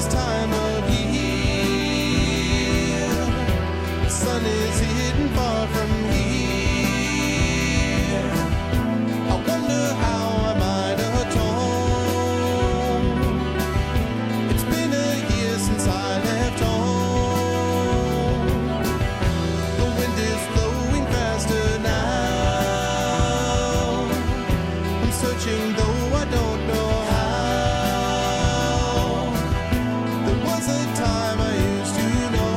this time of year. The sun is hidden far from here. I wonder how I might atone. It's been a year since I left home. The wind is blowing faster now. I'm searching though I don't know how. There was a time I used to know.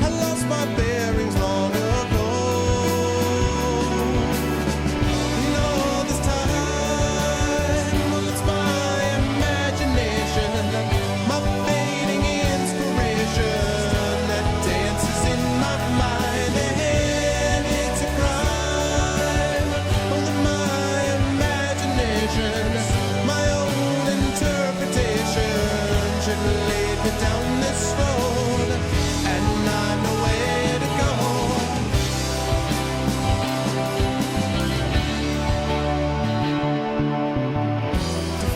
I lost my bearings long ago. And all this time, well, it's my imagination, my fading inspiration that dances in my mind, and it's a crime. Only my imagination, my own interpretation should lead me down this road, and I know where to go.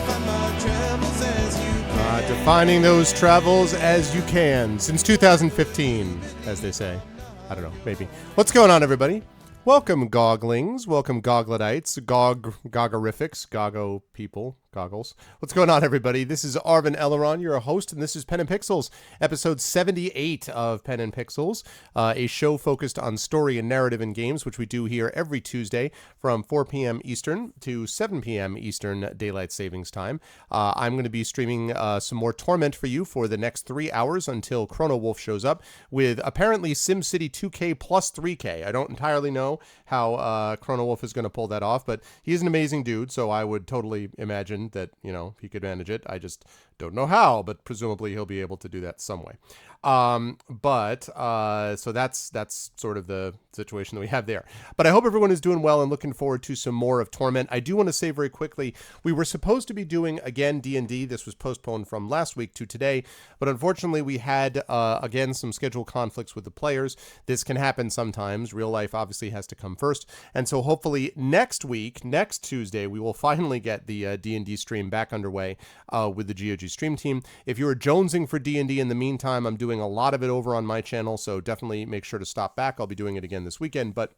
Find my travels as you can. Defining those travels as you can. Since 2015, as they say. I don't know, maybe. What's going on, everybody? Welcome, Goglings. Welcome, Gogletites, Gogorifics, Gogo people, goggles. What's going on, everybody? This is Arvin Elleron, your host, and this is Pen and Pixels, episode 78 of Pen and Pixels, a show focused on story and narrative in games, which we do here every Tuesday from 4 p.m. Eastern to 7 p.m. Eastern Daylight Savings Time. I'm going to be streaming some more Torment for you for the next 3 hours until Chrono Wolf shows up with apparently SimCity 2K plus 3K. I don't entirely know how Chrono Wolf is going to pull that off, but he's an amazing dude, so I would totally imagine that, you know, he could manage it. I just don't know how, but presumably he'll be able to do that some way. So that's sort of the situation that we have there. But I hope everyone is doing well and looking forward to some more of Torment. I do want to say very quickly, we were supposed to be doing, again, D&D. This was postponed from last week to today, but unfortunately we had, again, some schedule conflicts with the players. This can happen sometimes. Real life obviously has to come first. And so hopefully next week, next Tuesday, we will finally get the D&D stream back underway with the GOG stream team. If you're jonesing for D&D in the meantime, I'm doing a lot of it over on my channel, so definitely make sure to stop back. I'll be doing it again this weekend, but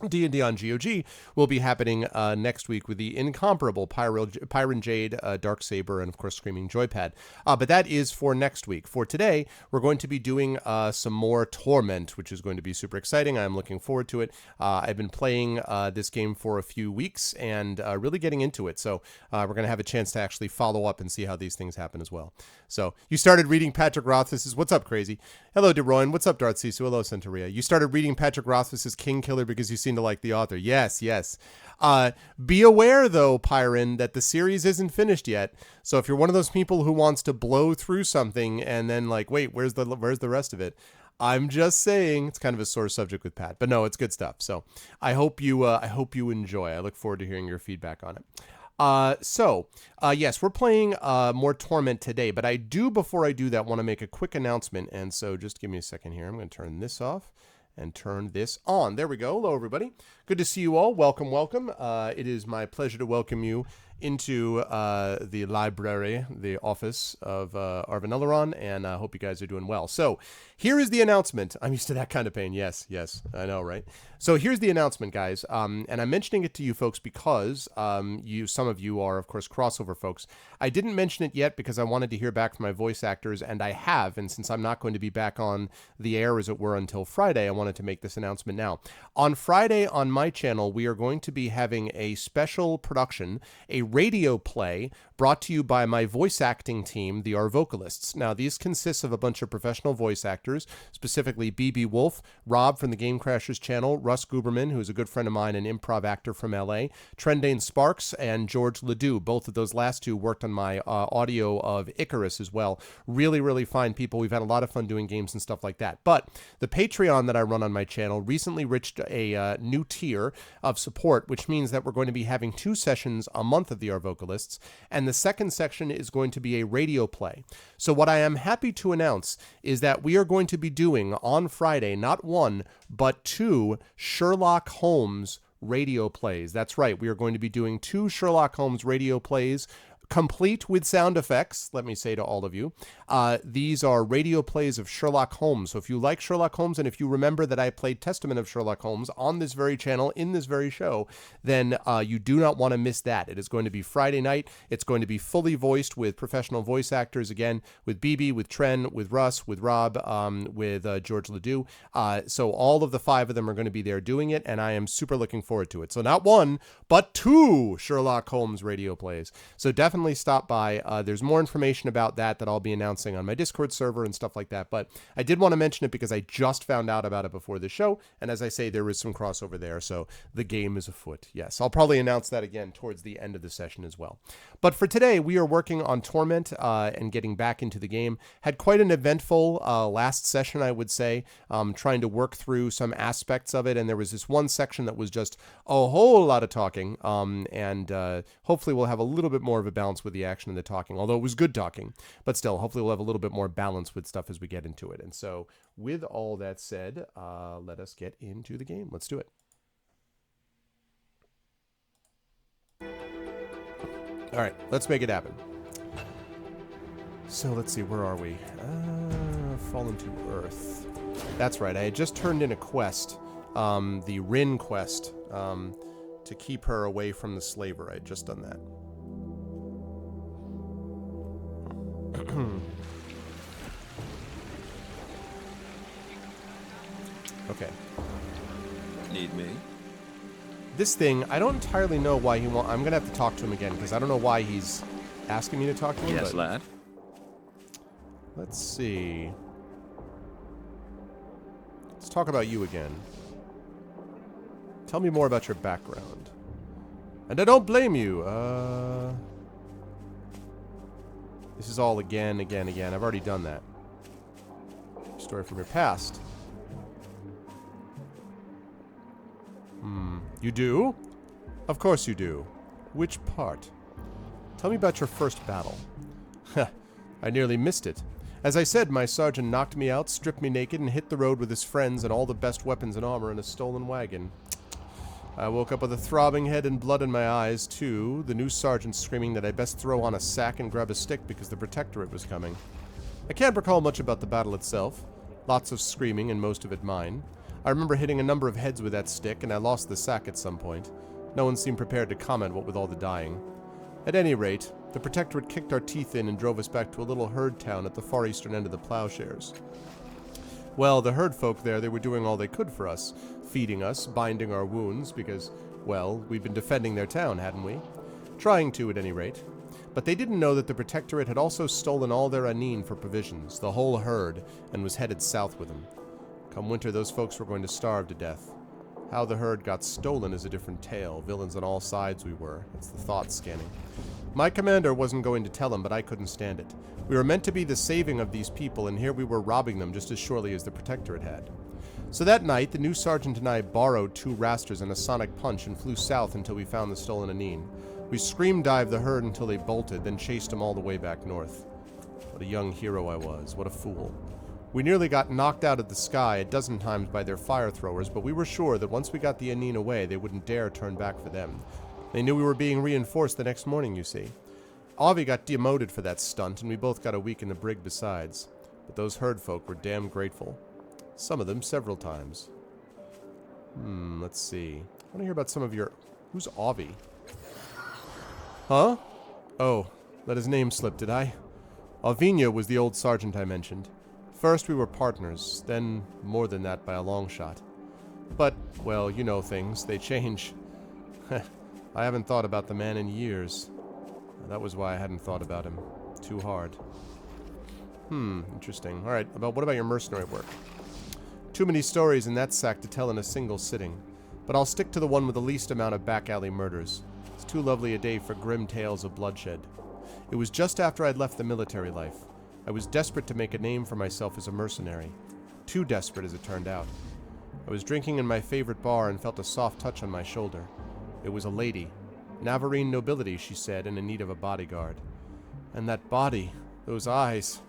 D&D on GOG will be happening next week with the incomparable Pyron Jade, Darksaber, and of course Screaming Joypad. But that is for next week. For today, we're going to be doing some more Torment, which is going to be super exciting. I'm looking forward to it. I've been playing this game for a few weeks and really getting into it. So we're going to have a chance to actually follow up and see how these things happen as well. So you started reading Patrick Rothfuss's What's Up, Crazy? Hello, De Bruyne. What's up, Darth Sisu? Hello, Centauria. You started reading Patrick Rothfuss's King Killer because you seem to like the author. Yes. Be aware, though, Pyron, that the series isn't finished yet. So if you're one of those people who wants to blow through something and then like, wait, where's the rest of it? I'm just saying, it's kind of a sore subject with Pat, but no, it's good stuff. So I hope you enjoy. I look forward to hearing your feedback on it. Yes, we're playing more Torment today, but before I do that, want to make a quick announcement. And so just give me a second here. I'm going to turn this off and turn this on. There we go. Hello, everybody. Good to see you all. Welcome. It is my pleasure to welcome you into the library, the office of Arvin Elleron, and I hope you guys are doing well. So here is the announcement. I'm used to that kind of pain. Yes, I know, right? So here's the announcement, guys, and I'm mentioning it to you folks because some of you are, of course, crossover folks. I didn't mention it yet because I wanted to hear back from my voice actors, and I have, and since I'm not going to be back on the air, as it were, until Friday, I wanted to make this announcement now. On Friday, on my channel, we are going to be having a special production, a radio play brought to you by my voice acting team, the Our Vocalists. Now, these consists of a bunch of professional voice actors, specifically BB Wolf, Rob from the Game Crashers channel, Russ Guberman, who's a good friend of mine, an improv actor from LA, Trendane Sparks, and George Ledoux. Both of those last two worked on my audio of Icarus as well. Really, really fine people. We've had a lot of fun doing games and stuff like that. But the Patreon that I run on my channel recently reached a new tier of support, which means that we're going to be having 2 sessions a month of the Our Vocalists, and the second section is going to be a radio play. So what I am happy to announce is that we are going to be doing on Friday, not 1, but 2 Sherlock Holmes radio plays. That's right. We are going to be doing 2 Sherlock Holmes radio plays complete with sound effects, let me say to all of you. These are radio plays of Sherlock Holmes. So if you like Sherlock Holmes, and if you remember that I played Testament of Sherlock Holmes on this very channel, in this very show, then you do not want to miss that. It is going to be Friday night. It's going to be fully voiced with professional voice actors, again, with BB, with Tren, with Russ, with Rob, with George Ledoux. So all of the 5 of them are going to be there doing it, and I am super looking forward to it. So not 1, but 2 Sherlock Holmes radio plays. So definitely stop by. There's more information about that I'll be announcing on my Discord server and stuff like that. But I did want to mention it because I just found out about it before the show. And as I say, there is some crossover there. So the game is afoot. Yes, I'll probably announce that again towards the end of the session as well. But for today, we are working on Torment and getting back into the game. Had quite an eventful last session, I would say, trying to work through some aspects of it. And there was this one section that was just a whole lot of talking. And hopefully we'll have a little bit more of a balance with the action and the talking, although it was good talking. But still, hopefully we'll have a little bit more balance with stuff as we get into it. And so with all that said, let us get into the game. Let's do it. All right, let's make it happen. So let's see, where are we? Fallen to Earth. That's right, I had just turned in a quest, the Rin quest, to keep her away from the slaver. I had just done that. Okay. Need me? This thing, I don't entirely know why I'm going to have to talk to him again, because I don't know why he's asking me to talk to him. Yes, lad. Let's see. Let's talk about you again. Tell me more about your background. And I don't blame you. This is all again. I've already done that. Story from your past. You do? Of course you do. Which part? Tell me about your first battle. I nearly missed it. As I said, my sergeant knocked me out, stripped me naked, and hit the road with his friends and all the best weapons and armor in a stolen wagon. I woke up with a throbbing head and blood in my eyes, too, the new sergeant screaming that I best throw on a sack and grab a stick because the protectorate was coming. I can't recall much about the battle itself. Lots of screaming, and most of it mine. I remember hitting a number of heads with that stick, and I lost the sack at some point. No one seemed prepared to comment what with all the dying. At any rate, the protectorate kicked our teeth in and drove us back to a little herd town at the far eastern end of the plowshares. Well, the herd folk there, they were doing all they could for us, feeding us, binding our wounds, because, well, we'd been defending their town, hadn't we? Trying to, at any rate. But they didn't know that the protectorate had also stolen all their anine for provisions, the whole herd, and was headed south with them. Come winter, those folks were going to starve to death. How the herd got stolen is a different tale. Villains on all sides we were. It's the thought scanning. My commander wasn't going to tell him, but I couldn't stand it. We were meant to be the saving of these people, and here we were robbing them just as surely as the protectorate had. So that night, the new sergeant and I borrowed 2 rasters and a sonic punch and flew south until we found the stolen anine. We scream-dived the herd until they bolted, then chased them all the way back north. What a young hero I was. What a fool. We nearly got knocked out of the sky a dozen times by their fire throwers, but we were sure that once we got the anine away, they wouldn't dare turn back for them. They knew we were being reinforced the next morning, you see. Avi got demoted for that stunt, and we both got a week in the brig besides. But those herd folk were damn grateful. Some of them several times. Let's see. I want to hear about some of your... Who's Avi? Huh? Oh, let his name slip, did I? Alvinia was the old sergeant I mentioned. First we were partners, then more than that by a long shot. But, well, you know things. They change. I haven't thought about the man in years. That was why I hadn't thought about him. Too hard. Interesting. Alright, what about your mercenary work? Too many stories in that sack to tell in a single sitting. But I'll stick to the one with the least amount of back-alley murders. It's too lovely a day for grim tales of bloodshed. It was just after I'd left the military life. I was desperate to make a name for myself as a mercenary. Too desperate, as it turned out. I was drinking in my favorite bar and felt a soft touch on my shoulder. It was a lady. Navarrene nobility, she said, and in need of a bodyguard. And that body, those eyes.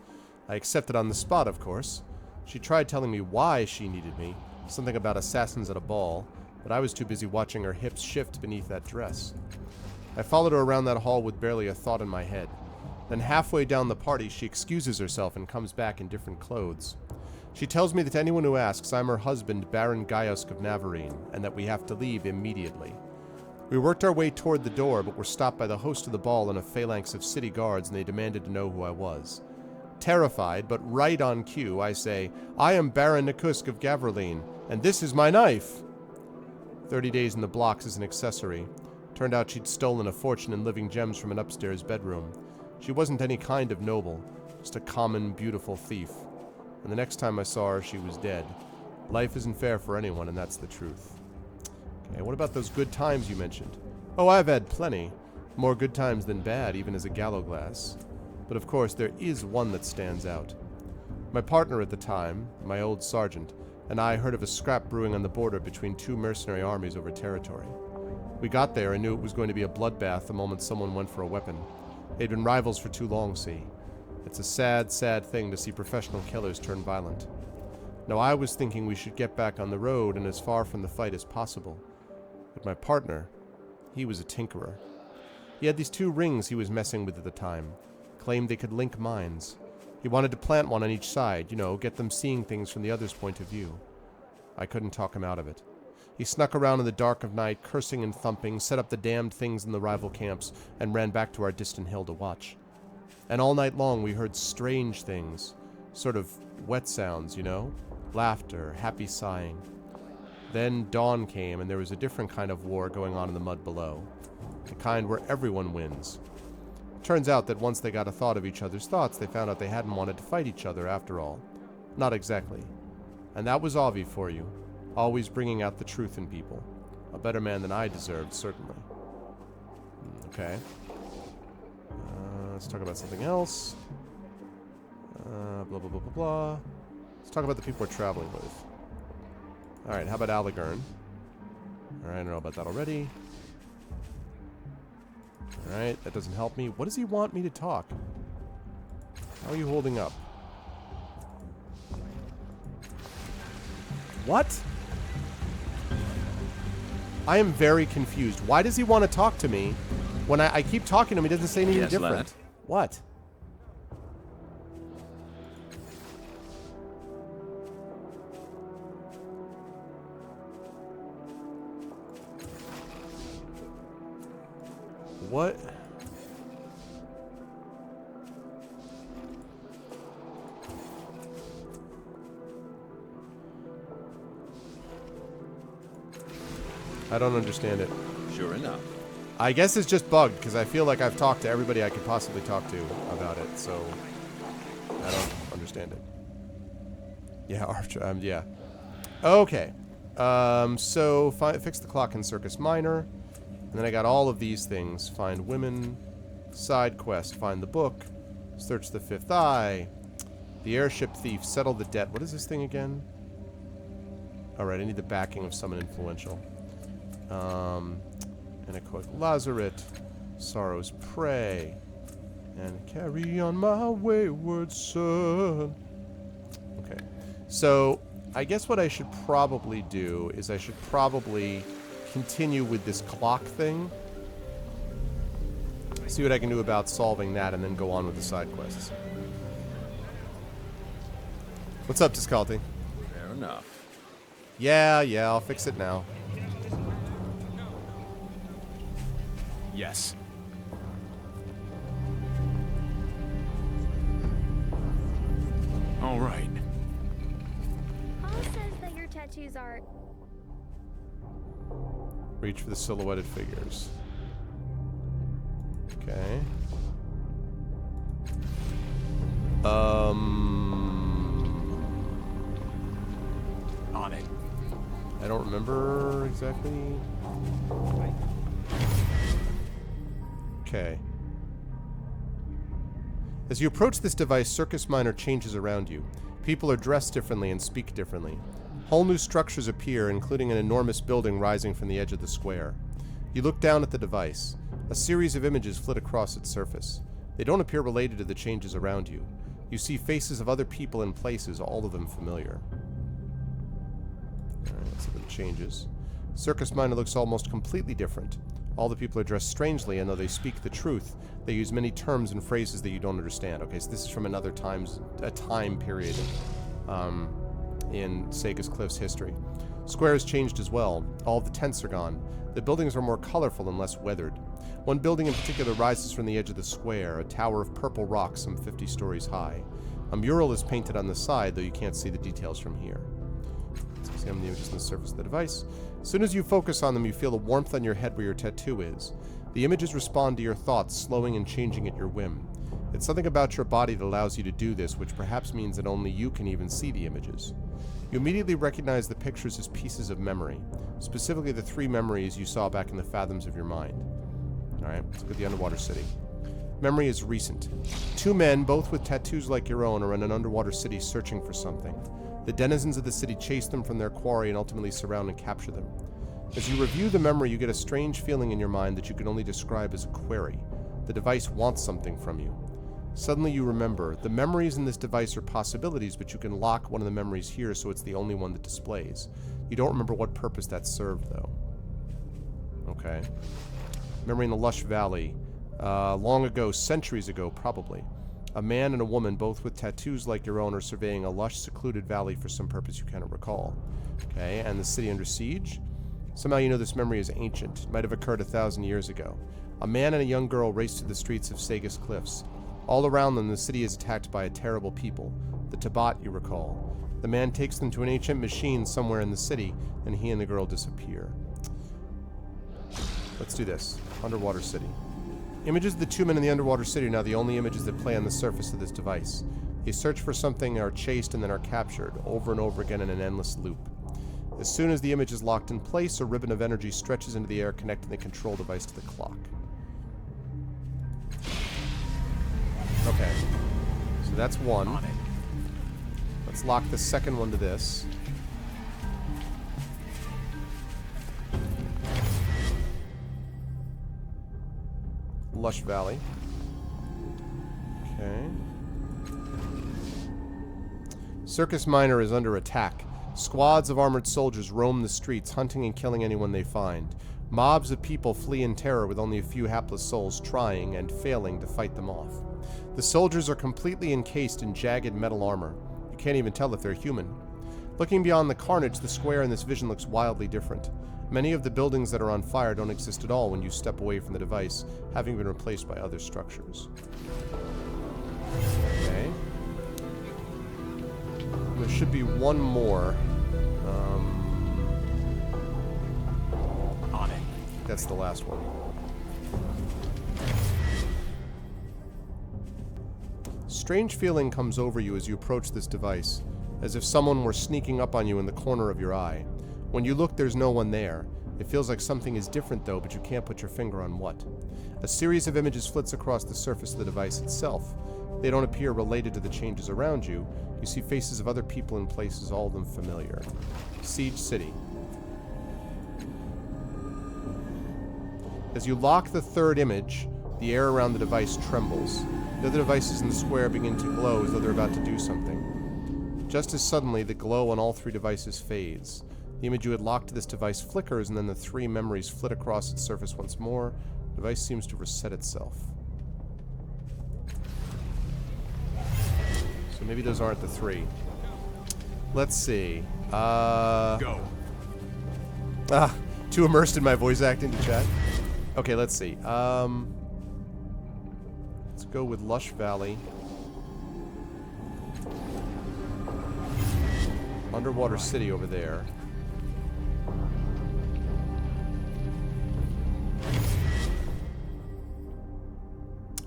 I accepted on the spot, of course. She tried telling me why she needed me, something about assassins at a ball, but I was too busy watching her hips shift beneath that dress. I followed her around that hall with barely a thought in my head. Then halfway down the party, she excuses herself and comes back in different clothes. She tells me that to anyone who asks, I'm her husband, Baron Gaiusk of Navarine, and that we have to leave immediately. We worked our way toward the door, but were stopped by the host of the ball and a phalanx of city guards, and they demanded to know who I was. Terrified, but right on cue, I say, I am Baron Nikusk of Gaverline, and this is my knife. 30 days in the blocks as an accessory. Turned out she'd stolen a fortune in living gems from an upstairs bedroom. She wasn't any kind of noble, just a common, beautiful thief. And the next time I saw her, she was dead. Life isn't fair for anyone, and that's the truth. Okay, what about those good times you mentioned? Oh, I've had plenty. More good times than bad, even as a gallowglass. But of course, there is one that stands out. My partner at the time, my old sergeant, and I heard of a scrap brewing on the border between two mercenary armies over territory. We got there and knew it was going to be a bloodbath the moment someone went for a weapon. They'd been rivals for too long, see. It's a sad, sad thing to see professional killers turn violent. Now, I was thinking we should get back on the road and as far from the fight as possible. But my partner, he was a tinkerer. He had these 2 rings he was messing with at the time. Claimed they could link minds. He wanted to plant one on each side, you know, get them seeing things from the other's point of view. I couldn't talk him out of it. He snuck around in the dark of night, cursing and thumping, set up the damned things in the rival camps, and ran back to our distant hill to watch. And all night long we heard strange things. Sort of wet sounds, you know? Laughter, happy sighing. Then dawn came, and there was a different kind of war going on in the mud below. The kind where everyone wins. Turns out that once they got a thought of each other's thoughts, they found out they hadn't wanted to fight each other after all. Not exactly. And that was Avi for you. Always bringing out the truth in people. A better man than I deserved, certainly. Okay. Let's talk about something else. Blah, blah, blah, blah, blah. Let's talk about the people we're traveling with. Alright, how about Allegern? Alright, I know about that already. Alright, that doesn't help me. What does he want me to talk? How are you holding up? What? I am very confused. Why does he want to talk to me when I keep talking to him? He doesn't say anything different. Lad. What? What? I don't understand it. Sure enough. I guess it's just bugged, because I feel like I've talked to everybody I could possibly talk to about it, so I don't understand it. Yeah, Archer, yeah. Okay. So, fix the clock in Circus Minor. And then I got all of these things. Find women, side quest, find the book, search the fifth eye, the airship thief, settle the debt. What is this thing again? Alright, I need the backing of someone influential. And a quick Lazaret, Sorrow's Prey, and carry on my wayward son. Okay, so I guess what I should probably do is I should probably continue with this clock thing, see what I can do about solving that, and then go on with the side quests. What's up, Tiscalti? Fair enough. Yeah, I'll fix it now. Yes. All right. Paul says that your tattoos are... Reach for the silhouetted figures. Okay. On it. I don't remember exactly. Okay. As you approach this device, Circus Minor changes around you. People are dressed differently and speak differently. Whole new structures appear, including an enormous building rising from the edge of the square. You look down at the device. A series of images flit across its surface. They don't appear related to the changes around you. You see faces of other people and places, all of them familiar. Alright, let's look at the changes. Circus Minor looks almost completely different. All the people are dressed strangely, and though they speak the truth, they use many terms and phrases that you don't understand. Okay, so this is from a time period in Sega's Cliff's history. Square has changed as well. All of the tents are gone. The buildings are more colorful and less weathered. One building in particular rises from the edge of the square, a tower of purple rock some 50 stories high. A mural is painted on the side, though you can't see the details from here. Let's examine the images on the surface of the device. As soon as you focus on them, you feel a warmth on your head where your tattoo is. The images respond to your thoughts, slowing and changing at your whim. It's something about your body that allows you to do this, which perhaps means that only you can even see the images. You immediately recognize the pictures as pieces of memory, specifically the 3 memories you saw back in the fathoms of your mind. Alright, let's look at the underwater city. Memory is recent. 2 men, both with tattoos like your own, are in an underwater city searching for something. The denizens of the city chase them from their quarry and ultimately surround and capture them. As you review the memory, you get a strange feeling in your mind that you can only describe as a query. The device wants something from you. Suddenly you remember, the memories in this device are possibilities, but you can lock one of the memories here so it's the only one that displays. You don't remember what purpose that served, though. Okay. Memory in the lush valley. Long ago, centuries ago, probably. A man and a woman, both with tattoos like your own, are surveying a lush, secluded valley for some purpose you cannot recall. Okay, and the city under siege? Somehow you know this memory is ancient. It might have occurred 1,000 years ago. A man and a young girl race through the streets of Sega's Cliffs. All around them, the city is attacked by a terrible people. The Tabat, you recall. The man takes them to an ancient machine somewhere in the city, and he and the girl disappear. Let's do this. Underwater city. Images of the 2 men in the underwater city are now the only images that play on the surface of this device. They search for something, are chased, and then are captured, over and over again in an endless loop. As soon as the image is locked in place, a ribbon of energy stretches into the air, connecting the control device to the clock. Okay. So that's one. Let's lock the second one to this. Lush Valley. Okay. Circus Minor is under attack. Squads of armored soldiers roam the streets, hunting and killing anyone they find. Mobs of people flee in terror with only a few hapless souls trying and failing to fight them off. The soldiers are completely encased in jagged metal armor. You can't even tell if they're human. Looking beyond the carnage, the square in this vision looks wildly different. Many of the buildings that are on fire don't exist at all when you step away from the device, having been replaced by other structures. Okay. There should be one more. On it. That's the last one. Strange feeling comes over you as you approach this device, as if someone were sneaking up on you in the corner of your eye. When you look, there's no one there. It feels like something is different, though, but you can't put your finger on what. A series of images flits across the surface of the device itself. They don't appear related to the changes around you. You see faces of other people and places, all of them familiar. Siege City. As you lock the third image, the air around the device trembles. The other devices in the square begin to glow as though they're about to do something. Just as suddenly, the glow on all 3 devices fades. The image you had locked to this device flickers, and then the 3 memories flit across its surface once more. The device seems to reset itself. So maybe those aren't the 3. Let's see. Go. Too immersed in my voice acting to chat. Okay, let's see. Let's go with Lush Valley. Underwater City over there.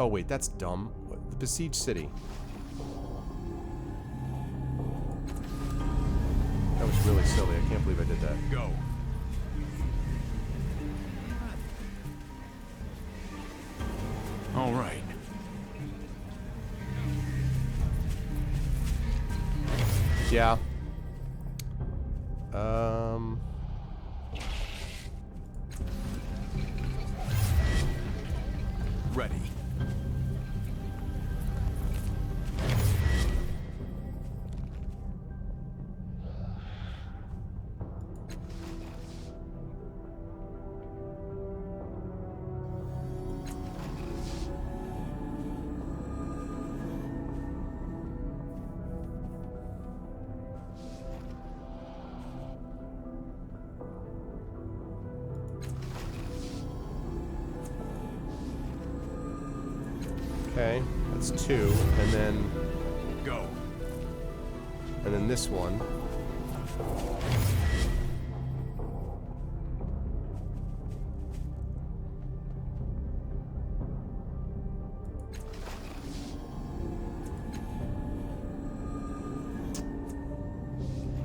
Oh wait, that's dumb. What? The Besieged City. That was really silly. I can't believe I did that. Go. All right. Yeah. Ready. Okay, that's 2, and then Go. this one.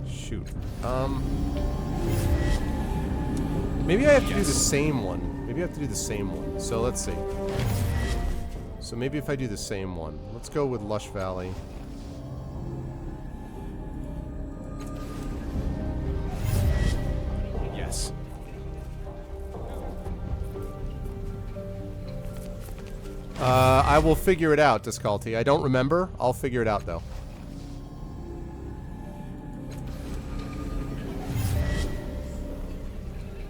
Shoot. Maybe I have to do the same one. Maybe I have to do the same one. So let's see. So maybe if I do the same one. Let's go with Lush Valley. Yes. I will figure it out, Disculty. I don't remember. I'll figure it out, though.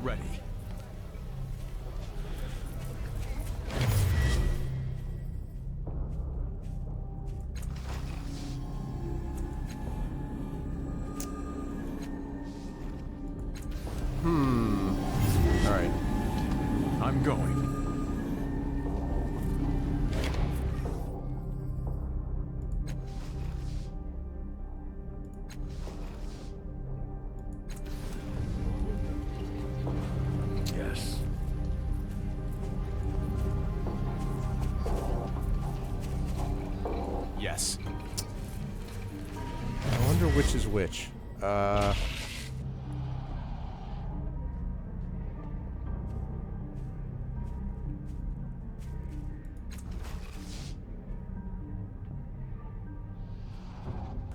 Ready. All right. I'm going. Yes. Yes. I wonder which is which.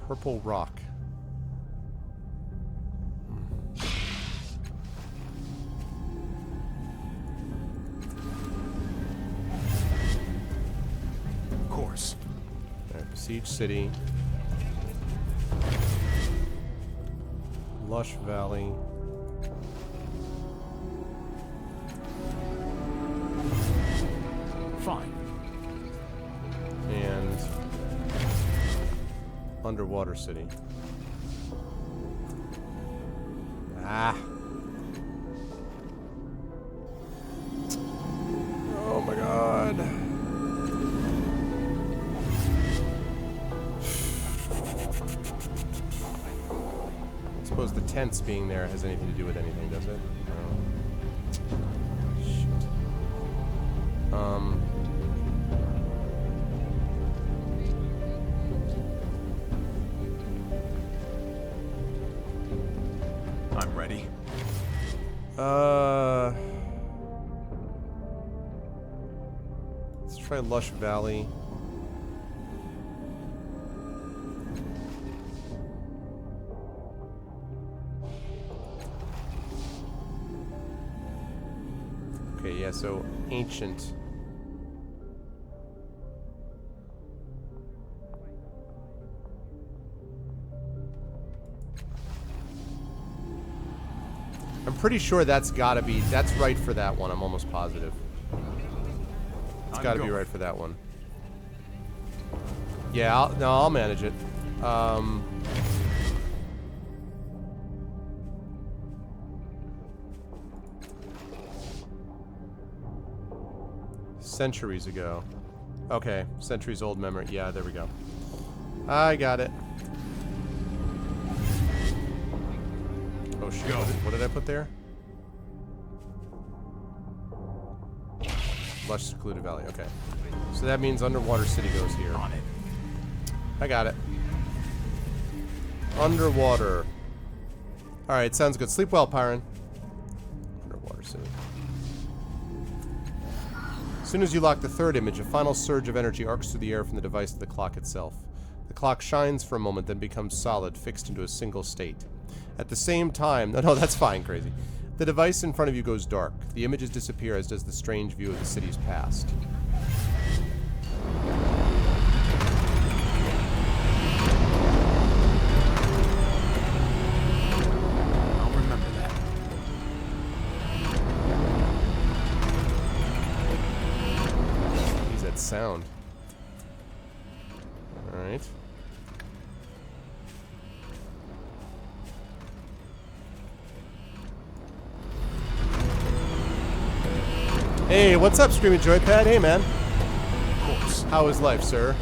Purple rock. Of course. Alright, Besiege City. Lush Valley. Fine. And Underwater City. Ah. Oh my god. I suppose the tents being there has anything to do with anything, does it? No. Shit. I'm ready. Let's try Lush Valley. Okay, yeah, so ancient. I'm pretty sure that's gotta be, that's right for that one, I'm almost positive. It's gotta be right for that one. Yeah, I'll manage it. Centuries ago. Okay, centuries old memory. Yeah, there we go. I got it. Oh shit, what did I put there? Lush Secluded Valley, okay. So that means Underwater City goes here. On it. I got it. Underwater. Alright, sounds good. Sleep well, Pyron. Underwater City. As soon as you lock the third image, a final surge of energy arcs through the air from the device to the clock itself. The clock shines for a moment, then becomes solid, fixed into a single state. At the same time... No, that's fine, crazy. The device in front of you goes dark. The images disappear, as does the strange view of the city's past. I'll remember that. Jeez, that sound. Alright. Hey, what's up, Screaming Joypad? Hey, man. Of course. How is life, sir?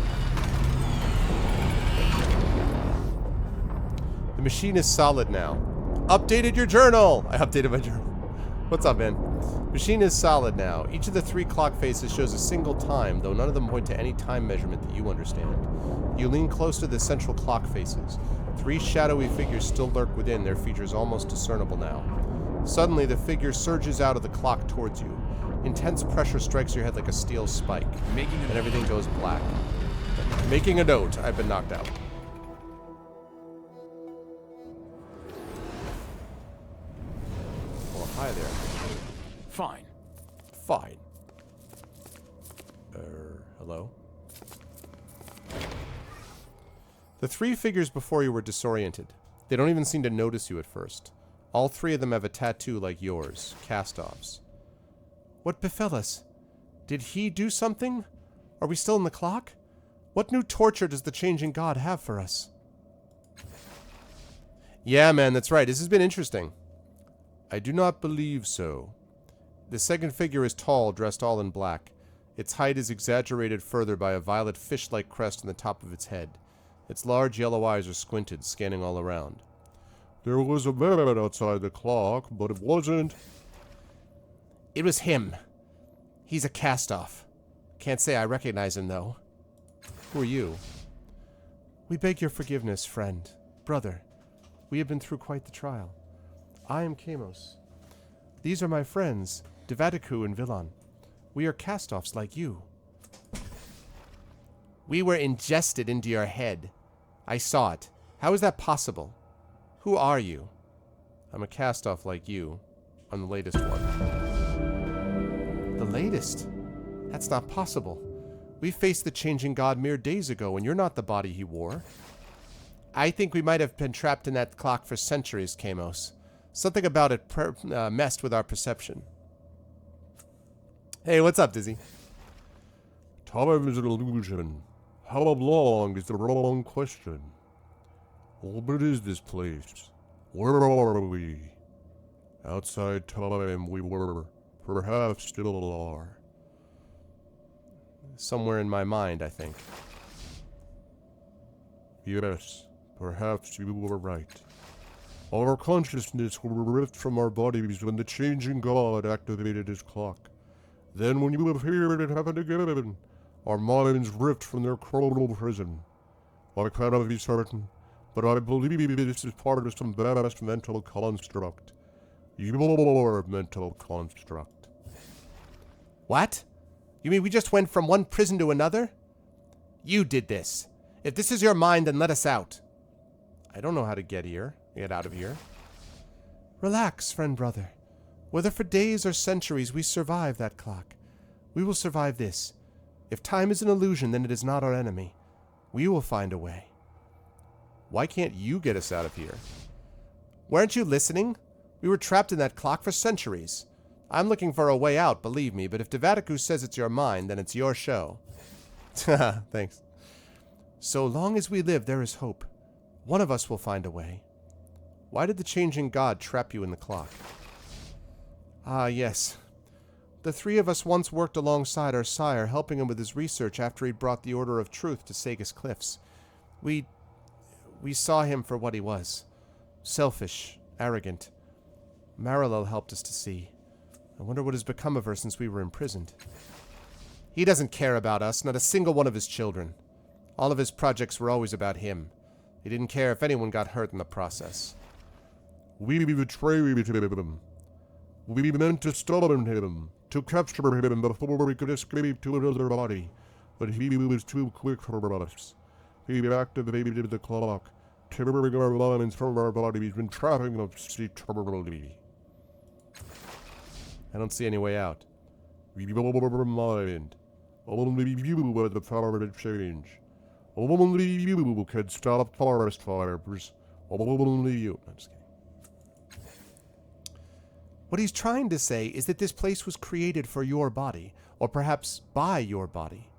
The machine is solid now. Updated your journal! I updated my journal. What's up, man? Machine is solid now. Each of the 3 clock faces shows a single time, though none of them point to any time measurement that you understand. You lean close to the central clock faces. 3 shadowy figures still lurk within, their features almost discernible now. Suddenly, the figure surges out of the clock towards you. Intense pressure strikes your head like a steel spike, and everything goes black. Making a note, I've been knocked out. Well, hi there. Fine. Fine. Hello? The 3 figures before you were disoriented. They don't even seem to notice you at first. All 3 of them have a tattoo like yours, cast-offs. What befell us? Did he do something? Are we still in the clock? What new torture does the changing god have for us? Yeah, man, that's right. This has been interesting. I do not believe so. The second figure is tall, dressed all in black. Its height is exaggerated further by a violet fish-like crest on the top of its head. Its large yellow eyes are squinted, scanning all around. There was a man outside the clock, but it wasn't. It was him. He's a cast-off. Can't say I recognize him, though. Who are you? We beg your forgiveness, friend. Brother. We have been through quite the trial. I am Kamos. These are my friends, Devatiku and Villan. We are cast-offs like you. We were ingested into your head. I saw it. How is that possible? Who are you? I'm a cast-off like you. I'm the latest one. The latest? That's not possible. We faced the changing god mere days ago, and you're not the body he wore. I think we might have been trapped in that clock for centuries, Kamos. Something about it messed with our perception. Hey, what's up, Dizzy? Time is an illusion. How long is the wrong question? What is this place? Where are we? Outside time we were, perhaps still are. Somewhere in my mind, I think. Yes, perhaps you were right. Our consciousness were ripped from our bodies when the changing god activated his clock. Then when you appeared, it happened again. Our minds ripped from their chronal prison. I cannot be certain, but I believe this is part of some vast mental construct. Your mental construct. What? You mean we just went from one prison to another? You did this. If this is your mind, then let us out. I don't know how to get out of here. Relax, friend brother. Whether for days or centuries, we survive that clock. We will survive this. If time is an illusion, then it is not our enemy. We will find a way. Why can't you get us out of here? Weren't you listening? We were trapped in that clock for centuries. I'm looking for a way out, believe me, but if Devatiku says it's your mind, then it's your show. Thanks. So long as we live, there is hope. One of us will find a way. Why did the changing god trap you in the clock? Ah, yes. The 3 of us once worked alongside our sire, helping him with his research after he'd brought the Order of Truth to Sagus Cliffs. We saw him for what he was. Selfish, arrogant. Marilel helped us to see. I wonder what has become of her since we were imprisoned. He doesn't care about us, not a single one of his children. All of his projects were always about him. He didn't care if anyone got hurt in the process. We betrayed him. We meant to stun him, to capture him before we could escape to another body, but he was too quick for us. He activated the clock, tearing our minds from our bodies and trapping us eternally. I don't see any way out. Your mind. Only you have the power to change. Only you can stop forest fires. Only you. I'm just kidding. What he's trying to say is that this place was created for your body, or perhaps by your body.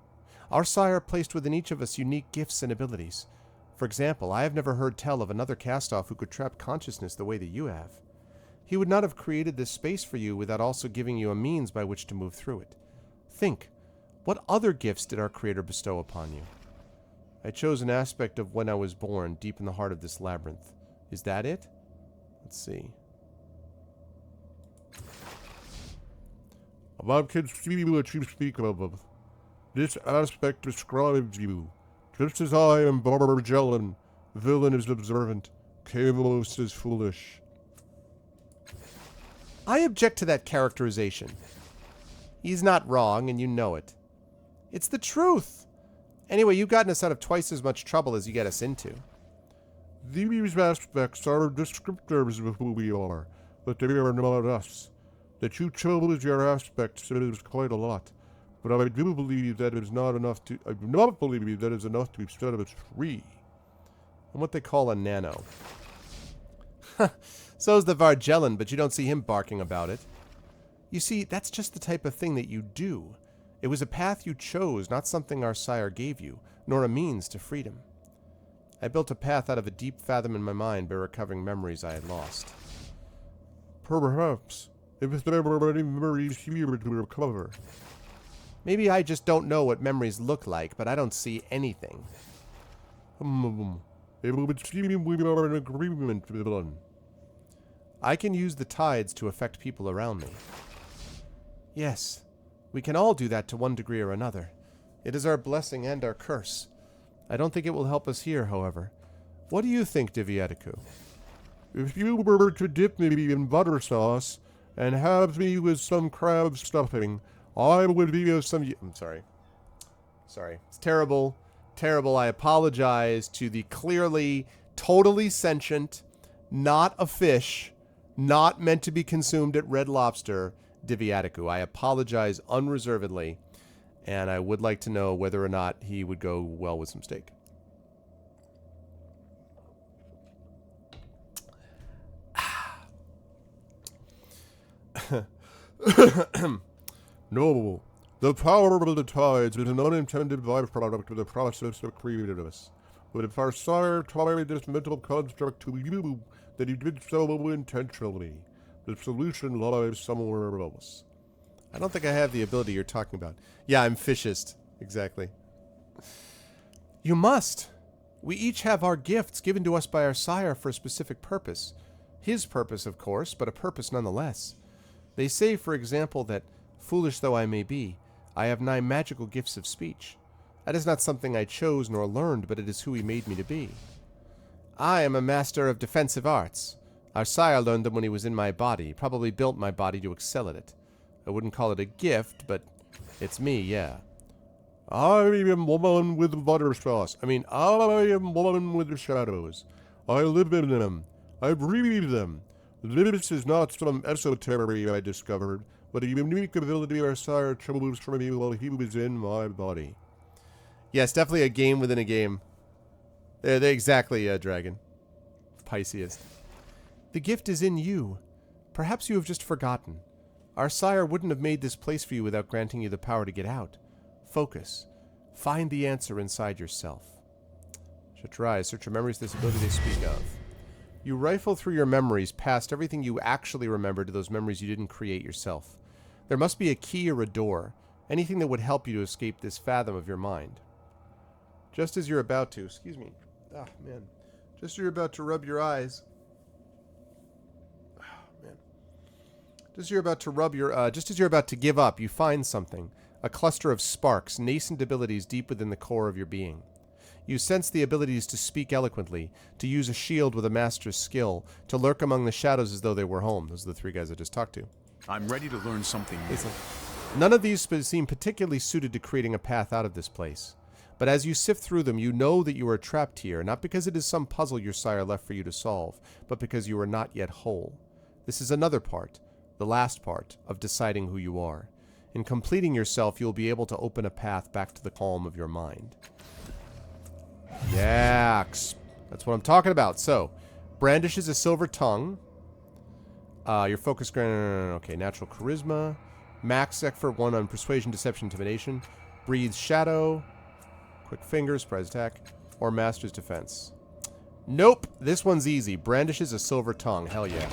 Our sire placed within each of us unique gifts and abilities. For example, I have never heard tell of another cast-off who could trap consciousness the way that you have. He would not have created this space for you without also giving you a means by which to move through it. Think, What other gifts did our Creator bestow upon you? I chose an aspect of when I was born, deep in the heart of this labyrinth. Is that it? Let's see. I can see what you speak of. This aspect describes you. Just as I am Barbargellan, villain is observant, Camus is foolish. I object to that characterization. He's not wrong, and you know it. It's the truth. Anyway, you've gotten us out of twice as much trouble as you get us into. These aspects are descriptors of who we are, but they are not us. That you chose your aspects is quite a lot, but I do believe that is not enough to. I do not believe that is enough to set us free. I'm what they call a nano. So's the Vargellan, but you don't see him barking about it. You see, that's just the type of thing that you do. It was a path you chose, not something our sire gave you, nor a means to freedom. I built a path out of a deep fathom in my mind by recovering memories I had lost. Perhaps, if there were any memories here to recover. Maybe I just don't know what memories look like, but I don't see anything. It would seem we are in agreement, villain. I can use the tides to affect people around me. Yes, we can all do that to one degree or another. It is our blessing and our curse. I don't think it will help us here, however. What do you think, Divietiku? If you were to dip me in butter sauce and have me with some crab stuffing, I would be of some... I'm sorry. Sorry. It's terrible. Terrible. I apologize to the clearly, totally sentient, not a fish, not meant to be consumed at Red Lobster, Divietiku. I apologize unreservedly, and I would like to know whether or not he would go well with some steak. No, the power of the tides is an unintended byproduct of the process of creativeness. But if our sire taught this mental construct to you, then he did so intentionally. The solution lies somewhere else. I don't think I have the ability you're talking about. Yeah, I'm fishist. Exactly. You must. We each have our gifts given to us by our sire for a specific purpose. His purpose, of course, but a purpose nonetheless. They say, for example, that, foolish though I may be, I have 9 magical gifts of speech. That is not something I chose nor learned, but it is who he made me to be. I am a master of defensive arts. Our sire learned them when he was in my body. He probably built my body to excel at it. I wouldn't call it a gift, but it's me, yeah. I am one with butter sauce. I am one with the shadows. I live in them. I breathe them. This is not some esoteric I discovered, but a unique ability our sire chose from me while he was in my body. Yes, definitely a game within a game. They're exactly, Dragon. Pisces. The gift is in you. Perhaps you have just forgotten. Our sire wouldn't have made this place for you without granting you the power to get out. Focus. Find the answer inside yourself. Shut your eyes. Search your memories for this ability they speak of. You rifle through your memories past everything you actually remember to those memories you didn't create yourself. There must be a key or a door. Anything that would help you to escape this fathom of your mind. Just as you're about to... Excuse me. Ah, man. Just as you're about to rub your eyes... Just as you're about to give up, you find something. A cluster of sparks, nascent abilities deep within the core of your being. You sense the abilities to speak eloquently, to use a shield with a master's skill, to lurk among the shadows as though they were home. Those are the 3 guys I just talked to. I'm ready to learn something new. None of these seem particularly suited to creating a path out of this place. But as you sift through them, you know that you are trapped here, not because it is some puzzle your sire left for you to solve, but because you are not yet whole. This is another part. The last part of deciding who you are. In completing yourself, you'll be able to open a path back to the calm of your mind. Yaks. That's what I'm talking about. So, brandishes a silver tongue. Your focus okay, natural charisma. Max effort 1 on persuasion, deception, intimidation. Breathes shadow. Quick fingers, surprise attack. Or master's defense. Nope. This one's easy. Brandishes a silver tongue. Hell yeah.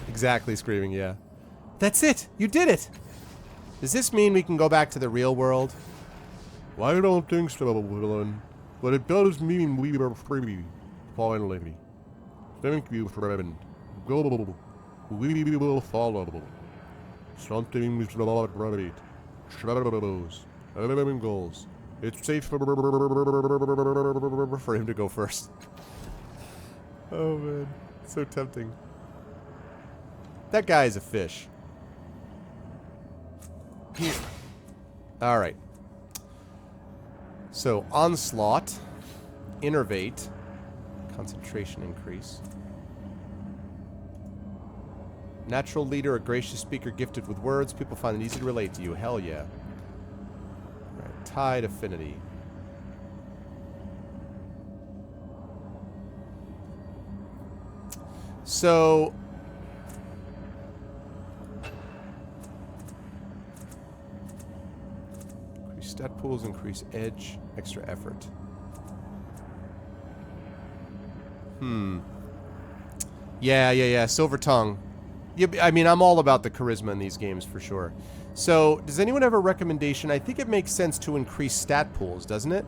Exactly, screaming, yeah. That's it. You did it. Does this mean we can go back to the real world? Well, I don't think so, villain. But it does mean we are free. Finally. Thank you, friend. Go. We will follow. Something's not right. Shadows. Eleven goals. It's safe for him to go first. Oh man, so tempting. That guy is a fish. Here. All right. So onslaught, innervate, concentration increase. Natural leader, a gracious speaker gifted with words. People find it easy to relate to you. Hell yeah. All right. Tide affinity. So increase stat pools, increase edge, extra effort. Yeah. Silver tongue. Yeah, I mean, I'm all about the charisma in these games for sure. So, does anyone have a recommendation? I think it makes sense to increase stat pools, doesn't it?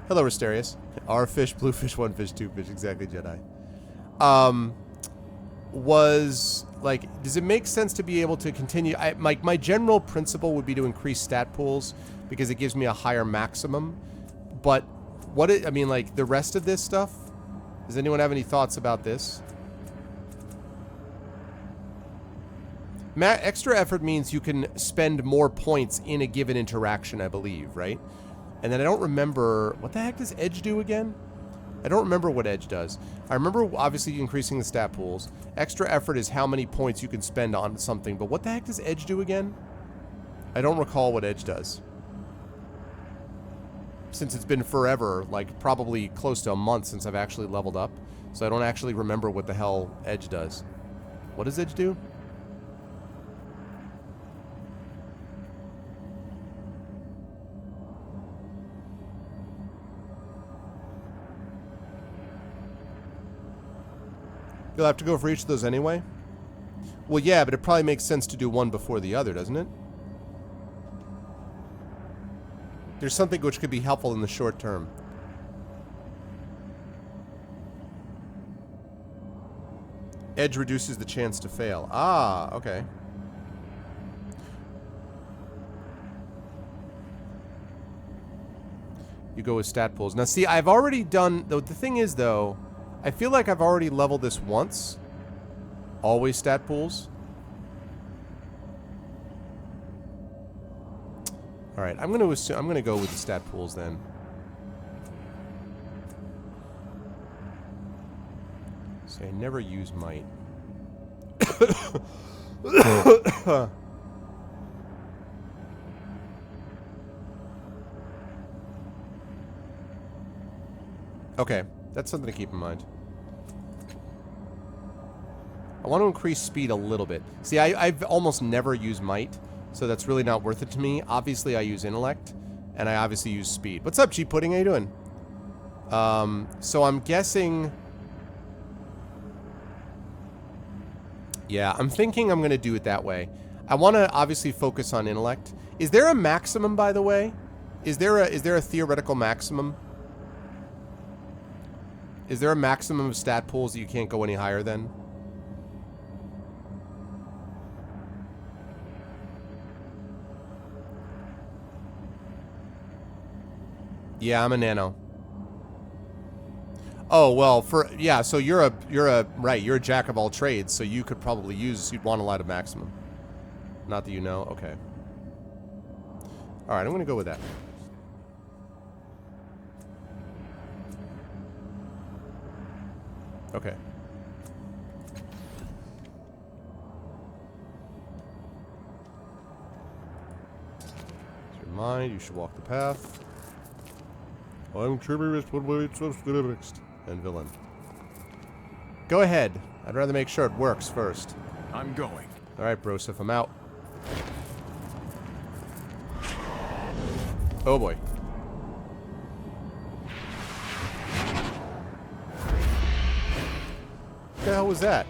Hello, Risterius. R fish, blue fish, one fish, two fish. Exactly, Jedi. Was like, does it make sense to be able to continue? My general principle would be to increase stat pools because it gives me a higher maximum. But I mean, like the rest of this stuff. Does anyone have any thoughts about this? Extra effort means you can spend more points in a given interaction, I believe, right? And then I don't remember, what the heck does edge do again? I don't remember what edge does. I remember obviously increasing the stat pools. Extra effort is how many points you can spend on something, but what the heck does edge do again? I don't recall what edge does. Since it's been forever, like probably close to a month since I've actually leveled up, so I don't actually remember what the hell edge does. What does edge do? You'll have to go for each of those anyway? Well, yeah, but it probably makes sense to do one before the other, doesn't it? There's something which could be helpful in the short term. Edge reduces the chance to fail. Ah, okay. You go with stat pools. Now, see, I've already done... The thing is, though... I feel like I've already leveled this once. Always stat pools. All right, I'm going to go with the stat pools then. So I never use might. Okay, that's something to keep in mind. I want to increase speed a little bit. See, I've almost never used might, so that's really not worth it to me. Obviously, I use intellect, and I obviously use speed. What's up, Cheap Pudding? How you doing? So I'm guessing... Yeah, I'm thinking I'm going to do it that way. I want to obviously focus on intellect. Is there a maximum, by the way? Is there a theoretical maximum? Is there a maximum of stat pools that you can't go any higher than? Yeah, I'm a nano. Oh, well, yeah, so you're a jack of all trades, so you could probably you'd want a lot of maximum. Not that you know, okay. Alright, I'm gonna go with that. Okay. It's your mind, you should walk the path. I'm curious what way it's supposed to be next. And villain. Go ahead. I'd rather make sure it works first. I'm going. Alright, Broseph, I'm out. Oh boy. What the hell was that?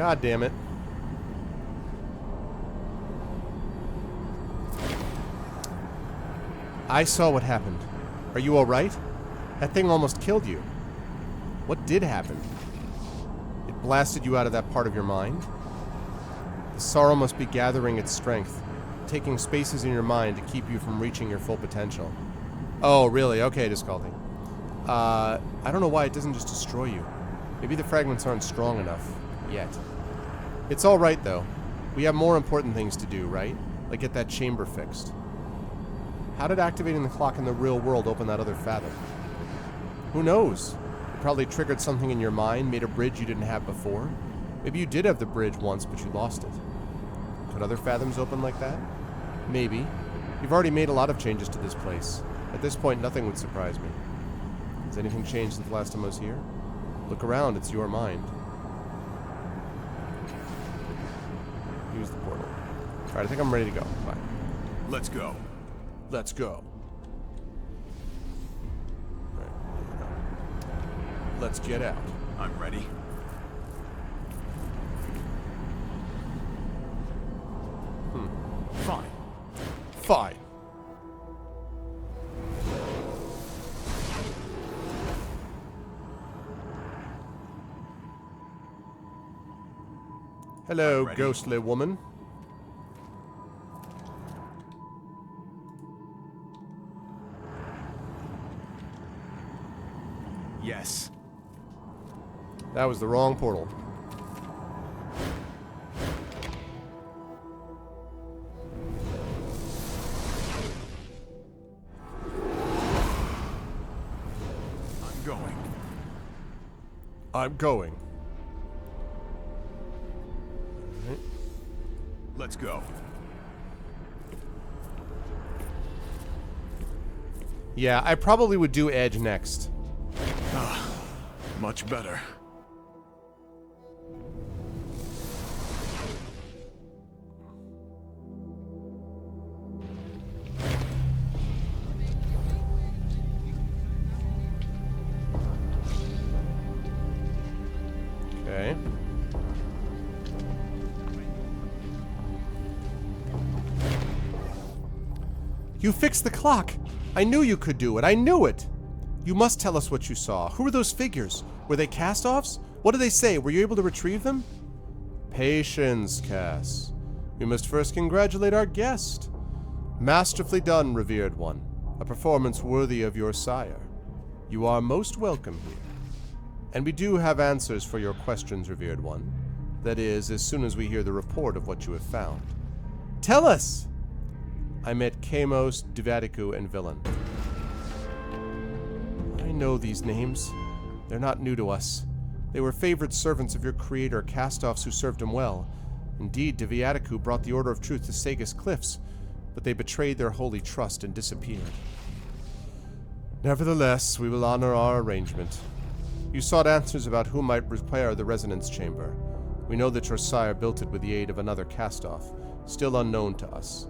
God damn it. I saw what happened. Are you alright? That thing almost killed you. What did happen? It blasted you out of that part of your mind? The sorrow must be gathering its strength, taking spaces in your mind to keep you from reaching your full potential. Oh, really? Okay, Discaldi. I don't know why it doesn't just destroy you. Maybe the fragments aren't strong enough. Yet. It's alright, though. We have more important things to do, right? Like get that chamber fixed. How did activating the clock in the real world open that other fathom? Who knows? It probably triggered something in your mind, made a bridge you didn't have before. Maybe you did have the bridge once, but you lost it. Could other fathoms open like that? Maybe. You've already made a lot of changes to this place. At this point, nothing would surprise me. Has anything changed since the last time I was here? Look around, it's your mind. Use the portal. Alright, I think I'm ready to go. Bye. Let's go. Let's go. Alright, let's get out. I'm ready. Fine. Fine. Hello, ready. ghostly woman. Yes. That was the wrong portal. I'm going. I'm going. Let's go. Yeah, I probably would do Edge next. Much better. Okay. You fixed the clock! I knew you could do it. I knew it! You must tell us what you saw. Who were those figures? Were they cast-offs? What did they say? Were you able to retrieve them? Patience, Cass. We must first congratulate our guest. Masterfully done, revered one. A performance worthy of your sire. You are most welcome here. And we do have answers for your questions, revered one. That is, as soon as we hear the report of what you have found. Tell us! I met Kamos, Devatiku, and Villain. I know these names. They're not new to us. They were favored servants of your creator, cast-offs who served him well. Indeed, Devatiku brought the Order of Truth to Sagus Cliffs, but they betrayed their holy trust and disappeared. Nevertheless, we will honor our arrangement. You sought answers about who might repair the resonance chamber. We know that your sire built it with the aid of another cast-off, still unknown to us.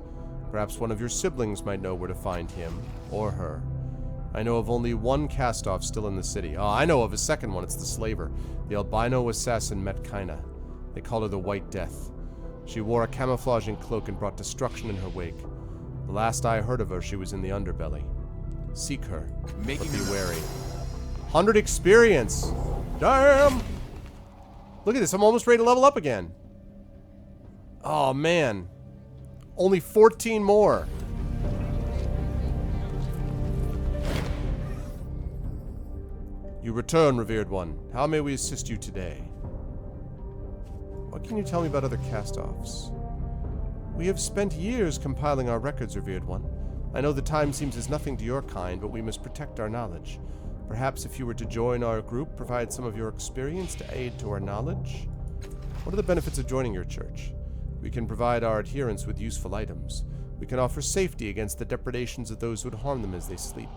Perhaps one of your siblings might know where to find him, or her. I know of only one cast-off still in the city. Oh, I know of a second one. It's the slaver, the albino assassin Metkaina. They call her the White Death. She wore a camouflaging cloak and brought destruction in her wake. The last I heard of her, she was in the underbelly. Seek her, but be wary. 100 experience! Damn! Look at this, I'm almost ready to level up again. Oh, man. Only 14 more. You return, revered one. How may we assist you today? What can you tell me about other cast-offs? We have spent years compiling our records, revered one. I know the time seems as nothing to your kind, but we must protect our knowledge. Perhaps if you were to join our group, provide some of your experience to aid to our knowledge? What are the benefits of joining your church? We can provide our adherents with useful items. We can offer safety against the depredations of those who would harm them as they sleep.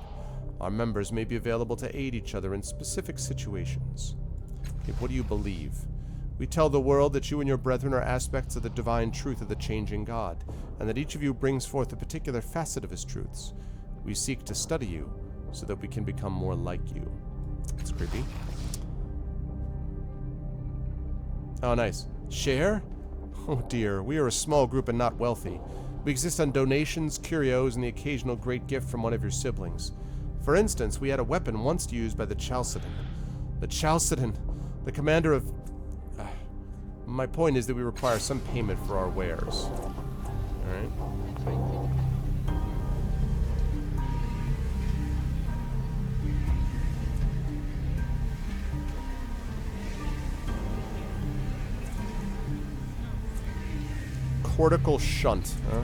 Our members may be available to aid each other in specific situations. Yet what do you believe? We tell the world that you and your brethren are aspects of the divine truth of the changing God, and that each of you brings forth a particular facet of his truths. We seek to study you, so that we can become more like you. It's creepy. Oh, nice. Share? Oh dear, we are a small group and not wealthy. We exist on donations, curios, and the occasional great gift from one of your siblings. For instance, we had a weapon once used by the Chalcedon. The Chalcedon, the commander of... my point is that we require some payment for our wares. Alright. Cortical shunt, huh?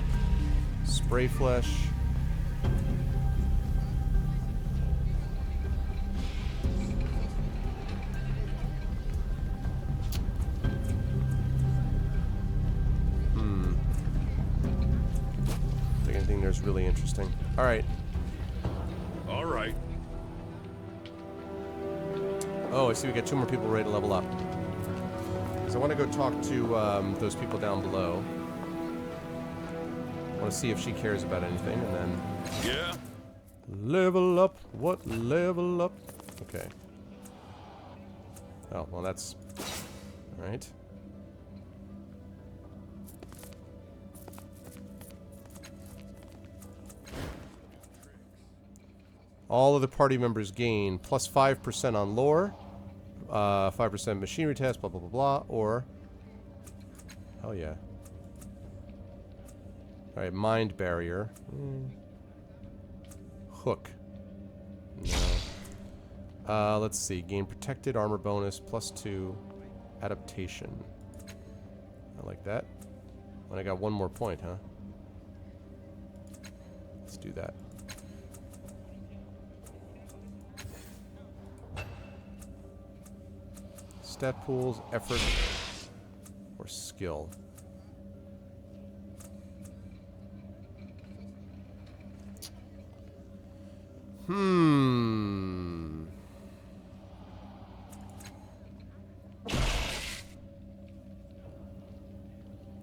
Spray flesh. Think anything there's really interesting. Alright. All right. Oh, I see we got 2 more people ready to level up. So I want to go talk to those people down below. I want to see if she cares about anything, and then... Yeah. Level up. What level up? Okay. Oh, well that's... Alright. All of the party members gain plus 5% on lore, 5% machinery test, blah, blah, blah, blah, or... Hell yeah. Alright, mind barrier. Hook. No. Let's see. Gain protected armor bonus, plus 2. Adaptation. I like that. And I got 1 more point, huh? Let's do that. Stat pools, effort, or skill.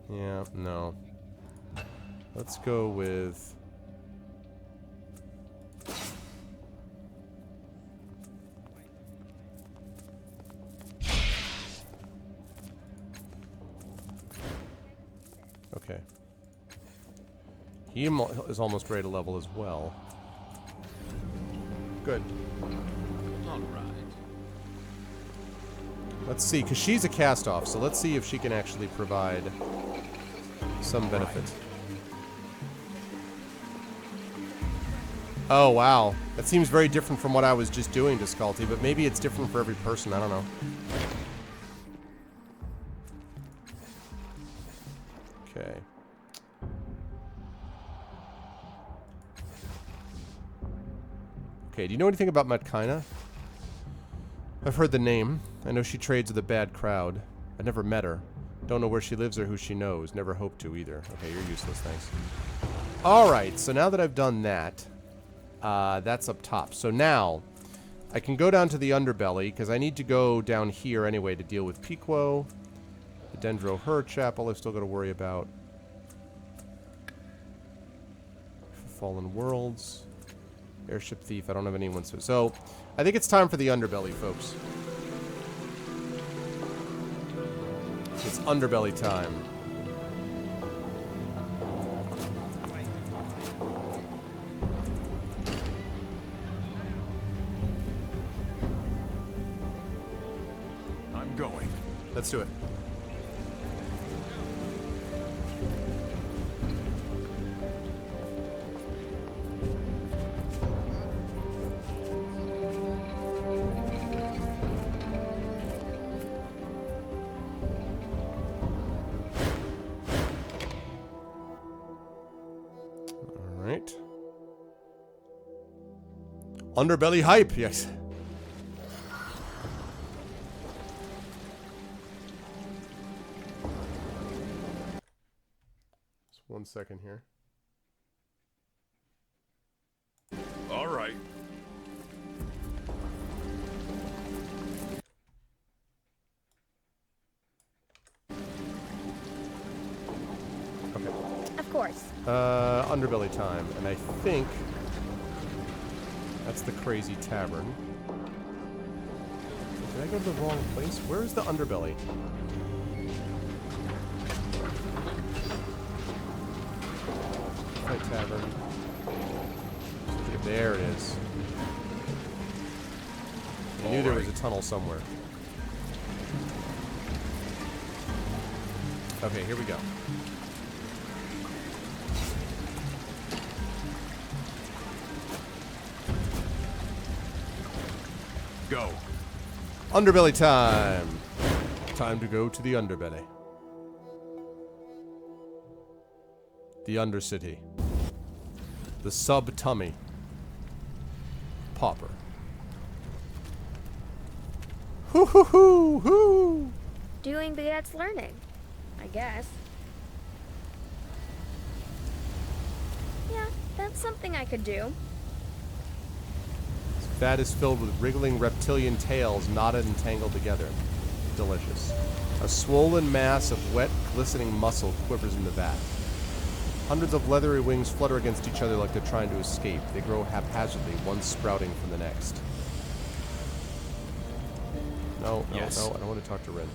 Yeah, no. Let's go with... Okay. He is almost ready to level as well. Good. All right. Let's see, because she's a cast-off, so let's see if she can actually provide some benefit. Oh, wow. That seems very different from what I was just doing to Sculty, but maybe it's different for every person, I don't know. Okay. Okay, do you know anything about Matkaina? I've heard the name. I know she trades with a bad crowd. I never met her. Don't know where she lives or who she knows. Never hope to either. Okay, you're useless, thanks. Alright, so now that I've done that, that's up top. So now, I can go down to the underbelly, because I need to go down here anyway to deal with Piquo. The Dendro Her Chapel I've still got to worry about. Fallen Worlds. Airship Thief, I don't have anyone. So, I think it's time for the underbelly, folks. It's underbelly time. I'm going. Let's do it. Underbelly hype, yes. Just 1 second here. All right. Okay. Of course. Underbelly time, and I think that's the Crazy Tavern. Did I go to the wrong place? Where is the underbelly? tavern. There it is. I knew there was a tunnel somewhere. Okay, here we go. Go. Underbelly time. Time to go to the underbelly. The Undercity. The sub-tummy. Pauper. Hoo hoo hoo hoo! Doing begets learning, I guess. Yeah, that's something I could do. This vat is filled with wriggling reptilian tails knotted and tangled together. Delicious. A swollen mass of wet, glistening muscle quivers in the vat. Hundreds of leathery wings flutter against each other like they're trying to escape. They grow haphazardly, one sprouting from the next. No, I don't want to talk to Rin.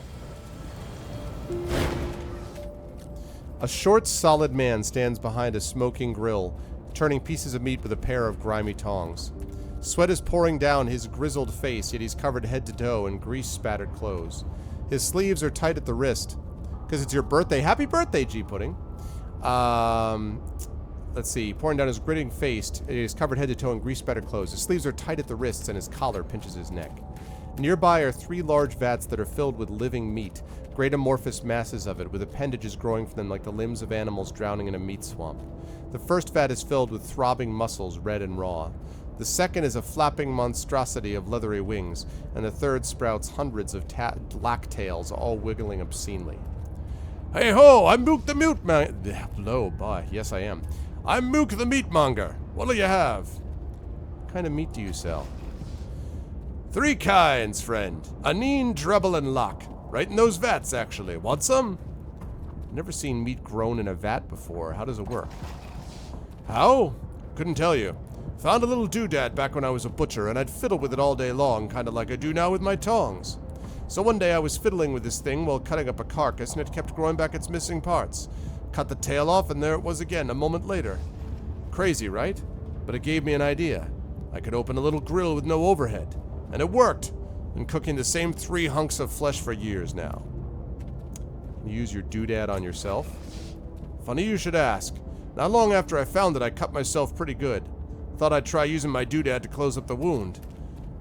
A short, solid man stands behind a smoking grill, turning pieces of meat with a pair of grimy tongs. Sweat is pouring down his grizzled face, yet he's covered head to toe in grease-spattered clothes. His sleeves are tight at the wrist. Because it's your birthday. Happy birthday, G-Pudding. Let's see. Pouring down his gritting face, he is covered head to toe in grease-spattered clothes. His sleeves are tight at the wrists, and his collar pinches his neck. Nearby are 3 large vats that are filled with living meat, great amorphous masses of it, with appendages growing from them like the limbs of animals drowning in a meat swamp. The first vat is filled with throbbing muscles, red and raw. The second is a flapping monstrosity of leathery wings, and the third sprouts hundreds of black tails, all wiggling obscenely. Hey ho, I'm Mook the Mute Man. Hello, boy. Yes, I am. I'm Mook the Meatmonger. What'll you have? What kind of meat do you sell? 3 kinds, friend. Aneen, Treble, and Lock. Right in those vats, actually. Want some? Never seen meat grown in a vat before. How does it work? How? Couldn't tell you. Found a little doodad back when I was a butcher, and I'd fiddle with it all day long, kind of like I do now with my tongs. So one day I was fiddling with this thing while cutting up a carcass, and it kept growing back its missing parts. Cut the tail off, and there it was again, a moment later. Crazy, right? But it gave me an idea. I could open a little grill with no overhead. And it worked! Been cooking the same 3 hunks of flesh for years now. You use your doodad on yourself? Funny you should ask. Not long after I found it, I cut myself pretty good. Thought I'd try using my doodad to close up the wound.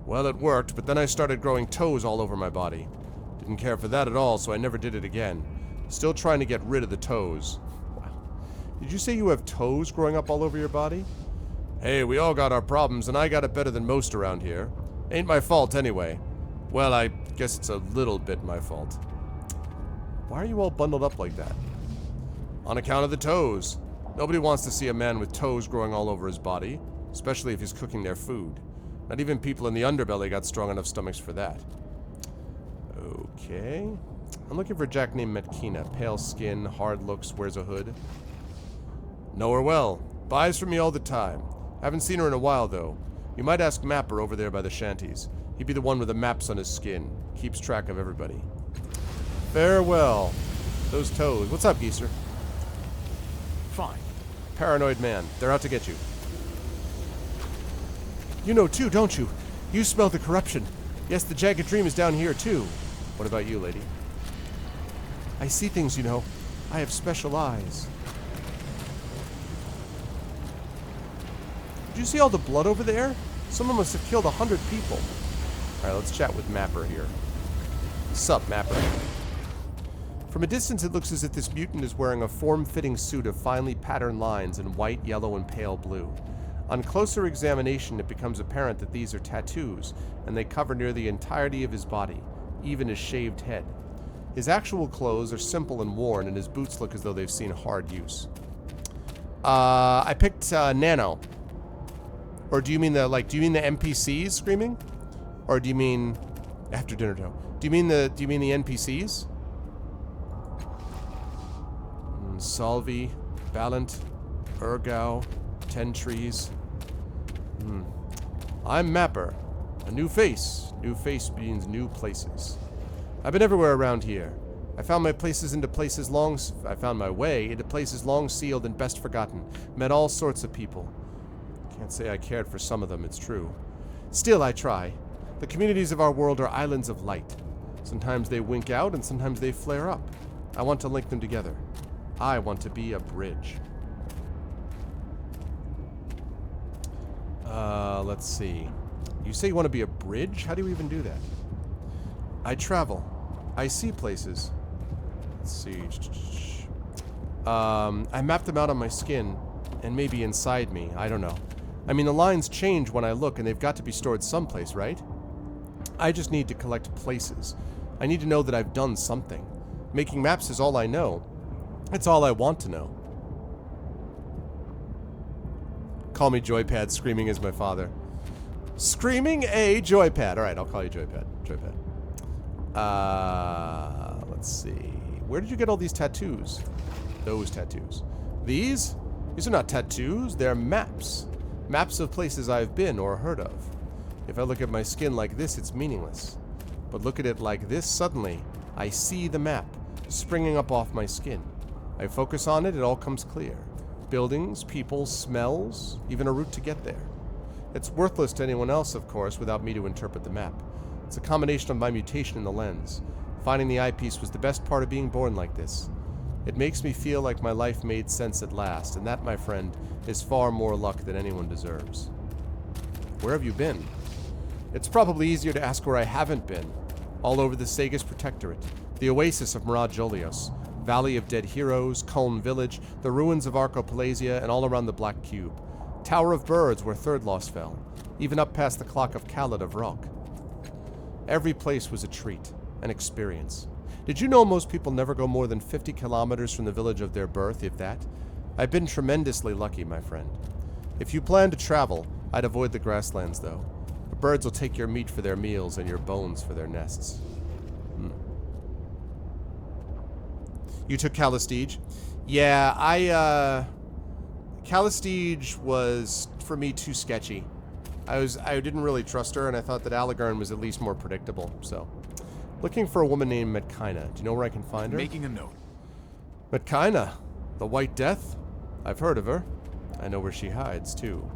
Well, it worked, but then I started growing toes all over my body. Didn't care for that at all, so I never did it again. Still trying to get rid of the toes. Wow. Did you say you have toes growing up all over your body? Hey, we all got our problems, and I got it better than most around here. Ain't my fault anyway. Well, I guess it's a little bit my fault. Why are you all bundled up like that? On account of the toes. Nobody wants to see a man with toes growing all over his body, especially if he's cooking their food. Not even people in the underbelly got strong enough stomachs for that. Okay. I'm looking for a jack named Metkina. Pale skin, hard looks, wears a hood. Know her well. Buys from me all the time. Haven't seen her in a while, though. You might ask Mapper over there by the shanties. He'd be the one with the maps on his skin. Keeps track of everybody. Farewell. Those toes. What's up, Geezer? Fine. Paranoid man. They're out to get you. You know too, don't you? You smell the corruption. Yes, the Jagged Dream is down here too. What about you, lady? I see things, you know. I have special eyes. Did you see all the blood over there? Someone must have killed 100 people. Alright, let's chat with Mapper here. Sup, Mapper? From a distance, it looks as if this mutant is wearing a form-fitting suit of finely patterned lines in white, yellow, and pale blue. On closer examination, it becomes apparent that these are tattoos, and they cover near the entirety of his body, even his shaved head. His actual clothes are simple and worn, and his boots look as though they've seen hard use. I picked Nano. Or do you mean the NPCs screaming? Or do you mean after dinner toe? Do you mean the NPCs? Salvi, Ballant, Urgau, 10 Trees. I'm Mapper. A new face. New face means new places. I've been everywhere around here. I found my way into places long sealed and best forgotten. Met all sorts of people. Can't say I cared for some of them, it's true. Still, I try. The communities of our world are islands of light. Sometimes they wink out and sometimes they flare up. I want to link them together. I want to be a bridge. Let's see. You say you want to be a bridge? How do you even do that? I travel. I see places. Let's see. I map them out on my skin, and maybe inside me. I don't know. I mean, the lines change when I look, and they've got to be stored someplace, right? I just need to collect places. I need to know that I've done something. Making maps is all I know. It's all I want to know. Call me Joypad, screaming is my father. Screaming a Joypad. Alright, I'll call you Joypad. Joypad. Let's see. Where did you get all these tattoos? Those tattoos. These? These are not tattoos, they're maps. Maps of places I've been or heard of. If I look at my skin like this, it's meaningless. But look at it like this, suddenly, I see the map, springing up off my skin. I focus on it, it all comes clear. Buildings, people, smells, even a route to get there. It's worthless to anyone else, of course, without me to interpret the map. It's a combination of my mutation in the lens. Finding the eyepiece was the best part of being born like this. It makes me feel like my life made sense at last, and that, my friend, is far more luck than anyone deserves. Where have you been? It's probably easier to ask where I haven't been. All over the Sagas Protectorate, the oasis of Mirajolios, Valley of Dead Heroes, Culm Village, the ruins of Archipelasia, and all around the Black Cube. Tower of Birds, where Third Loss fell. Even up past the Clock of Khalid of Rock. Every place was a treat, an experience. Did you know most people never go more than 50 kilometers from the village of their birth, if that? I've been tremendously lucky, my friend. If you plan to travel, I'd avoid the grasslands, though. The birds will take your meat for their meals and your bones for their nests. You took Calistige? Yeah, Calistige was, for me, too sketchy. I didn't really trust her, and I thought that Aligarn was at least more predictable, so. Looking for a woman named Metkina. Do you know where I can find her? Making a note. Metkina? The White Death? I've heard of her. I know where she hides, too.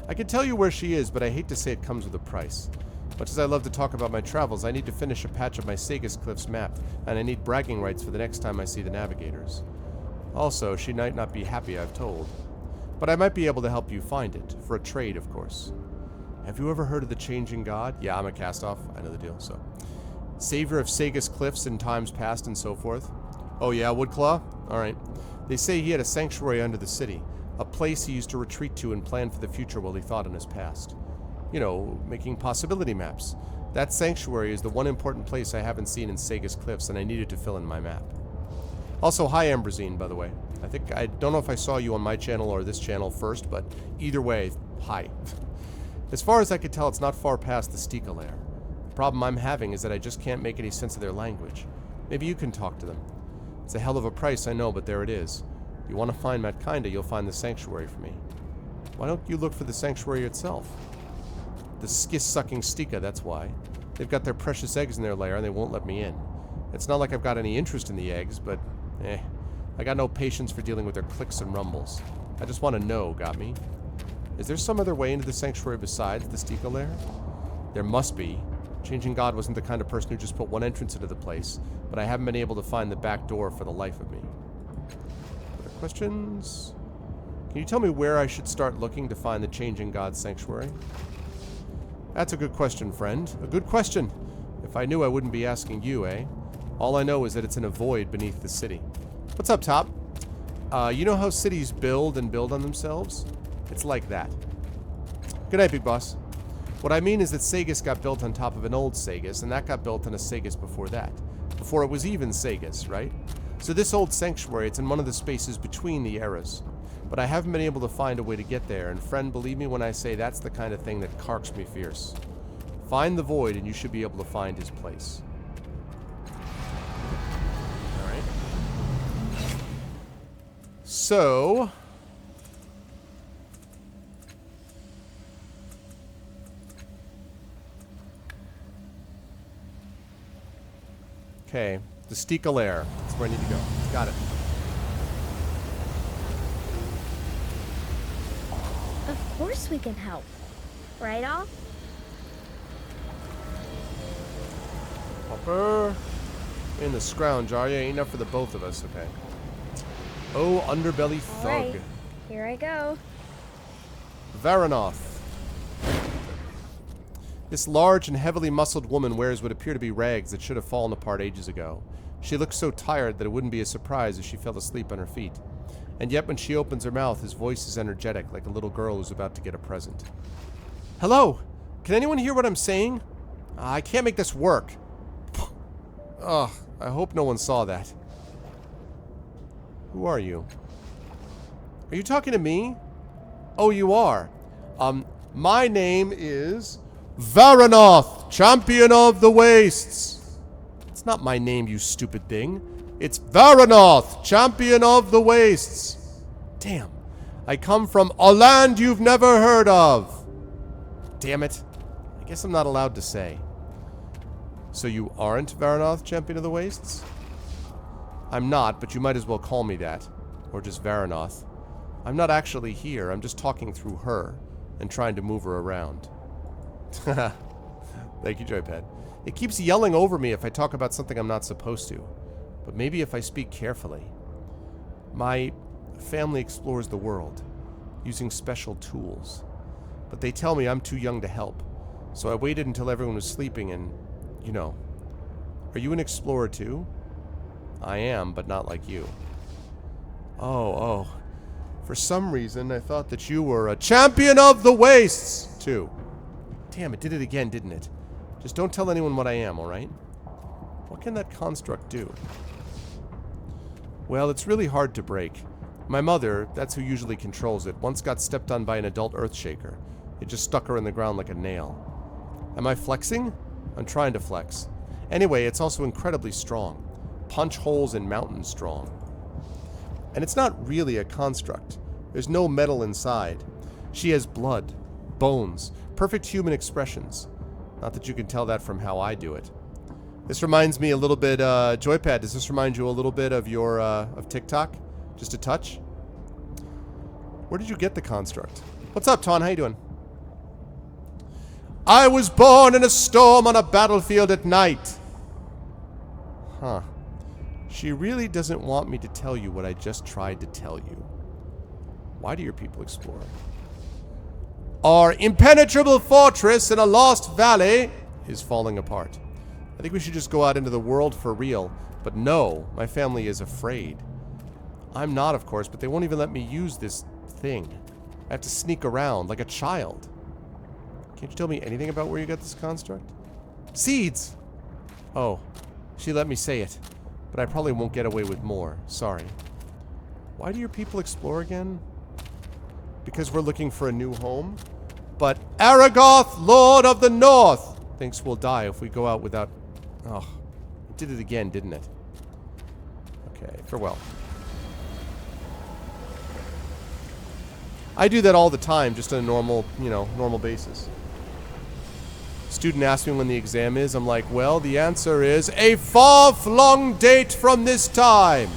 I could tell you where she is, but I hate to say it comes with a price. Much as I love to talk about my travels, I need to finish a patch of my Sagas Cliffs map, and I need bragging rights for the next time I see the navigators. Also, she might not be happy I've told. But I might be able to help you find it, for a trade, of course. Have you ever heard of the Changing God? Yeah, I'm a cast-off. I know the deal, so. Savior of Sagas Cliffs in times past and so forth. Oh yeah, Woodclaw? Alright. They say he had a sanctuary under the city, a place he used to retreat to and plan for the future while he thought in his past. You know, making possibility maps. That sanctuary is the one important place I haven't seen in Sagas Cliffs, and I needed to fill in my map. Also, hi Ambrosine, by the way. I don't know if I saw you on my channel or this channel first, but either way, hi. As far as I could tell, it's not far past the Stika lair. The problem I'm having is that I just can't make any sense of their language. Maybe you can talk to them. It's a hell of a price, I know, but there it is. If you want to find Matkinda, you'll find the sanctuary for me. Why don't you look for the sanctuary itself? The skiss-sucking Stika, that's why. They've got their precious eggs in their lair and they won't let me in. It's not like I've got any interest in the eggs, but I got no patience for dealing with their clicks and rumbles. I just want to know, got me? Is there some other way into the sanctuary besides the Stika lair? There must be. Changing God wasn't the kind of person who just put one entrance into the place, but I haven't been able to find the back door for the life of me. Other questions? Can you tell me where I should start looking to find the Changing God sanctuary? That's a good question, friend. A good question. If I knew, I wouldn't be asking you, eh? All I know is that it's in a void beneath the city. What's up, Top? You know how cities build and build on themselves? It's like that. Good night, Big Boss. What I mean is that Sagas got built on top of an old Sagas, and that got built on a Sagas before that. Before it was even Sagas, right? So this old sanctuary, it's in one of the spaces between the eras. But I haven't been able to find a way to get there, and friend, believe me when I say that's the kind of thing that carks me fierce. Find the void, and you should be able to find his place. Alright. So... okay. The Steeple Air. That's where I need to go. Got it. Of course we can help. Right, all? Popper. In the scrounge, are you? Ain't enough for the both of us. Okay. Oh, underbelly thug. Alright, here I go. Varanoth. This large and heavily muscled woman wears what appear to be rags that should have fallen apart ages ago. She looks so tired that it wouldn't be a surprise if she fell asleep on her feet. And yet when she opens her mouth, his voice is energetic, like a little girl who's about to get a present. Hello? Can anyone hear what I'm saying? I can't make this work. Ugh, I hope no one saw that. Who are you? Are you talking to me? Oh, you are. My name is Varanoth, Champion of the Wastes. It's not my name, you stupid thing. It's Varanoth, Champion of the Wastes. Damn. I come from a land you've never heard of. Damn it. I guess I'm not allowed to say. So you aren't Varanoth, Champion of the Wastes? I'm not, but you might as well call me that. Or just Varanoth. I'm not actually here, I'm just talking through her and trying to move her around. Thank you, Joypad. It keeps yelling over me if I talk about something I'm not supposed to. But maybe if I speak carefully. My family explores the world, using special tools. But they tell me I'm too young to help. So I waited until everyone was sleeping and, you know. Are you an explorer too? I am, but not like you. Oh. For some reason, I thought that you were a champion of the wastes, too. Damn, it did it again, didn't it? Just don't tell anyone what I am, alright? What can that construct do? Well, it's really hard to break. My mother, that's who usually controls it, once got stepped on by an adult earthshaker. It just stuck her in the ground like a nail. Am I flexing? I'm trying to flex. Anyway, it's also incredibly strong. Punch holes in mountains strong. And it's not really a construct. There's no metal inside. She has blood, bones, perfect human expressions. Not that you can tell that from how I do it. This reminds me a little bit, Joypad, does this remind you a little bit of your, of TikTok? Just a touch? Where did you get the construct? What's up, Ton? How you doing? I was born in a storm on a battlefield at night. Huh. She really doesn't want me to tell you what I just tried to tell you. Why do your people explore? Our impenetrable fortress in a lost valley is falling apart. I think we should just go out into the world for real. But no, my family is afraid. I'm not, of course, but they won't even let me use this thing. I have to sneak around like a child. Can't you tell me anything about where you got this construct? Seeds! Oh, she let me say it. But I probably won't get away with more. Sorry. Why do your people explore again? Because we're looking for a new home? But Aragoth, Lord of the North, thinks we'll die if we go out without... Oh, it did it again, didn't it? Okay, farewell. I do that all the time, just on a normal, normal basis. Student asks me when the exam is. I'm like, well, the answer is a far-flung date from this time.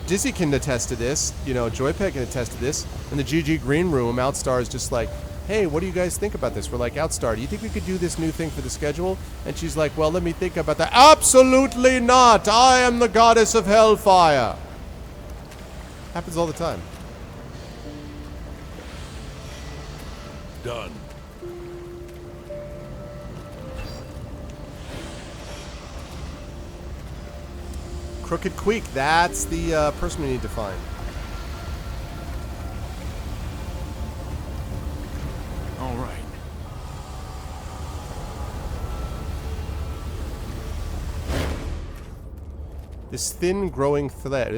Dizzy can attest to this. Joypad can attest to this. In the GG Green Room, Outstar is just like, hey, what do you guys think about this? We're like, Outstar, do you think we could do this new thing for the schedule? And she's like, well, let me think about that. Absolutely not! I am the goddess of hellfire. Happens all the time. Done. Crooked Queek, that's the person we need to find. All right. This thin glowing thread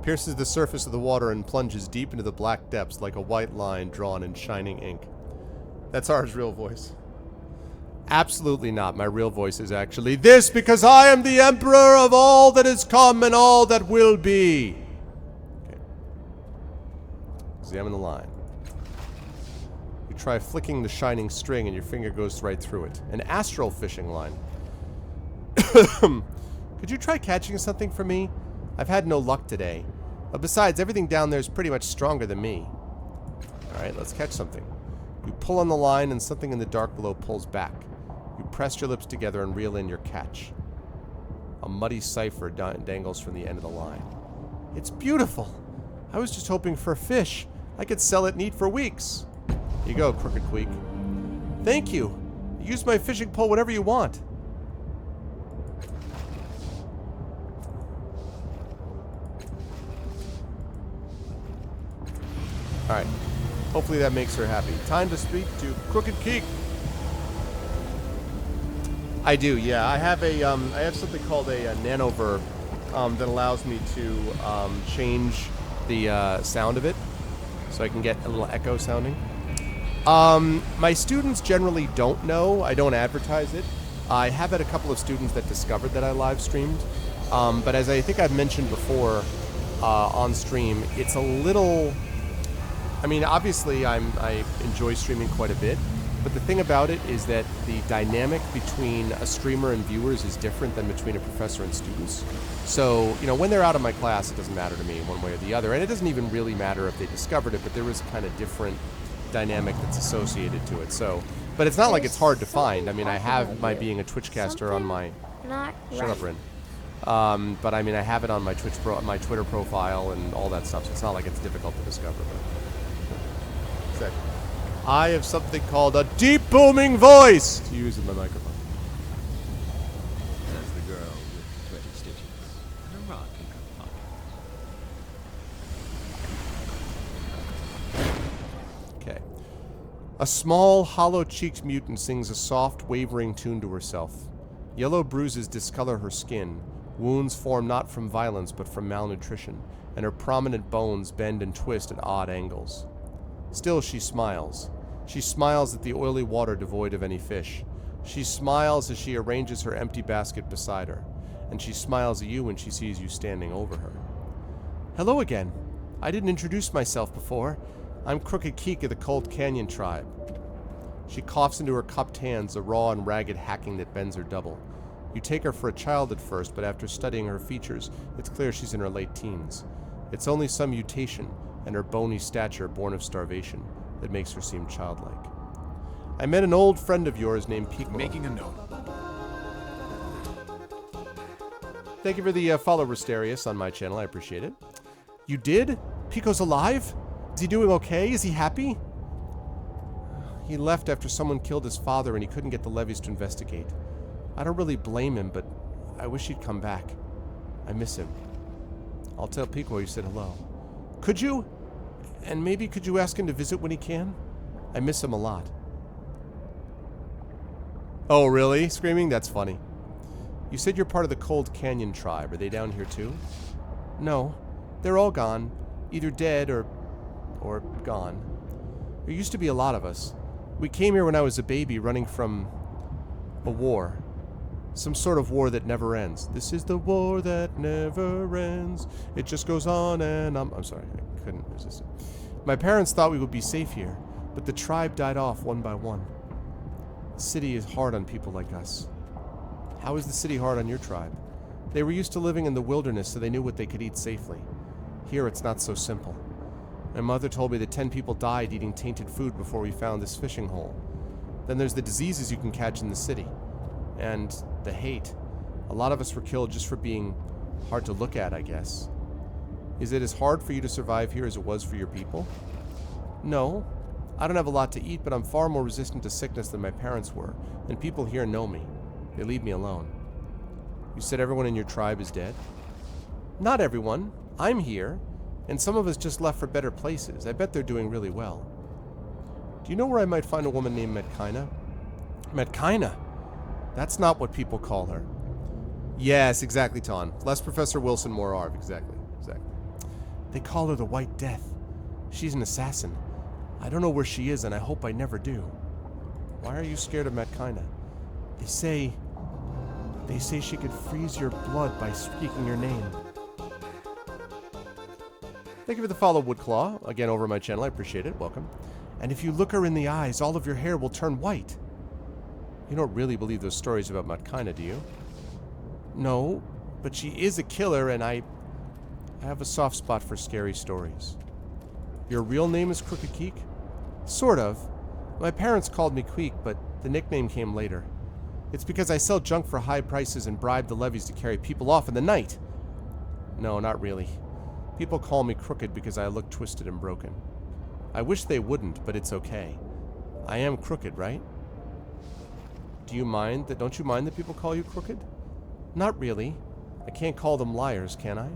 pierces the surface of the water and plunges deep into the black depths like a white line drawn in shining ink. That's ours real voice. Absolutely not. My real voice is actually this, because I am the emperor of all that is come and all that will be. Okay. Examine the line. You try flicking the shining string and your finger goes right through it. An astral fishing line. Could you try catching something for me? I've had no luck today. Besides, everything down there is pretty much stronger than me. Alright, let's catch something. You pull on the line and something in the dark below pulls back. You press your lips together and reel in your catch. A muddy cipher dangles from the end of the line. It's beautiful. I was just hoping for a fish. I could sell it and eat for weeks. Here you go, Crooked Queek. Thank you. Use my fishing pole whenever you want. Alright. Hopefully that makes her happy. Time to speak to Crooked Keek. I do, yeah. I have a I have something called a nanoverb that allows me to change the sound of it, so I can get a little echo sounding. My students generally don't know. I don't advertise it. I have had a couple of students that discovered that I live streamed, but as I think I've mentioned before on stream, it's a little. I mean, obviously, I enjoy streaming quite a bit, but the thing about it is that the dynamic between a streamer and viewers is different than between a professor and students. So, you know, when they're out of my class, it doesn't matter to me one way or the other, and it doesn't even really matter if they discovered it, but there is kind of different dynamic that's associated to it. So, but it's not like it's hard to find. I mean, I have my being a Twitchcaster on my... Shut up, Rin. But I mean, I have it on my my Twitter profile and all that stuff, so it's not like it's difficult to discover. But. Exactly. I have something called a deep booming voice to use in my microphone. Says the girl with 20 stitches and a rock in her pocket. Okay. A small, hollow-cheeked mutant sings a soft, wavering tune to herself. Yellow bruises discolor her skin. Wounds form not from violence but from malnutrition, and her prominent bones bend and twist at odd angles. Still she smiles. She smiles at the oily water devoid of any fish. She smiles as she arranges her empty basket beside her. And she smiles at you when she sees you standing over her. Hello again. I didn't introduce myself before. I'm Crooked Keek of the Cold Canyon tribe. She coughs into her cupped hands, a raw and ragged hacking that bends her double. You take her for a child at first, but after studying her features, it's clear she's in her late teens. It's only some mutation, and her bony stature born of starvation, that makes her seem childlike. I met an old friend of yours named Piccolo. Making a note. Thank you for the follow, Risterius, on my channel. I appreciate it. You did? Pico's alive? Is he doing okay? Is he happy? He left after someone killed his father and he couldn't get the levies to investigate. I don't really blame him, but I wish he'd come back. I miss him. I'll tell Pico you said hello. Could you? And maybe could you ask him to visit when he can? I miss him a lot. Oh, really? Screaming? That's funny. You said you're part of the Cold Canyon tribe. Are they down here too? No. They're all gone. Either dead or gone. There used to be a lot of us. We came here when I was a baby running from a war. Some sort of war that never ends. This is the war that never ends. It just goes on and on. I'm sorry, I couldn't resist it. My parents thought we would be safe here, but the tribe died off one by one. The city is hard on people like us. How is the city hard on your tribe? They were used to living in the wilderness, so they knew what they could eat safely. Here it's not so simple. My mother told me that 10 people died eating tainted food before we found this fishing hole. Then there's the diseases you can catch in the city. And the hate. A lot of us were killed just for being hard to look at, I guess. Is it as hard for you to survive here as it was for your people? No. I don't have a lot to eat, but I'm far more resistant to sickness than my parents were, and people here know me. They leave me alone. You said everyone in your tribe is dead? Not everyone. I'm here, and some of us just left for better places. I bet they're doing really well. Do you know where I might find a woman named Metkina? Metkina? That's not what people call her. Yes, exactly, Ton. Less Professor Wilson, more Arv. Exactly. They call her the White Death. She's an assassin. I don't know where she is, and I hope I never do. Why are you scared of Metkina? They say she could freeze your blood by speaking your name. Thank you for the follow, Woodclaw. Again, over my channel. I appreciate it. Welcome. And if you look her in the eyes, all of your hair will turn white. You don't really believe those stories about Matkina, do you? No, but she is a killer, and I have a soft spot for scary stories. Your real name is Crooked Keek? Sort of. My parents called me Queek, but the nickname came later. It's because I sell junk for high prices and bribe the levies to carry people off in the night. No, not really. People call me Crooked because I look twisted and broken. I wish they wouldn't, but it's okay. I am crooked, right? Don't you mind that people call you Crooked? Not really. I can't call them liars, can I?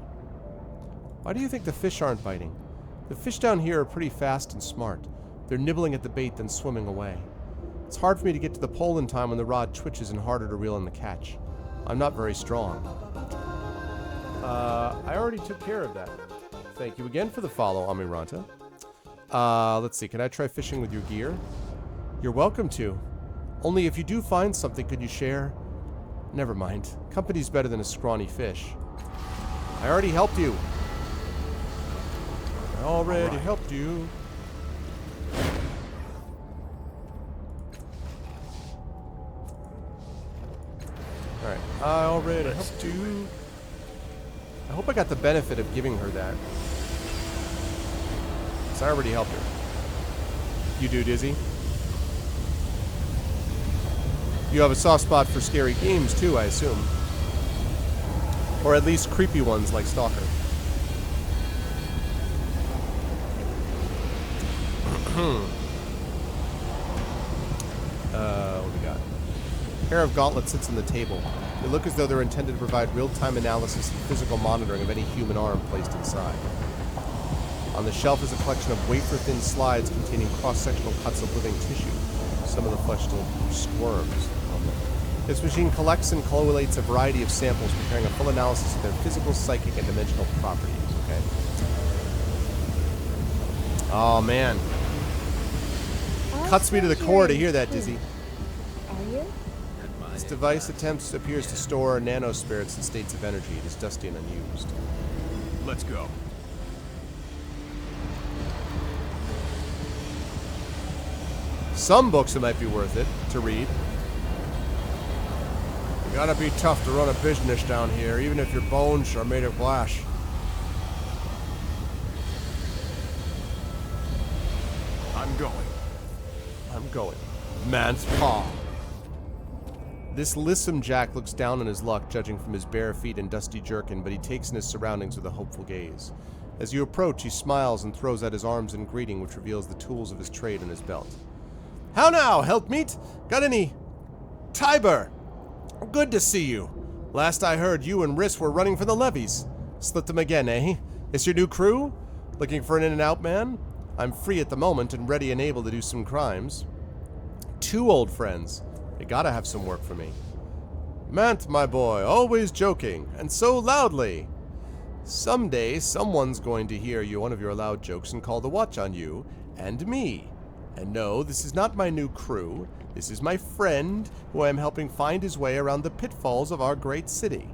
Why do you think the fish aren't biting? The fish down here are pretty fast and smart. They're nibbling at the bait, then swimming away. It's hard for me to get to the pole in time when the rod twitches and harder to reel in the catch. I'm not very strong. I already took care of that. Thank you again for the follow, Amiranta. Let's see, can I try fishing with your gear? You're welcome to. Only if you do find something, could you share? Never mind. Company's better than a scrawny fish. I already helped you. I already helped you. Alright, I already helped you. I hope I got the benefit of giving her that. So I already helped her. You do, Dizzy? You have a soft spot for scary games too, I assume. Or at least creepy ones like Stalker. What do we got? A pair of gauntlets sits on the table. They look as though they're intended to provide real-time analysis and physical monitoring of any human arm placed inside. On the shelf is a collection of wafer-thin slides containing cross-sectional cuts of living tissue. Some of the flesh still squirms. This machine collects and collates a variety of samples, preparing a full analysis of their physical, psychic, and dimensional properties. Okay. Oh, man. Cuts me to the core to hear that, Dizzy. Are you? This device appears to store nanospirits in states of energy. It is dusty and unused. Let's go. Some books it might be worth it to read. You gotta be tough to run a business down here, even if your bones are made of glass. I'm going. I'm going. Man's paw. This lissom Jack looks down on his luck, judging from his bare feet and dusty jerkin, but he takes in his surroundings with a hopeful gaze. As you approach, he smiles and throws out his arms in greeting, which reveals the tools of his trade in his belt. How now, helpmeet? Got any? Tiber! Good to see you. Last I heard, you and Riss were running for the levies. Slit them again, eh? This your new crew? Looking for an in-and-out man? I'm free at the moment and ready and able to do some crimes. 2 old friends. They gotta have some work for me. Mant, my boy, always joking, and so loudly. Someday, someone's going to hear one of your loud jokes and call the watch on you and me. And no, this is not my new crew. This is my friend, who I am helping find his way around the pitfalls of our great city.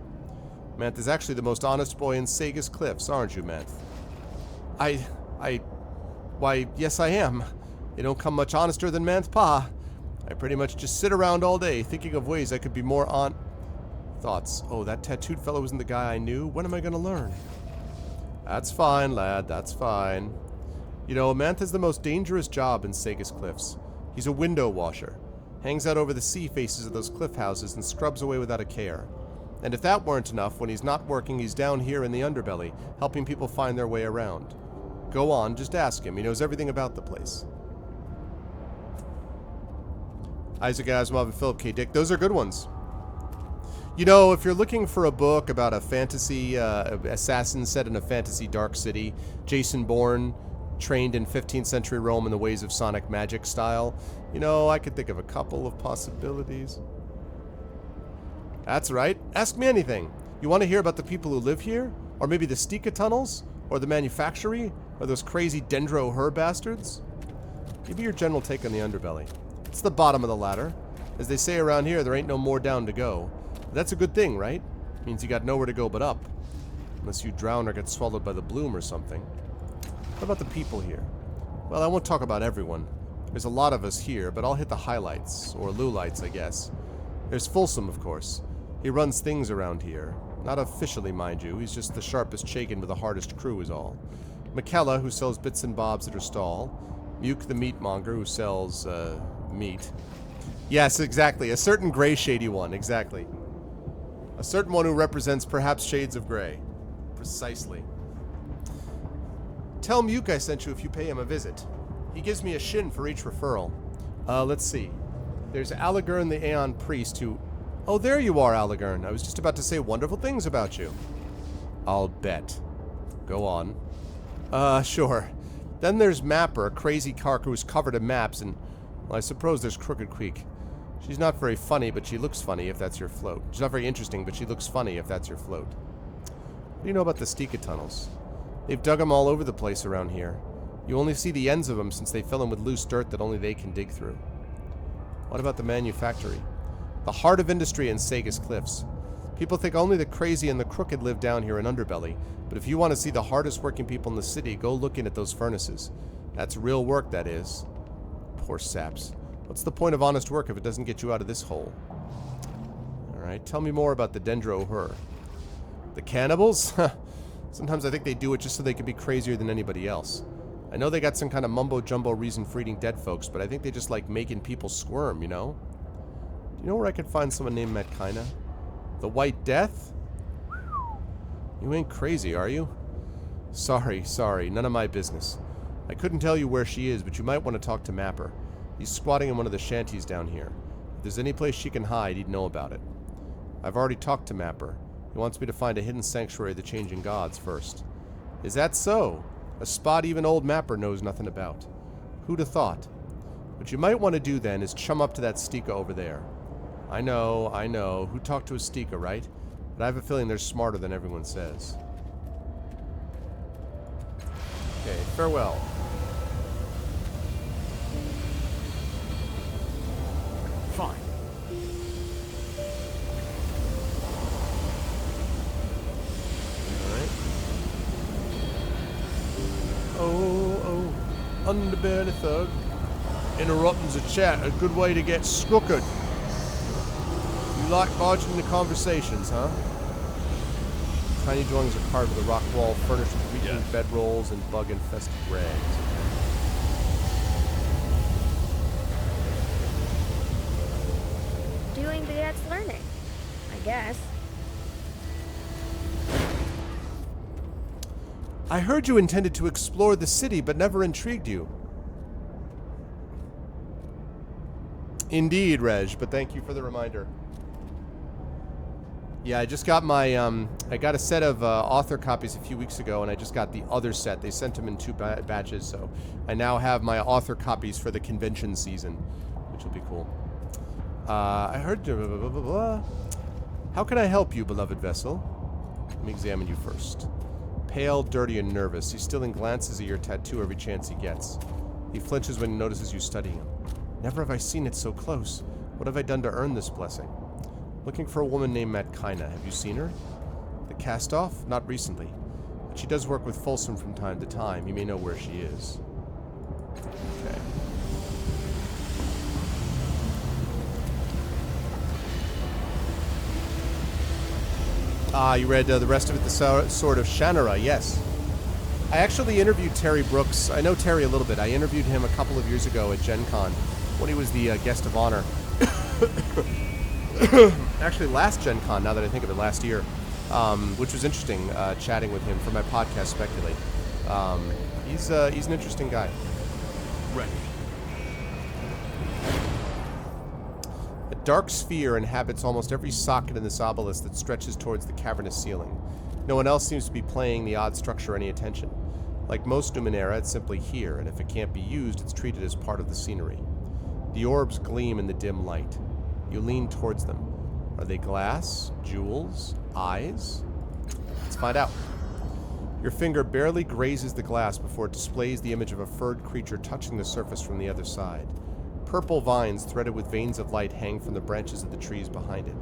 Manth is actually the most honest boy in Sagus Cliffs, aren't you, Manth? Why, yes I am. You don't come much honester than Manth Pa. I pretty much just sit around all day, thinking of ways I could be more on... Thoughts. Oh, that tattooed fellow isn't the guy I knew? When am I gonna learn? That's fine, lad, that's fine. You know, Manth has the most dangerous job in Sagus Cliffs. He's a window washer. Hangs out over the sea faces of those cliff houses and scrubs away without a care. And if that weren't enough, when he's not working, he's down here in the underbelly, helping people find their way around. Go on, just ask him. He knows everything about the place. Isaac Asimov and Philip K. Dick, those are good ones. You know, if you're looking for a book about a fantasy assassin set in a fantasy dark city, Jason Bourne, trained in 15th century Rome in the ways of sonic magic style, you know, I could think of a couple of possibilities. That's right. Ask me anything. You want to hear about the people who live here? Or maybe the Stika tunnels? Or the manufactory? Or those crazy dendro her bastards? Give me your general take on the underbelly. It's the bottom of the ladder. As they say around here, there ain't no more down to go. But that's a good thing, right? Means you got nowhere to go but up. Unless you drown or get swallowed by the bloom or something. What about the people here? Well, I won't talk about everyone. There's a lot of us here, but I'll hit the highlights, or lowlights, I guess. There's Folsom, of course. He runs things around here. Not officially, mind you. He's just the sharpest shaken with the hardest crew is all. McKella, who sells bits and bobs at her stall. Muke, the meatmonger, who sells, meat. Yes, exactly. A certain gray shady one, exactly. A certain one who represents perhaps shades of gray. Precisely. Tell Muke I sent you if you pay him a visit. He gives me a shin for each referral. Let's see. There's Allegern the Aeon Priest who... Oh, there you are, Allegern. I was just about to say wonderful things about you. I'll bet. Go on. Sure. Then there's Mapper, a crazy cark who's covered in maps, and... Well, I suppose there's Crooked Creek. She's not very funny, but she looks funny if that's your float. She's not very interesting, but she looks funny if that's your float. What do you know about the Stika tunnels? They've dug them all over the place around here. You only see the ends of them since they fill them with loose dirt that only they can dig through. What about the manufactory? The heart of industry in Sagus Cliffs. People think only the crazy and the crooked live down here in Underbelly, but if you want to see the hardest working people in the city, go look in at those furnaces. That's real work, that is. Poor saps. What's the point of honest work if it doesn't get you out of this hole? Alright, tell me more about the Dendro Her. The cannibals? Sometimes I think they do it just so they can be crazier than anybody else. I know they got some kind of mumbo-jumbo reason for eating dead folks, but I think they just like making people squirm, you know? Do you know where I could find someone named Matkina? The White Death? You ain't crazy, are you? Sorry, none of my business. I couldn't tell you where she is, but you might want to talk to Mapper. He's squatting in one of the shanties down here. If there's any place she can hide, he'd know about it. I've already talked to Mapper. He wants me to find a hidden sanctuary of the changing gods first. Is that so? A spot even old Mapper knows nothing about. Who'd have thought? What you might want to do then is chum up to that Stika over there. I know. Who talked to a Stika, right? But I have a feeling they're smarter than everyone says. Okay, farewell. Fine. Alright. Oh, underbelly thug. Interrupting's a chat, a good way to get scookered. You like barging into conversations, huh? Tiny dwellings are carved with a rock wall furnished with weakened bedrolls and bug-infested rags. Doing begets learning, I guess. I heard you intended to explore the city, but never intrigued you. Indeed, Reg, but thank you for the reminder. Yeah, I just got my, I got a set of author copies a few weeks ago, and I just got the other set. They sent them in 2 batches, so I now have my author copies for the convention season, which will be cool. I heard... Blah, blah, blah, blah. How can I help you, beloved vessel? Let me examine you first. Pale, dirty, and nervous, he still glances at your tattoo every chance he gets. He flinches when he notices you studying him. Never have I seen it so close. What have I done to earn this blessing? Looking for a woman named Matkina. Have you seen her? The cast-off? Not recently. But she does work with Folsom from time to time. You may know where she is. Okay. Ah, you read the rest of it, the Sword of Shannara, yes. I actually interviewed Terry Brooks. I know Terry a little bit. I interviewed him a couple of years ago at Gen Con when he was the guest of honor. Actually, last Gen Con, now that I think of it, last year, which was interesting, chatting with him for my podcast, Speculate. He's an interesting guy. Ready. A dark sphere inhabits almost every socket in this obelisk that stretches towards the cavernous ceiling. No one else seems to be paying the odd structure any attention. Like most Numenera, it's simply here, and if it can't be used, it's treated as part of the scenery. The orbs gleam in the dim light. You lean towards them. Are they glass, jewels, eyes? Let's find out. Your finger barely grazes the glass before it displays the image of a furred creature touching the surface from the other side. Purple vines threaded with veins of light hang from the branches of the trees behind it.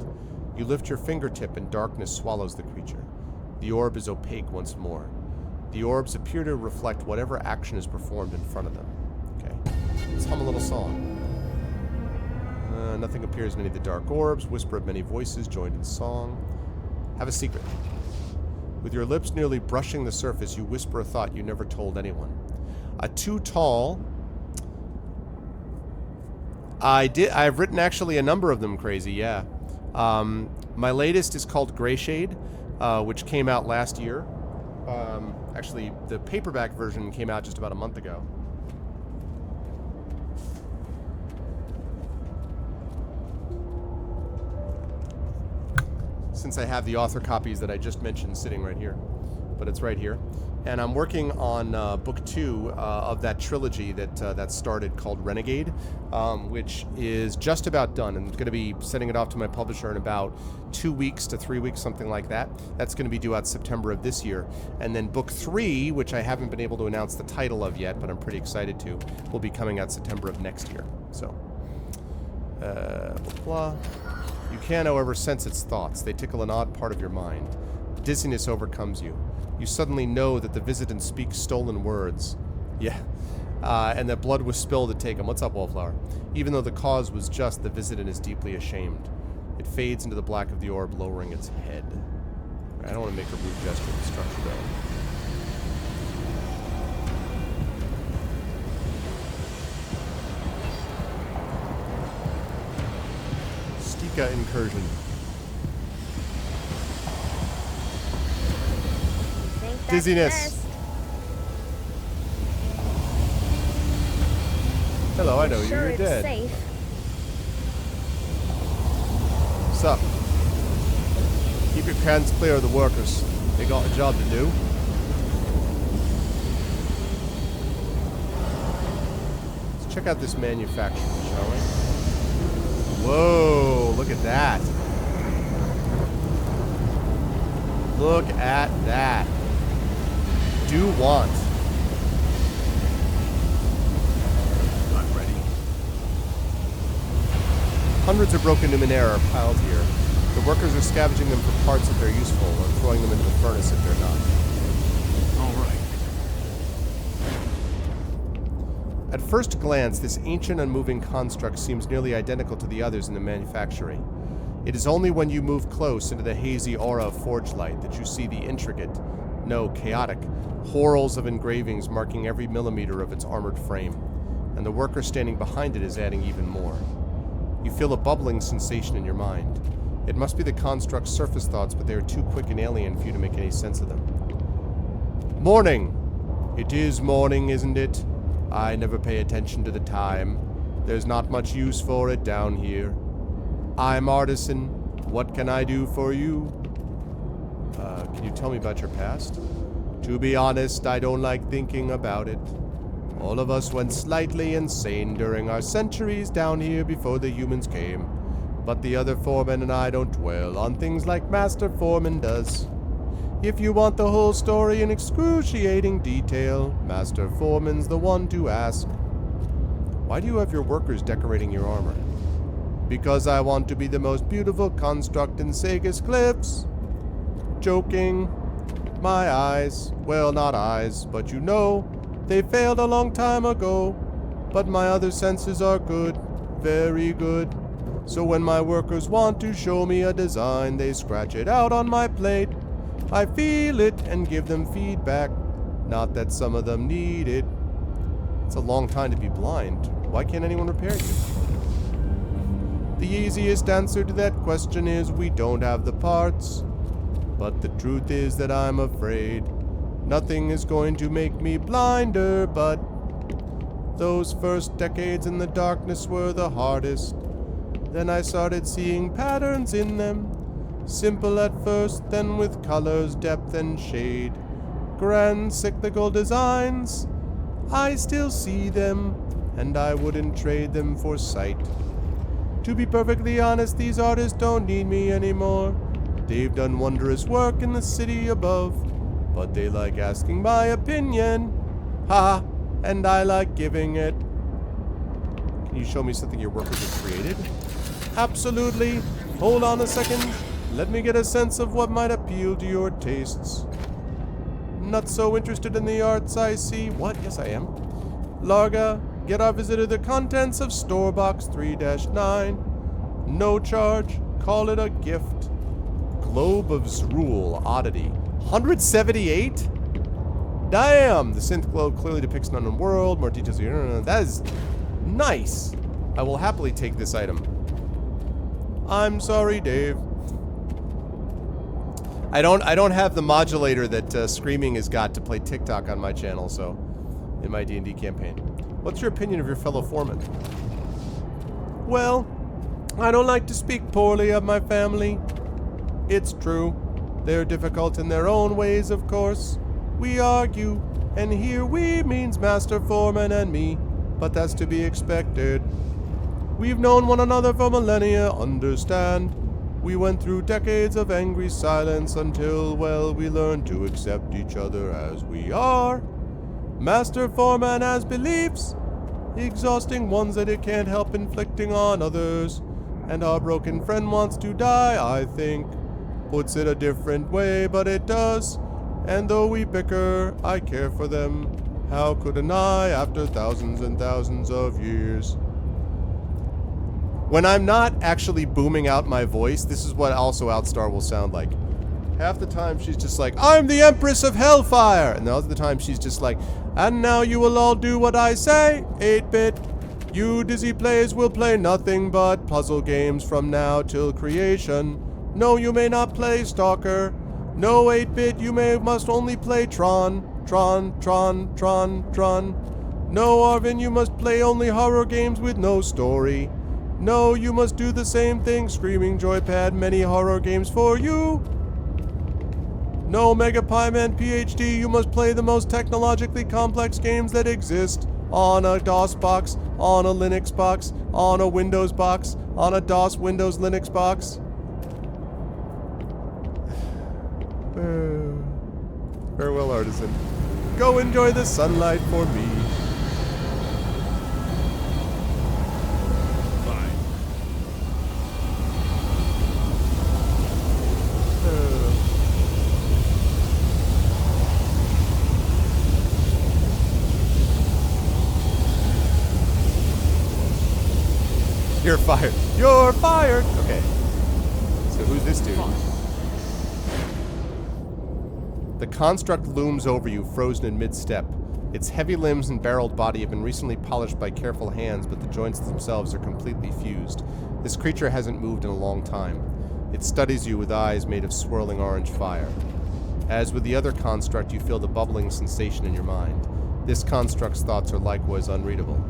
You lift your fingertip and darkness swallows the creature. The orb is opaque once more. The orbs appear to reflect whatever action is performed in front of them. Okay. Let's hum a little song. Nothing appears in any of the dark orbs. Whisper of many voices joined in song. Have a secret. With your lips nearly brushing the surface, you whisper a thought you never told anyone. Too tall. I've written actually a number of them, Crazy, yeah. My latest is called Gray Shade, which came out last year. Actually, the paperback version came out just about a month ago. Since I have the author copies that I just mentioned sitting right here. But it's right here. And I'm working on book 2 of that trilogy that started called Renegade, which is just about done. And I'm going to be sending it off to my publisher in about 2 weeks to 3 weeks, something like that. That's going to be due out September of this year. And then book 3, which I haven't been able to announce the title of yet, but I'm pretty excited to, will be coming out September of next year. So, blah. You can, however, sense its thoughts. They tickle an odd part of your mind. Dizziness overcomes you. You suddenly know that the visitant speaks stolen words. Yeah. And that blood was spilled to take him. What's up, Wallflower? Even though the cause was just, the visitant is deeply ashamed. It fades into the black of the orb, lowering its head. I don't want to make a rude gesture of the structure, though. Stika incursion. Dizziness. Hello, I know you. Sure, You're it's dead. safe. Sup? Keep your hands clear of the workers. They got a job to do. Let's check out this manufacturing, shall we? Whoa, look at that. Look at that. Do want. I'm ready. Hundreds of broken Numenera are piled here. The workers are scavenging them for parts if they're useful, or throwing them into the furnace if they're not. All right. At first glance, this ancient unmoving construct seems nearly identical to the others in the manufactory. It is only when you move close into the hazy aura of forge light that you see the intricate, no, chaotic, whorls of engravings marking every millimeter of its armored frame, and the worker standing behind it is adding even more. You feel a bubbling sensation in your mind. It must be the construct's surface thoughts, but they are too quick and alien for you to make any sense of them. Morning! It is morning, isn't it? I never pay attention to the time. There's not much use for it down here. I'm Artisan. What can I do for you? Can you tell me about your past? To be honest, I don't like thinking about it. All of us went slightly insane during our centuries down here before the humans came. But the other foremen and I don't dwell on things like Master Foreman does. If you want the whole story in excruciating detail, Master Foreman's the one to ask. Why do you have your workers decorating your armor? Because I want to be the most beautiful construct in Sagus Cliffs. Joking. My eyes, well, not eyes, but you know, they failed a long time ago. But my other senses are good, very good. So when my workers want to show me a design, they scratch it out on my plate. I feel it and give them feedback. Not that some of them need it. It's a long time to be blind. Why can't anyone repair you? The easiest answer to that question is we don't have the parts. But the truth is that I'm afraid nothing is going to make me blinder, but those first decades in the darkness were the hardest. Then I started seeing patterns in them. Simple at first, then with colors, depth, and shade. Grand cyclical designs. I still see them, and I wouldn't trade them for sight. To be perfectly honest, these artists don't need me anymore. They've done wondrous work in the city above, but they like asking my opinion. Ha! And I like giving it. Can you show me something your workers have created? Absolutely. Hold on a second. Let me get a sense of what might appeal to your tastes. Not so interested in the arts, I see. What? Yes, I am. Larga, get our visitor the contents of Store Box 3-9. No charge. Call it a gift. Globe of Zrul oddity. 178? Damn! The synth globe clearly depicts an unknown world. More details. That is nice. I will happily take this item. I'm sorry, Dave. I don't have the modulator that Screaming has got to play TikTok on my channel, so in my D&D campaign. What's your opinion of your fellow foreman? Well, I don't like to speak poorly of my family. It's true. They're difficult in their own ways, of course. We argue, and here we means Master Foreman and me, but that's to be expected. We've known one another for millennia, understand? We went through decades of angry silence until, well, we learned to accept each other as we are. Master Foreman has beliefs, exhausting ones that it can't help inflicting on others. And our broken friend wants to die, I think. Puts it a different way, but it does. And though we bicker, I care for them. How couldn't I after thousands and thousands of years? When I'm not actually booming out my voice, this is what also Outstar will sound like. Half the time she's just like, I'm the Empress of Hellfire! And the other time she's just like, and now you will all do what I say, 8-bit. You dizzy plays will play nothing but puzzle games from now till creation. No, you may not play Stalker. No, 8-bit, you must only play Tron. Tron. No, Arvin, you must play only horror games with no story. No, you must do the same thing, Screaming Joypad, many horror games for you. No, Mega Pieman PhD, you must play the most technologically complex games that exist. On a DOS box, on a Linux box, on a Windows box, on a DOS Windows Linux box. Farewell, artisan. Go enjoy the sunlight for me. You're fired. You're fired! Okay. So who's this dude? The construct looms over you, frozen in mid-step. Its heavy limbs and barreled body have been recently polished by careful hands, but the joints themselves are completely fused. This creature hasn't moved in a long time. It studies you with eyes made of swirling orange fire. As with the other construct, you feel the bubbling sensation in your mind. This construct's thoughts are likewise unreadable.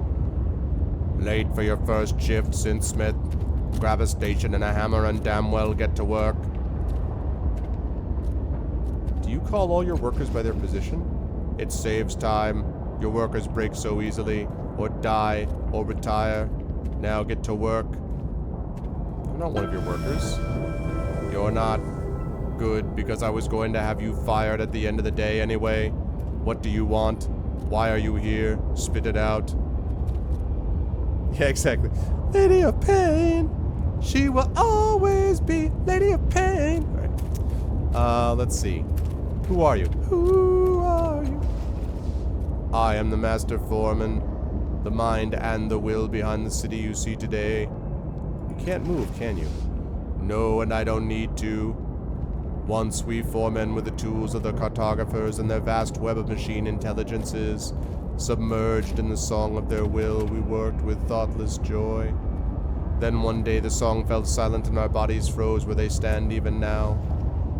Late for your first shift, Synthsmith. Grab a station and a hammer and damn well get to work. Do you call all your workers by their position? It saves time. Your workers break so easily, or die, or retire. Now get to work. I'm not one of your workers. You're not. Good, because I was going to have you fired at the end of the day anyway. What do you want? Why are you here? Spit it out. Yeah, exactly. Lady of Pain. She will always be Lady of Pain. All right. Let's see. Who are you? Who are you? I am the Master Foreman, the mind and the will behind the city you see today. You can't move, can you? No, and I don't need to. Once we foremen with the tools of the cartographers and their vast web of machine intelligences, submerged in the song of their will, we worked with thoughtless joy. Then one day the song fell silent and our bodies froze where they stand even now.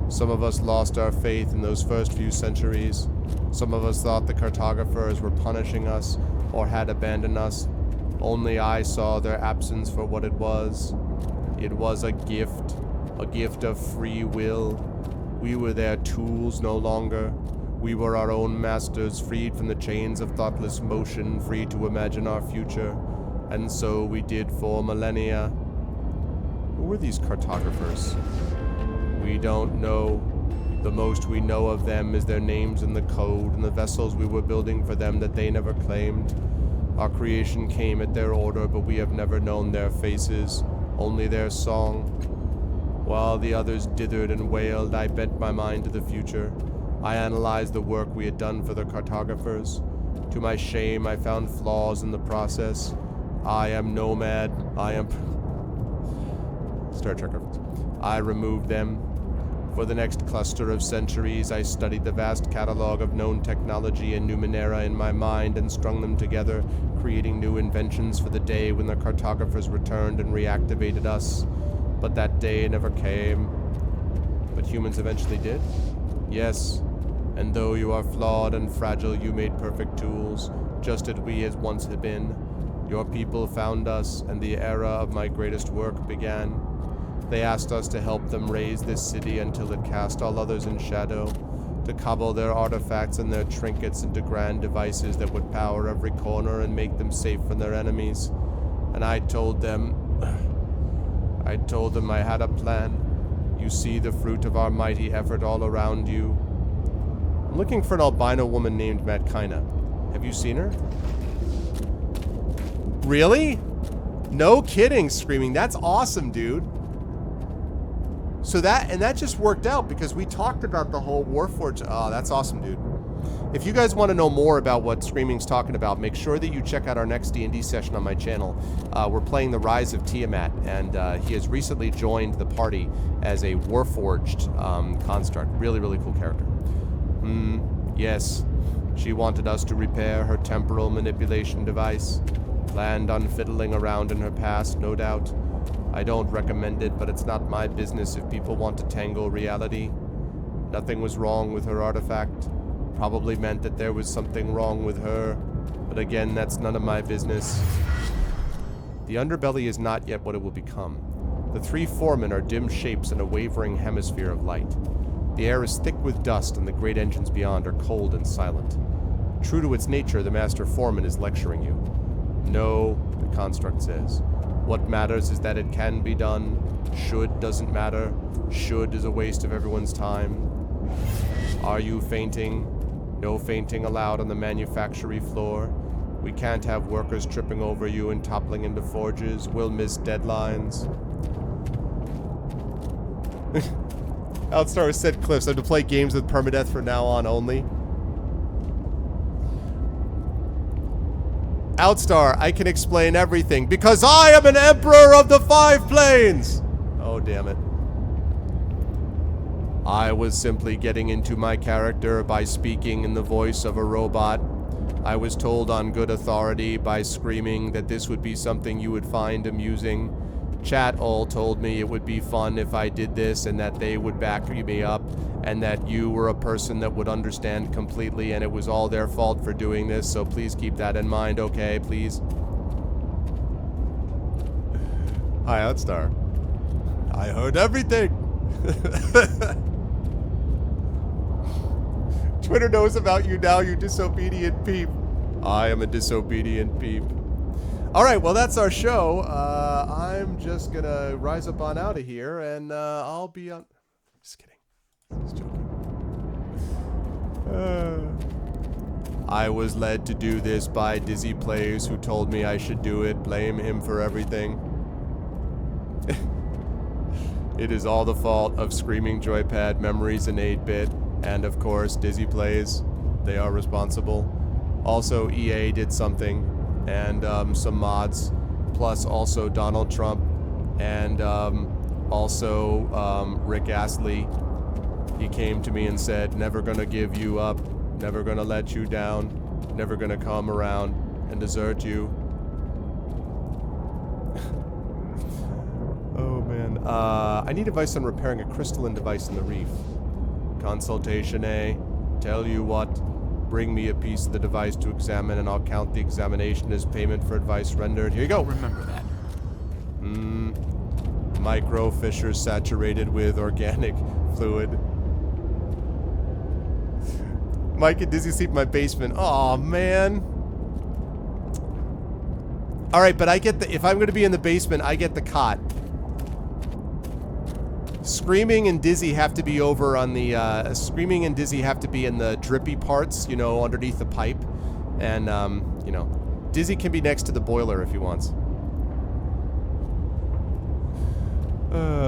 Some of us lost our faith in those first few centuries. Some of us thought the cartographers were punishing us or had abandoned us. Only I saw their absence for what it was. It was a gift of free will. We were their tools no longer. We were our own masters, freed from the chains of thoughtless motion, free to imagine our future. And so we did for millennia. Who were these cartographers? We don't know. The most we know of them is their names in the code and the vessels we were building for them that they never claimed. Our creation came at their order, but we have never known their faces, only their song. While the others dithered and wailed, I bent my mind to the future. I analyzed the work we had done for the cartographers. To my shame, I found flaws in the process. I am Nomad. I am... Star Trek reference. I removed them. For the next cluster of centuries, I studied the vast catalog of known technology and Numenera in my mind and strung them together, creating new inventions for the day when the cartographers returned and reactivated us. But that day never came. But humans eventually did? Yes. And though you are flawed and fragile, you made perfect tools, just as we as once had been. Your people found us, and the era of my greatest work began. They asked us to help them raise this city until it cast all others in shadow, to cobble their artifacts and their trinkets into grand devices that would power every corner and make them safe from their enemies. And I told them I had a plan. You see the fruit of our mighty effort all around you. I'm looking for an albino woman named Matkina. Have you seen her? Really? No kidding, Screaming. That's awesome, dude. So that just worked out because we talked about the whole Warforged. Oh, that's awesome, dude. If you guys want to know more about what Screaming's talking about, make sure that you check out our next D&D session on my channel. We're playing The Rise of Tiamat, and he has recently joined the party as a Warforged construct. Really, really cool character. Yes. She wanted us to repair her temporal manipulation device. Planned on fiddling around in her past, no doubt. I don't recommend it, but it's not my business if people want to tangle reality. Nothing was wrong with her artifact. Probably meant that there was something wrong with her. But again, that's none of my business. The underbelly is not yet what it will become. The three foremen are dim shapes in a wavering hemisphere of light. The air is thick with dust, and the great engines beyond are cold and silent. True to its nature, the master foreman is lecturing you. No, the construct says. What matters is that it can be done. Should doesn't matter. Should is a waste of everyone's time. Are you fainting? No fainting allowed on the manufactory floor. We can't have workers tripping over you and toppling into forges. We'll miss deadlines. Outstar said Cliffs. I have to play games with permadeath from now on only. Outstar, I can explain everything because I am an emperor of the 5 planes! Oh, damn it. I was simply getting into my character by speaking in the voice of a robot. I was told on good authority by Screaming that this would be something you would find amusing. Chat all told me it would be fun if I did this and that they would back me up and that you were a person that would understand completely and it was all their fault for doing this, so please keep that in mind, okay, please? Hi, Outstar. I heard everything! Twitter knows about you now, you disobedient peep. I am a disobedient peep. Alright, well that's our show. I'm just gonna rise up on out of here and I'll be on... Just kidding. Just joking. I was led to do this by Dizzy Plays who told me I should do it. Blame him for everything. It is all the fault of Screaming Joypad, Memories, and 8-Bit, and of course Dizzy Plays. They are responsible. Also, EA did something, and some mods, plus also Donald Trump, and also Rick Astley. He came to me and said, never gonna give you up, never gonna let you down, never gonna come around and desert you. Oh man, I need advice on repairing a crystalline device in the reef. Consultation A. Tell you what, bring me a piece of the device to examine and I'll count the examination as payment for advice rendered. Here you go. Remember that. Micro fissures saturated with organic fluid. Mike and Dizzy sleep in my basement. Aw, man. Alright, but I get the... If I'm going to be in the basement, I get the cot. Screaming and Dizzy have to be over on the... Screaming and Dizzy have to be in the drippy parts, you know, underneath the pipe. And, you know, Dizzy can be next to the boiler if he wants.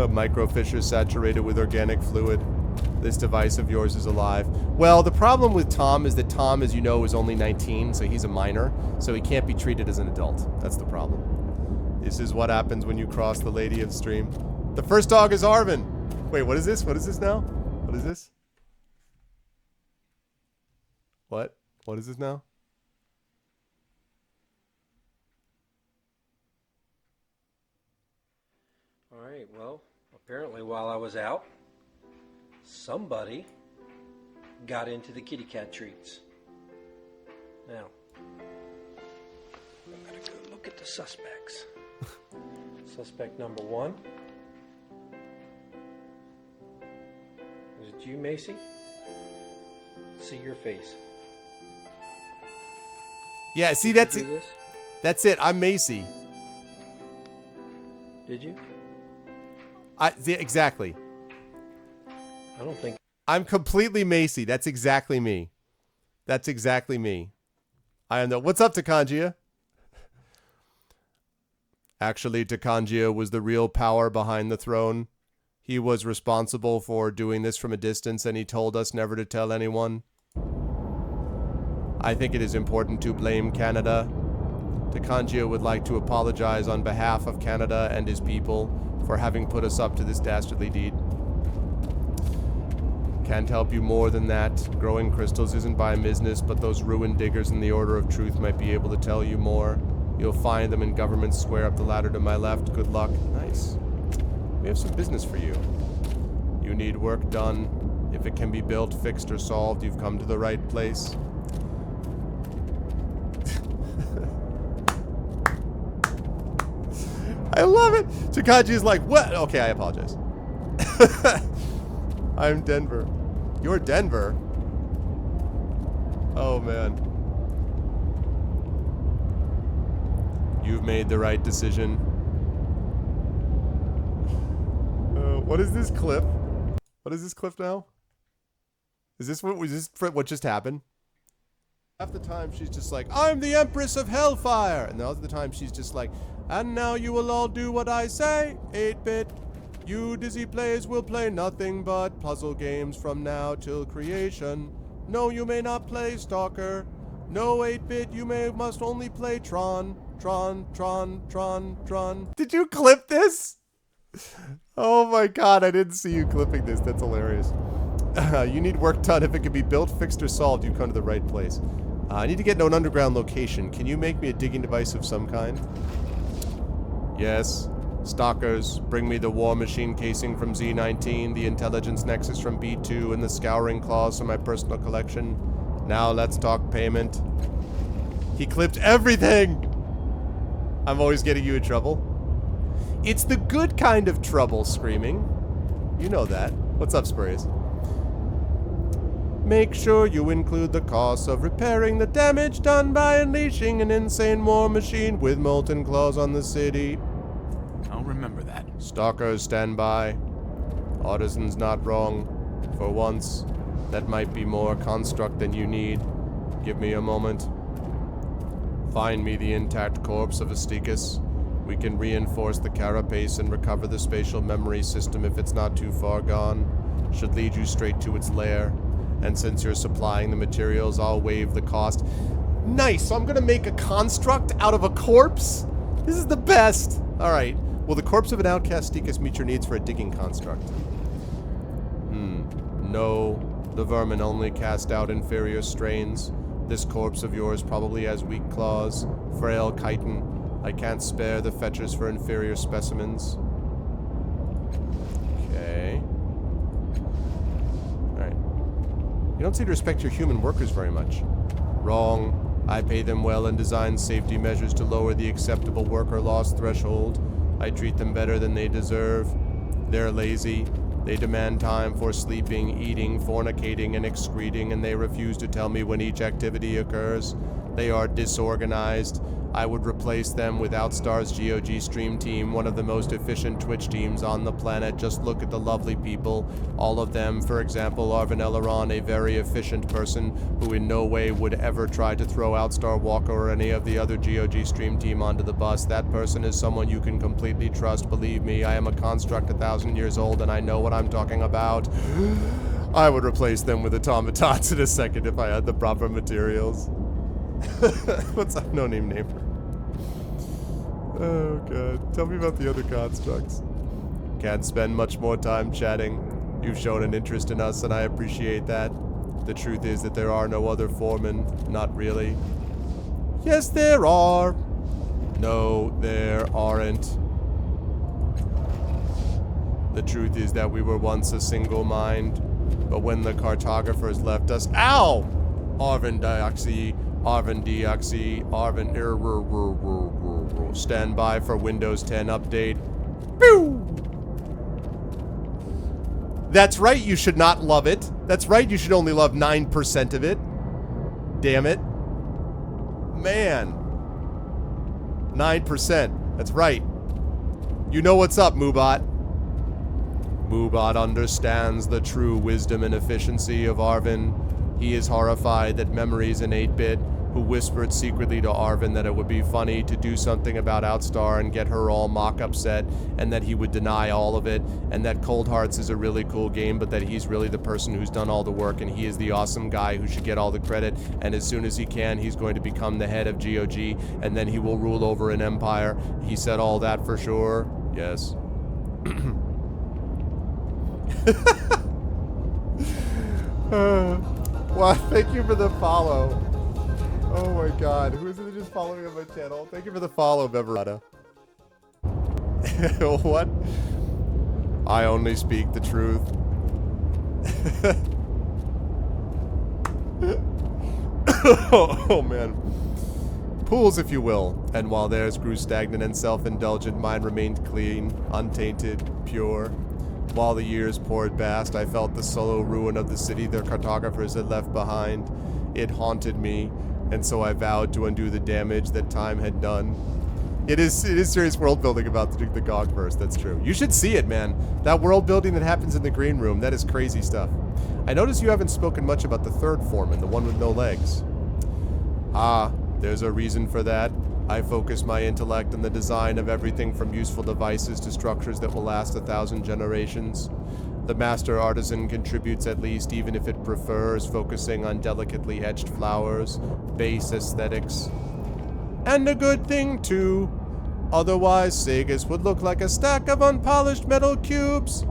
Micro fissures saturated with organic fluid. This device of yours is alive. Well, the problem with Tom is that Tom, as you know, is only 19, so he's a minor, so he can't be treated as an adult. That's the problem. This is what happens when you cross the Lady of Stream. The first dog is Arvin. Wait, what is this? What is this now? What is this? What? What is this now? All right, well, apparently while I was out, somebody got into the kitty cat treats. Now, I gotta go look at the suspects. Suspect number 1. Is it you, Macy? See your face. Yeah, see, Did that's you do it. this? That's it. I'm Macy. Did you? Exactly. I don't think. I'm completely Macy. That's exactly me. That's exactly me. I am the... What's up, Takanjia? Actually, Takanjia was the real power behind the throne. He was responsible for doing this from a distance, and he told us never to tell anyone. I think it is important to blame Canada. Takanjia would like to apologize on behalf of Canada and his people for having put us up to this dastardly deed. Can't help you more than that. Growing crystals isn't my business, but those ruin diggers in the Order of Truth might be able to tell you more. You'll find them in Government Square up the ladder to my left. Good luck. Nice. We have some business for you. You need work done. If it can be built, fixed, or solved, you've come to the right place. I love it. Takaji's like, what? Okay, I apologize. I'm Denver. You're Denver? Oh, man. You've made the right decision. What is this clip? What is this clip now? Is this what just happened? Half the time she's just like, I'm the Empress of Hellfire. And the other time she's just like, and now you will all do what I say, 8-bit. You dizzy players will play nothing but puzzle games from now till creation. No, you may not play Stalker. No, 8-bit, you must only play Tron. Tron. Did you clip this? Oh my god, I didn't see you clipping this. That's hilarious. You need work done. If it can be built, fixed, or solved, you come to the right place. I need to get to an underground location. Can you make me a digging device of some kind? Yes. Stalkers, bring me the war machine casing from Z19, the intelligence nexus from B2, and the scouring claws from my personal collection. Now let's talk payment. He clipped everything! I'm always getting you in trouble. It's the good kind of trouble, Screaming. You know that. What's up, Spurs? Make sure you include the cost of repairing the damage done by unleashing an insane war machine with molten claws on the city. I'll remember that. Stalkers, stand by. Artisan's not wrong. For once, that might be more construct than you need. Give me a moment. Find me the intact corpse of Asticus. We can reinforce the carapace and recover the spatial memory system if it's not too far gone. Should lead you straight to its lair. And since you're supplying the materials, I'll waive the cost. Nice! So I'm gonna make a construct out of a corpse? This is the best! Alright. Will the corpse of an outcast Asticus meet your needs for a digging construct? No. The vermin only cast out inferior strains. This corpse of yours probably has weak claws. Frail chitin. I can't spare the fetchers for inferior specimens. Okay. Alright. You don't seem to respect your human workers very much. Wrong. I pay them well and design safety measures to lower the acceptable worker loss threshold. I treat them better than they deserve. They're lazy. They demand time for sleeping, eating, fornicating, and excreting, and they refuse to tell me when each activity occurs. They are disorganized. I would replace them with Outstar's GOG stream team, one of the most efficient Twitch teams on the planet. Just look at the lovely people, all of them. For example, Arvin Eleron, a very efficient person who in no way would ever try to throw Outstar Walker or any of the other GOG stream team onto the bus. That person is someone you can completely trust. Believe me, I am a construct 1,000 years old and I know what I'm talking about. I would replace them with automatons in a second if I had the proper materials. What's up, no name neighbor? Oh god, tell me about the other constructs. Can't spend much more time chatting. You've shown an interest in us and I appreciate that. The truth is that there are no other foremen. Not really. Yes, there are. No, there aren't. The truth is that we were once a single mind, but when the cartographers left us— Ow! Arvin Dioxy, Arvin Deoxy, Arvin stand by for Windows 10 update. Pew! That's right, you should not love it. That's right, you should only love 9% of it. Damn it. Man. 9%. That's right. You know what's up, Moobot. Moobot understands the true wisdom and efficiency of Arvin. He is horrified that Memory's an 8-bit who whispered secretly to Arvin that it would be funny to do something about Outstar and get her all mock upset, and that he would deny all of it, and that Cold Hearts is a really cool game, but that he's really the person who's done all the work and he is the awesome guy who should get all the credit, and as soon as he can, he's going to become the head of GOG, and then he will rule over an empire. He said all that for sure. Yes. Well, thank you for the follow. Oh my god, who is it that just followed me on my channel? Thank you for the follow, Beverada. What? I only speak the truth. Oh man. Pools, if you will, and while theirs grew stagnant and self-indulgent, mine remained clean, untainted, pure. While the years poured past, I felt the solo ruin of the city their cartographers had left behind. It haunted me, and so I vowed to undo the damage that time had done. It is serious world building about the Gogverse, that's true. You should see it, man. That world building that happens in the green room, that is crazy stuff. I notice you haven't spoken much about the third foreman, the one with no legs. Ah, there's a reason for that. I focus my intellect on the design of everything from useful devices to structures that will last 1,000 generations. The master artisan contributes at least, even if it prefers focusing on delicately etched flowers, base aesthetics. And a good thing, too. Otherwise, Sagus would look like a stack of unpolished metal cubes.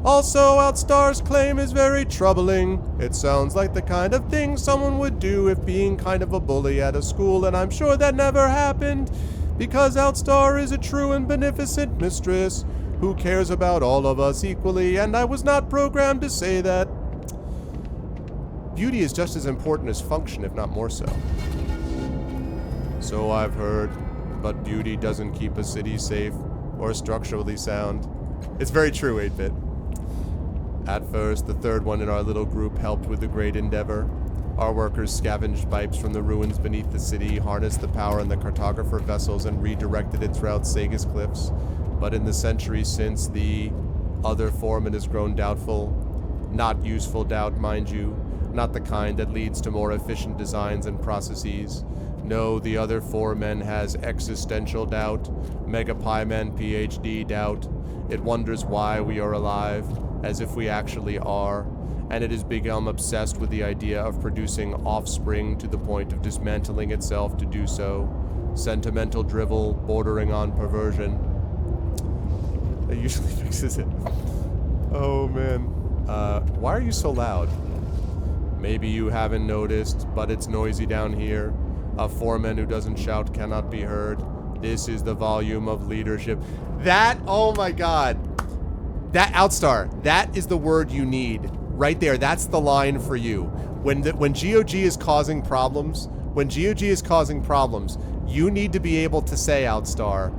Also, Outstar's claim is very troubling. It sounds like the kind of thing someone would do if being kind of a bully at a school, and I'm sure that never happened, because Outstar is a true and beneficent mistress who cares about all of us equally, and I was not programmed to say that. Beauty is just as important as function, if not more so. So I've heard, but beauty doesn't keep a city safe or structurally sound. It's very true, 8-bit. At first, the third one in our little group helped with the great endeavor. Our workers scavenged pipes from the ruins beneath the city, harnessed the power in the cartographer vessels, and redirected it throughout Sagus Cliffs. But in the centuries since, the other foreman has grown doubtful. Not useful doubt, mind you. Not the kind that leads to more efficient designs and processes. No, the other foreman has existential doubt. Megapieman PhD doubt. It wonders why we are alive, as if we actually are, and it has become obsessed with the idea of producing offspring to the point of dismantling itself to do so. Sentimental drivel bordering on perversion. That usually fixes it. Oh man. Why are you so loud? Maybe you haven't noticed, but it's noisy down here. A foreman who doesn't shout cannot be heard. This is the volume of leadership. That, oh my god. That, Outstar, that is the word you need. Right there, that's the line for you. When GOG is causing problems, you need to be able to say, Outstar,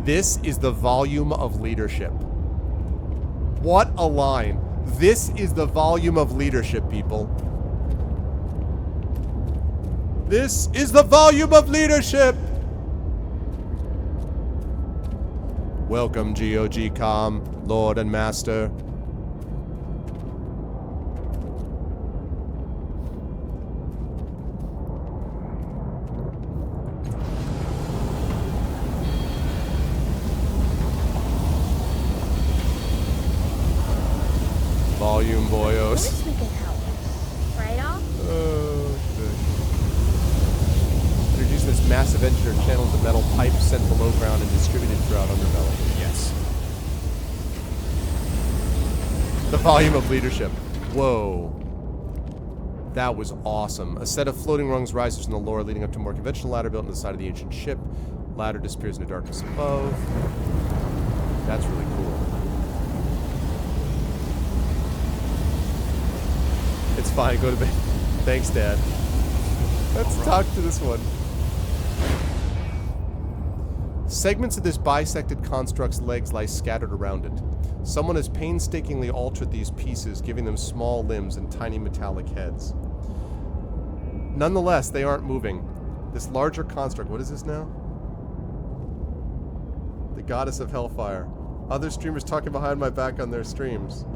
this is the volume of leadership. What a line. This is the volume of leadership, people. This is the volume of leadership. Welcome, GOG-Com, Lord and Master. Volume, boyos. Wish we could help. Right off? Introducing this massive engine or channels of metal pipes sent below ground and distributed throughout underbelly. Yes. The volume of leadership. Whoa. That was awesome. A set of floating rungs rises from the lower, leading up to a more conventional ladder built into the side of the ancient ship. Ladder disappears in the darkness above. That's really cool. It's fine, go to bed. Thanks, Dad. Let's talk to this one. Segments of this bisected construct's legs lie scattered around it. Someone has painstakingly altered these pieces, giving them small limbs and tiny metallic heads. Nonetheless, they aren't moving. This larger construct, what is this now? The goddess of hellfire. Other streamers talking behind my back on their streams.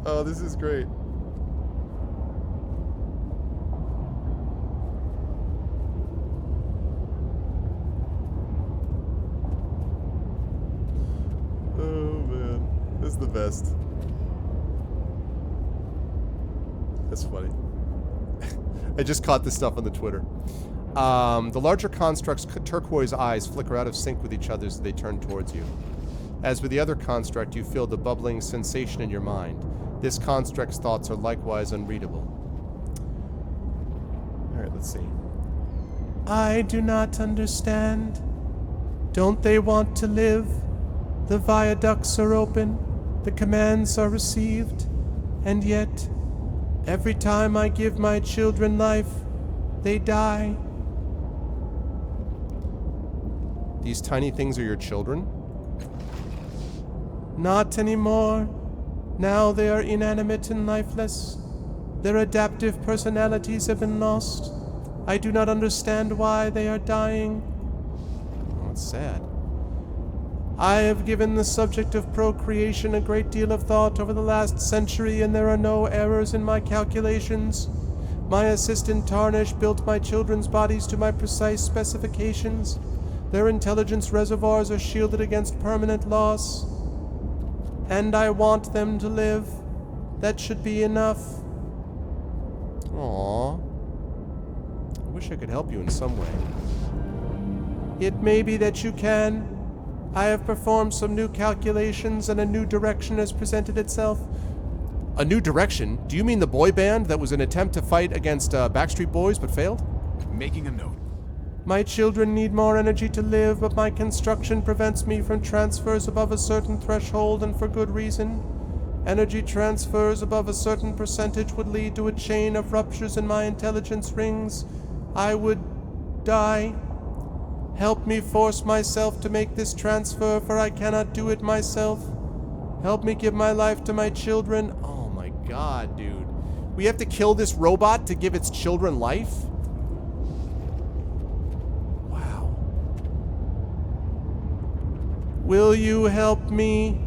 Oh, this is great. Oh man, this is the best. That's funny. I just caught this stuff on the Twitter. The larger construct's turquoise eyes flicker out of sync with each other as they turn towards you. As with the other construct, you feel the bubbling sensation in your mind. This construct's thoughts are likewise unreadable. Alright, let's see. I do not understand. Don't they want to live? The viaducts are open, the commands are received, and yet, every time I give my children life, they die. These tiny things are your children? Not anymore. Now they are inanimate and lifeless. Their adaptive personalities have been lost. I do not understand why they are dying. Oh, that's sad. I have given the subject of procreation a great deal of thought over the last century, and there are no errors in my calculations. My assistant Tarnish built my children's bodies to my precise specifications. Their intelligence reservoirs are shielded against permanent loss. And I want them to live. That should be enough. Aww. I wish I could help you in some way. It may be that you can. I have performed some new calculations and a new direction has presented itself. A new direction? Do you mean the boy band that was an attempt to fight against Backstreet Boys but failed? Making a note. My children need more energy to live, but my construction prevents me from transfers above a certain threshold, and for good reason. Energy transfers above a certain percentage would lead to a chain of ruptures in my intelligence rings. I would die. Help me force myself to make this transfer, for I cannot do it myself. Help me give my life to my children. Oh my god, dude. We have to kill this robot to give its children life? Will you help me?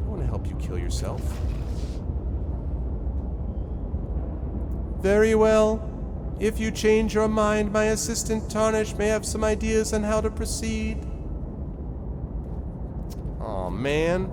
I want to help you kill yourself. Very well. If you change your mind, my assistant Tarnish may have some ideas on how to proceed. Aw, man.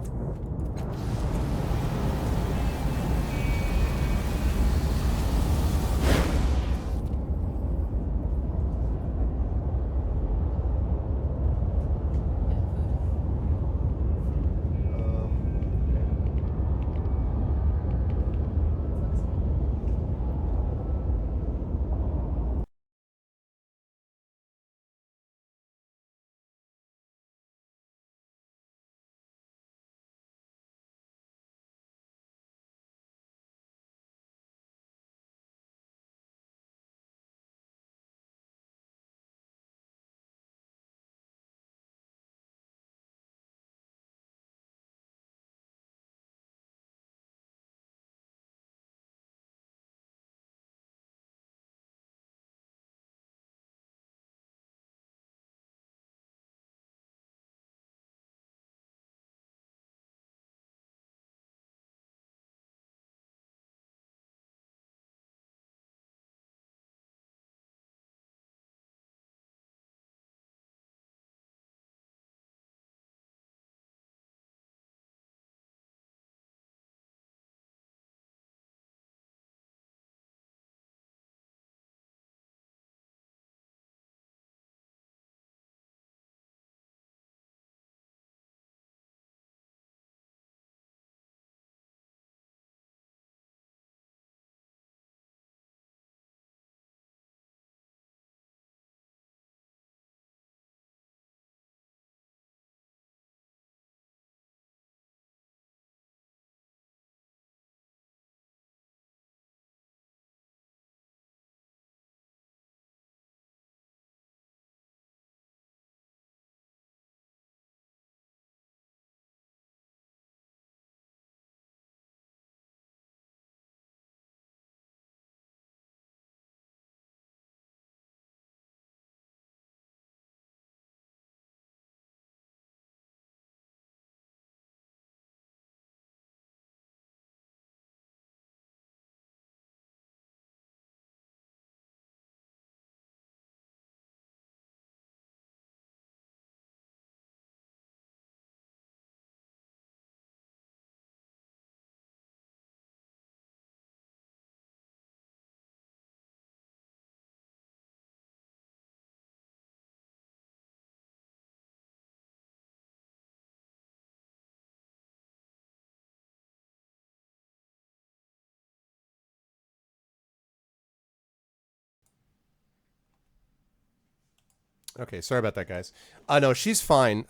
Okay, sorry about that, guys. No, she's fine.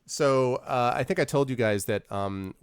So I think I told you guys that the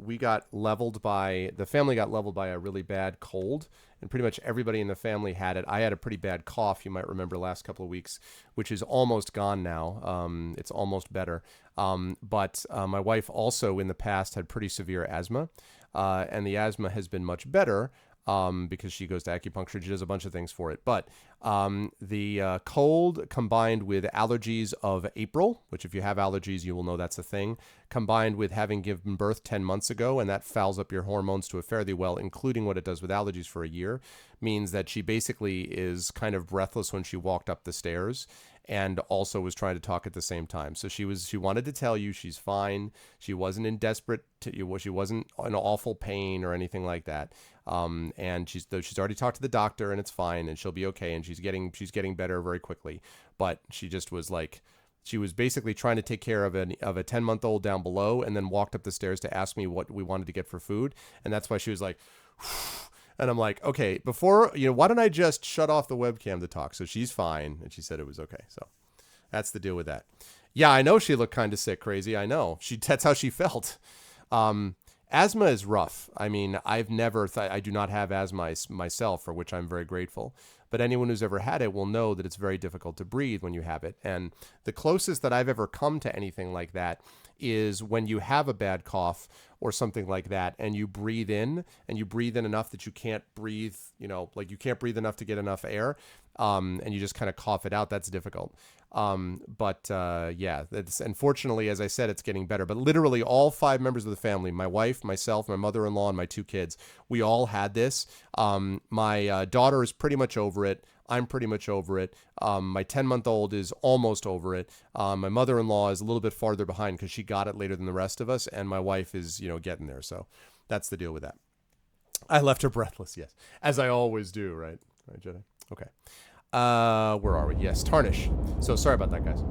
family got leveled by a really bad cold, and pretty much everybody in the family had it. I had a pretty bad cough, you might remember, last couple of weeks, which is almost gone now. It's almost better. But my wife also in the past had pretty severe asthma, and the asthma has been much better. Because she goes to acupuncture, she does a bunch of things for it. But the cold combined with allergies of April, which if you have allergies, you will know that's a thing, combined with having given birth 10 months ago, and that fouls up your hormones to a fairly well, including what it does with allergies for a year, means that she basically is kind of breathless when she walked up the stairs and also was trying to talk at the same time. So she wanted to tell you she's fine. She wasn't in she wasn't in awful pain or anything like that. And she's already talked to the doctor and it's fine and she'll be okay. And she's getting better very quickly. But she just was like, she was basically trying to take care of a 10-month-old down below and then walked up the stairs to ask me what we wanted to get for food. And that's why she was like, and I'm like, okay, why don't I just shut off the webcam to talk? So she's fine. And she said it was okay. So that's the deal with that. Yeah, I know she looked kind of sick, crazy. I know. That's how she felt. Asthma is rough. I mean, I do not have asthma myself, for which I'm very grateful. But anyone who's ever had it will know that it's very difficult to breathe when you have it. And the closest that I've ever come to anything like that is when you have a bad cough or something like that and you breathe in enough that you can't breathe, like you can't breathe enough to get enough air, and you just kind of cough it out. That's difficult. Yeah, that's unfortunately, as I said, it's getting better. But literally all 5 members of the family, my wife, myself, my mother-in-law, and my 2 kids, we all had this. My daughter is pretty much over it. I'm pretty much over it. My 10-month-old is almost over it. My mother-in-law is a little bit farther behind because she got it later than the rest of us. And my wife is, getting there. So that's the deal with that. I left her breathless, yes. As I always do, right? Right, Jedi? Okay. Where are we? Yes, Tarnish. So sorry about that, guys.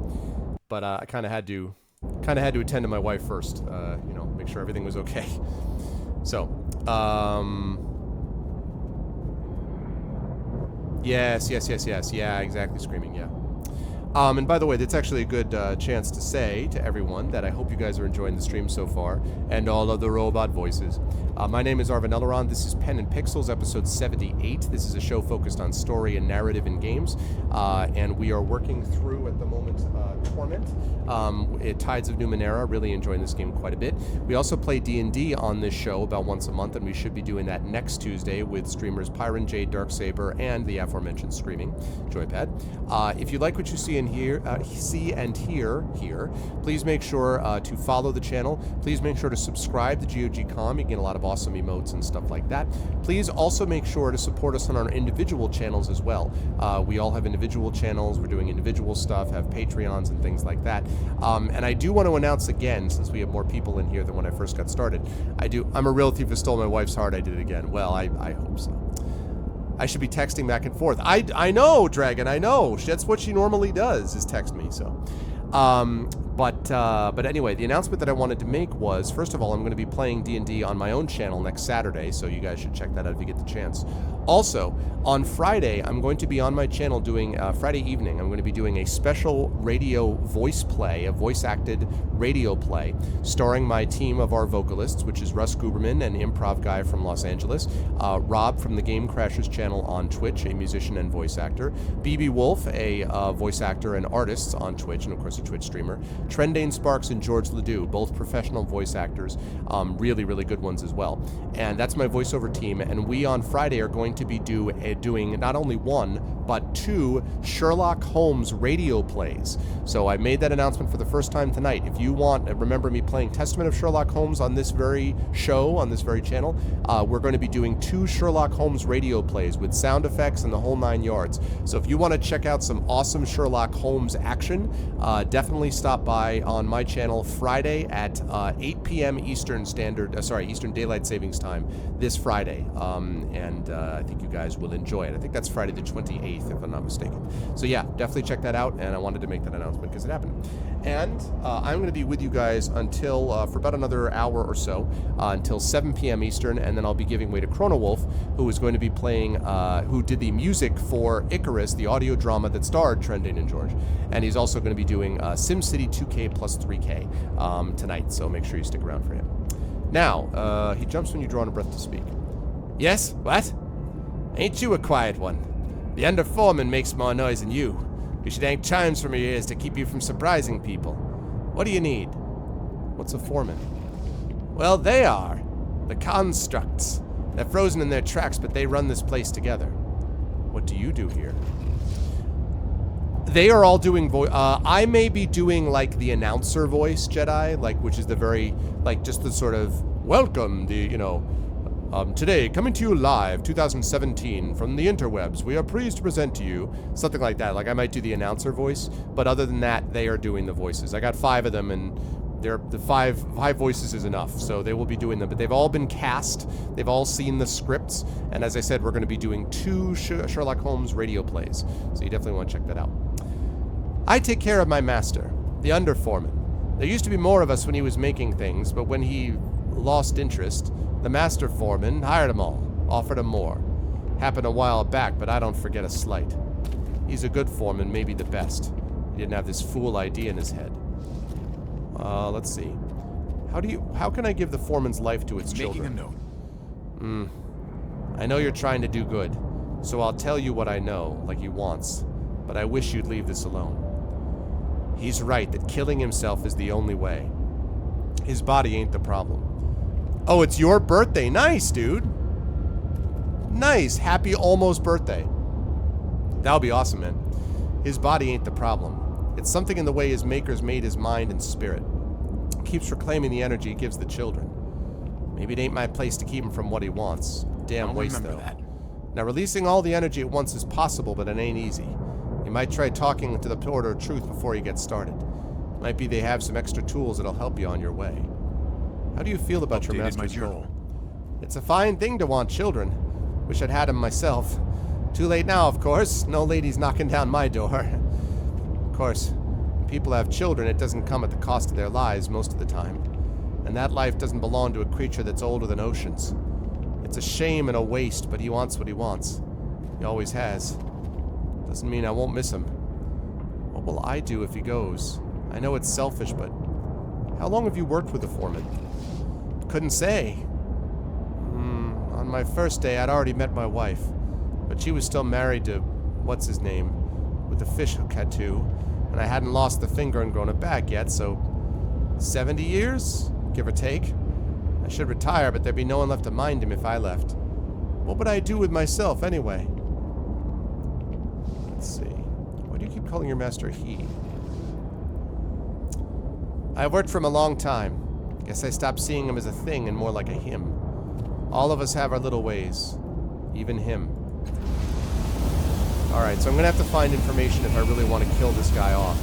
But I kind of had to attend to my wife first, make sure everything was okay. So, yes. Yeah, exactly, Screaming, yeah. And by the way, that's actually a good chance to say to everyone that I hope you guys are enjoying the stream so far, and all of the robot voices. My name is Arvin Elleron. This is Pen and Pixels, episode 78. This is a show focused on story and narrative in games, and we are working through, at the moment, Torment, Tides of Numenera. Really enjoying this game quite a bit. We also play D&D on this show about once a month, and we should be doing that next Tuesday with streamers Pyron J, Darksaber, and the aforementioned Screaming Joypad. If you like what you see and hear, here, please make sure to follow the channel. Please make sure to subscribe to GOG.com. You get a lot of awesome emotes and stuff like that. Please also make sure to support us on our individual channels as well. We all have individual channels. We're doing individual stuff, have Patreons and things like that. And I do want to announce again, since we have more people in here than when I first got started, I'm a real thief who stole my wife's heart. I did it again. Well, I hope so. I should be texting back and forth. I know, Dragon, I know. That's what she normally does, is text me, so. But anyway, the announcement that I wanted to make was, first of all, I'm going to be playing D&D on my own channel next Saturday, so you guys should check that out if you get the chance. Also, on Friday, I'm going to be on my channel doing, Friday evening, I'm going to be doing a special radio voice play, a voice-acted radio play, starring my team of our vocalists, which is Russ Guberman, an improv guy from Los Angeles, Rob from the Game Crashers channel on Twitch, a musician and voice actor, BB Wolf, a voice actor and artist on Twitch, and of course a Twitch streamer, Trendane Sparks and George Ledoux, both professional voice actors, really, really good ones as well. And that's my voiceover team, and we on Friday are going to be doing not only 1, but 2 Sherlock Holmes radio plays. So I made that announcement for the first time tonight. If you want, remember me playing Testament of Sherlock Holmes on this very show, on this very channel, we're going to be doing 2 Sherlock Holmes radio plays with sound effects and the whole 9 yards. So if you want to check out some awesome Sherlock Holmes action, definitely stop by on my channel Friday at 8 p.m. Eastern Daylight Savings Time this Friday. And I think you guys will enjoy it. I think that's Friday the 28th, if I'm not mistaken. So yeah, definitely check that out, and I wanted to make that announcement because it happened. And I'm going to be with you guys until, for about another hour or so, until 7 p.m. Eastern, and then I'll be giving way to Chrono Wolf, who is going to be playing, who did the music for Icarus, the audio drama that starred Trending and George. And he's also going to be doing SimCity 2K plus 3K tonight, so make sure you stick around for him. Now, he jumps when you draw on a breath to speak. Yes? What? Ain't you a quiet one? The under foreman makes more noise than you. You should hang chimes from your ears to keep you from surprising people. What do you need? What's a foreman? Well, they are. The constructs. They're frozen in their tracks, but they run this place together. What do you do here? They are all doing I may be doing, like, the announcer voice, Jedi, like, which is the very, like, just the sort of, welcome, the, you know, today, coming to you live, 2017, from the interwebs, we are pleased to present to you, something like that. Like, I might do the announcer voice, but other than that, they are doing the voices. I got 5 of them, and they're, the five voices is enough, so they will be doing them. But they've all been cast, they've all seen the scripts, and as I said, we're going to be doing 2 Sherlock Holmes radio plays, so you definitely want to check that out. I take care of my master, the under foreman. There used to be more of us when he was making things, but when he lost interest, the master foreman hired them all, offered them more. Happened a while back, but I don't forget a slight. He's a good foreman, maybe the best. He didn't have this fool idea in his head. Let's see. How can I give the foreman's life to its children? Making a note. I know you're trying to do good, so I'll tell you what I know, like he wants, but I wish you'd leave this alone. He's right that killing himself is the only way. His body ain't the problem. Oh, it's your birthday. Nice, dude. Nice. Happy almost birthday. That'll be awesome, man. His body ain't the problem. It's something in the way his makers made his mind and spirit. Keeps reclaiming the energy he gives the children. Maybe it ain't my place to keep him from what he wants. Damn I'll waste, remember though. that. Now, releasing all the energy at once is possible, but it ain't easy. You might try talking to the Porter of Truth before you get started. Might be they have some extra tools that'll help you on your way. How do you feel about your Updated my master's journal. goal? It's a fine thing to want children. Wish I'd had them myself. Too late now, of course. No ladies knocking down my door. Of course, when people have children, it doesn't come at the cost of their lives most of the time. And that life doesn't belong to a creature that's older than oceans. It's a shame and a waste, but he wants what he wants. He always has. Doesn't mean I won't miss him. What will I do if he goes? I know it's selfish, but how long have you worked with the foreman? Couldn't say. On my first day, I'd already met my wife, but she was still married to what's-his-name, with the fishhook tattoo, and I hadn't lost the finger and grown it back yet, so 70 years, give or take. I should retire, but there'd be no one left to mind him if I left. What would I do with myself, anyway? Let's see. Why do you keep calling your master he? I've worked for him a long time. Guess I stopped seeing him as a thing and more like a him. All of us have our little ways. Even him. Alright, so I'm gonna have to find information if I really want to kill this guy off.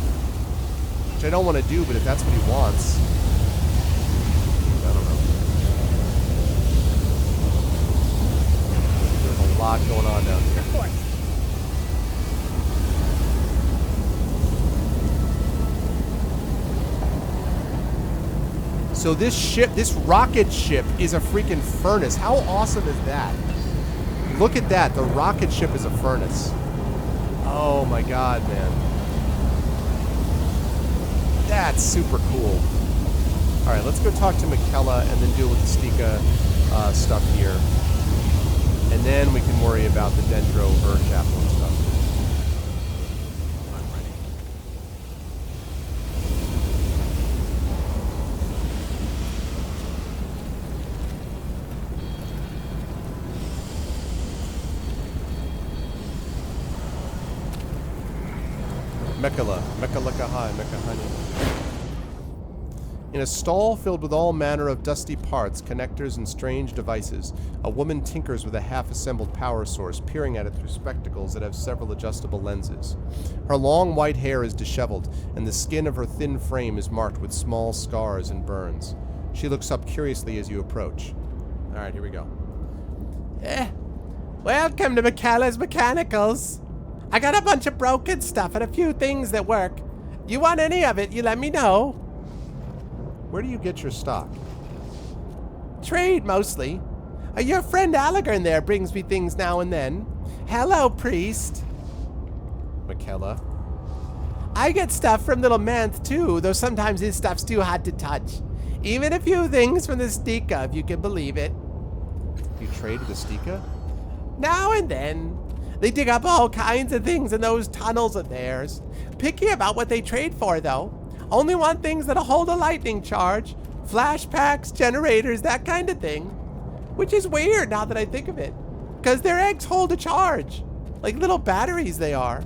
Which I don't want to do, but if that's what he wants... I don't know. There's a lot going on down here. Of course. So this ship, this rocket ship is a freaking furnace. How awesome is that? Look at that. The rocket ship is a furnace. Oh my god, man. That's super cool. Alright, let's go talk to Mikella and then deal with the Stika stuff here. And then we can worry about the Dendro Chapel and stuff. I'm ready. Mekala. Mekalakahai. Mekahani. In a stall filled with all manner of dusty parts, connectors, and strange devices, a woman tinkers with a half-assembled power source, peering at it through spectacles that have several adjustable lenses. Her long white hair is disheveled, and the skin of her thin frame is marked with small scars and burns. She looks up curiously as you approach. Alright, here we go. Welcome to Michaela's Mechanicals. I got a bunch of broken stuff and a few things that work. You want any of it, you let me know. Where do you get your stock? Trade, mostly. Your friend Allegern there brings me things now and then. Hello, priest. McKella. I get stuff from little Manth, too, though sometimes his stuff's too hot to touch. Even a few things from the Stika, if you can believe it. You trade with the Stika? Now and then. They dig up all kinds of things in those tunnels of theirs. Picky about what they trade for, though. Only want things that'll hold a lightning charge. Flash packs, generators, that kind of thing. Which is weird now that I think of it. Because their eggs hold a charge. Like little batteries they are.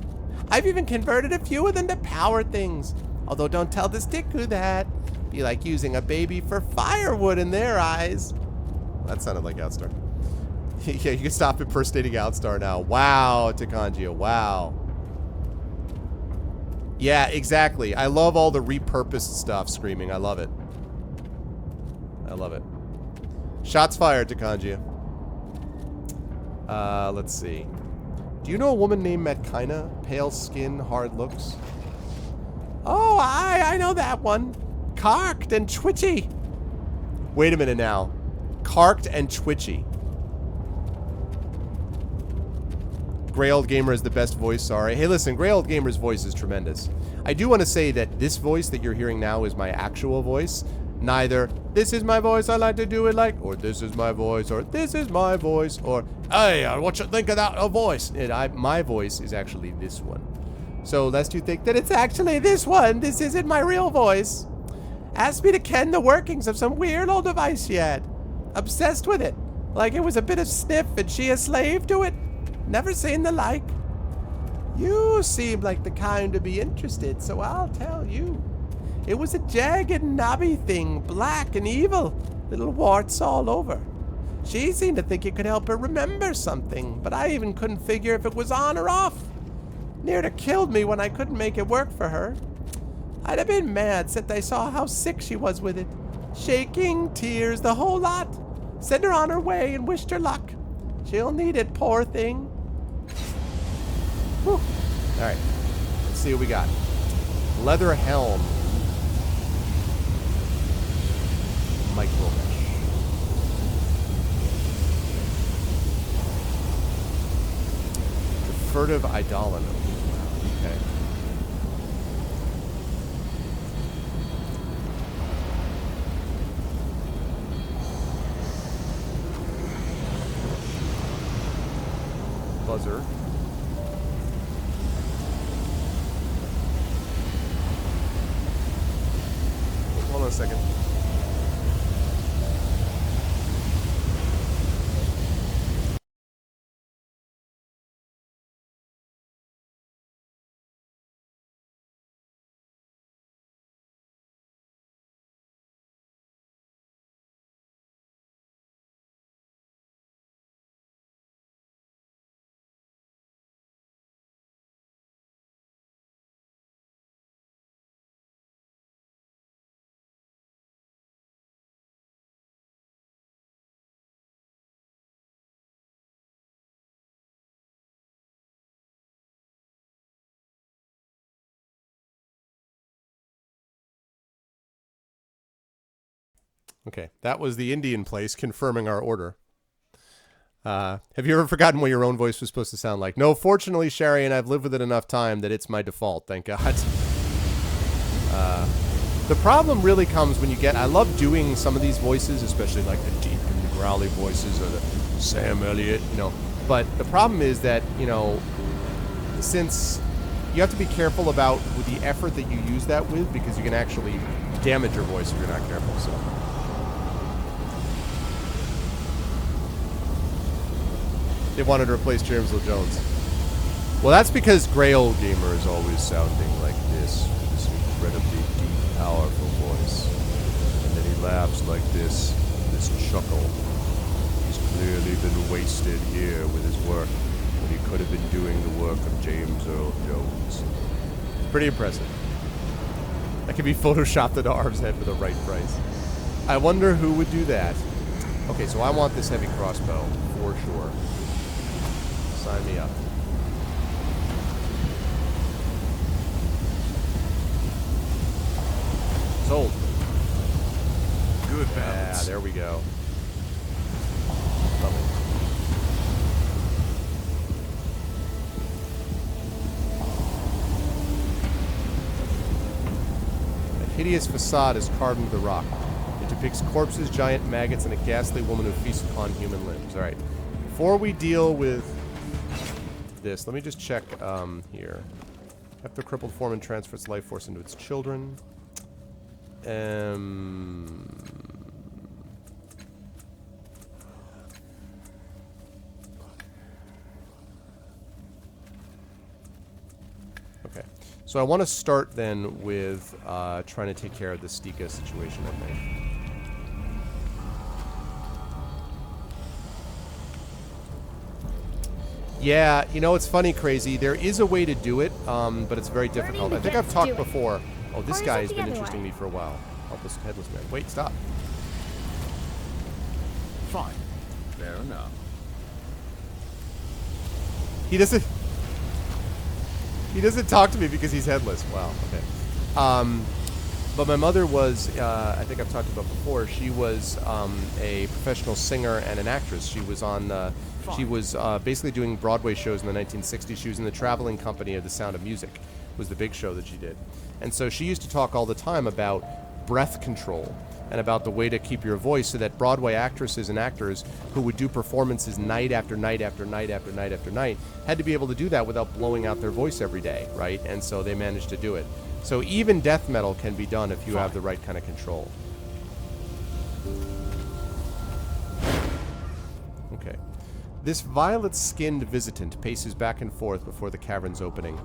I've even converted a few of them to power things. Although don't tell the Stiku that. Be like using a baby for firewood in their eyes. That sounded like Outstar. Yeah, you can stop impersonating Outstar now. Wow, Takanjia, wow. Yeah, exactly. I love all the repurposed stuff screaming. I love it. I love it. Shots fired, Takanjia. Let's see. Do you know a woman named Metkina? Pale skin, hard looks. Oh, I know that one. Carked and twitchy. Wait a minute now. Carked and twitchy. Grey Old Gamer is the best voice, sorry. Hey, listen, Grey Old Gamer's voice is tremendous. I do want to say that this voice that you're hearing now is my actual voice. Neither, this is my voice, I like to do it like, or this is my voice, or this is my voice, or, hey, what you think of that voice? My voice is actually this one. So, lest you think that it's actually this one, this isn't my real voice. Asked me to ken the workings of some weird old device she had. Obsessed with it. Like it was a bit of sniff and she a slave to it. Never seen the like. You seem like the kind to be interested, so I'll tell you. It was a jagged, knobby thing, black and evil. Little warts all over. She seemed to think it could help her remember something, but I even couldn't figure if it was on or off. Near to killed me when I couldn't make it work for her. I'd have been mad except I saw how sick she was with it. Shaking, tears, the whole lot. Sent her on her way and wished her luck. She'll need it, poor thing. Whew. Alright. Let's see what we got. Leather helm. Micro mesh. The furtive Eidolon. Okay. Buzzer. Hold on a second. Okay, that was the Indian place confirming our order. Have you ever forgotten what your own voice was supposed to sound like? No, fortunately, Sherry, and I've lived with it enough time that it's my default, thank God. The problem really comes when you get... I love doing some of these voices, especially like the deep and the growly voices or the Sam Elliott, you know. But the problem is that, you know, since you have to be careful about the effort that you use that with, because you can actually damage your voice if you're not careful, so... They wanted to replace James Earl Jones. Well, that's because Grey Old Gamer is always sounding like this incredibly deep, powerful voice. And then he laughs like this chuckle. He's clearly been wasted here with his work when he could have been doing the work of James Earl Jones. Pretty impressive. That could be photoshopped into Arv's head for the right price. I wonder who would do that. Okay, so I want this heavy crossbow, for sure. Sign me up. Sold. Good Yeah, balance. there we go. Lovely. A hideous facade is carved into the rock. It depicts corpses, giant maggots, and a ghastly woman who feasts upon human limbs. All right. Before we deal with this, let me just check here. After the crippled foreman transfers its life force into its children. Okay. So I want to start then with trying to take care of the Stika situation, I think. Yeah, you know, it's funny, Crazy. There is a way to do it, but it's very difficult. I think I've talked before. Oh, this guy has been interesting me for a while. Helpless headless man. Wait, stop. Fine. Fair enough. He doesn't talk to me because he's headless. Wow, okay. But my mother was, I think I've talked about before, she was a professional singer and an actress. She was on, she was basically doing Broadway shows in the 1960s. She was in the traveling company of The Sound of Music, was the big show that she did. And so she used to talk all the time about breath control and about the way to keep your voice so that Broadway actresses and actors who would do performances night after night after night after night after night had to be able to do that without blowing out their voice every day, right? And so they managed to do it. So even death metal can be done if you have the right kind of control. Okay. This violet-skinned visitant paces back and forth before the cavern's opening.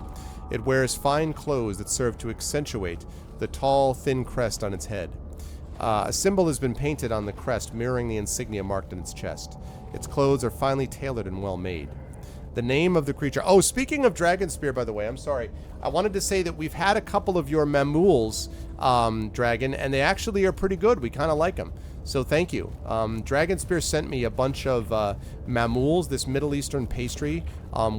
It wears fine clothes that serve to accentuate the tall, thin crest on its head. A symbol has been painted on the crest, mirroring the insignia marked on its chest. Its clothes are finely tailored and well made. The name of the creature... Oh, speaking of Dragon Spear, by the way, I'm sorry. I wanted to say that we've had a couple of your Mamools, Dragon, and they actually are pretty good. We kind of like them. So thank you. Dragon Spear sent me a bunch of Mamools, this Middle Eastern pastry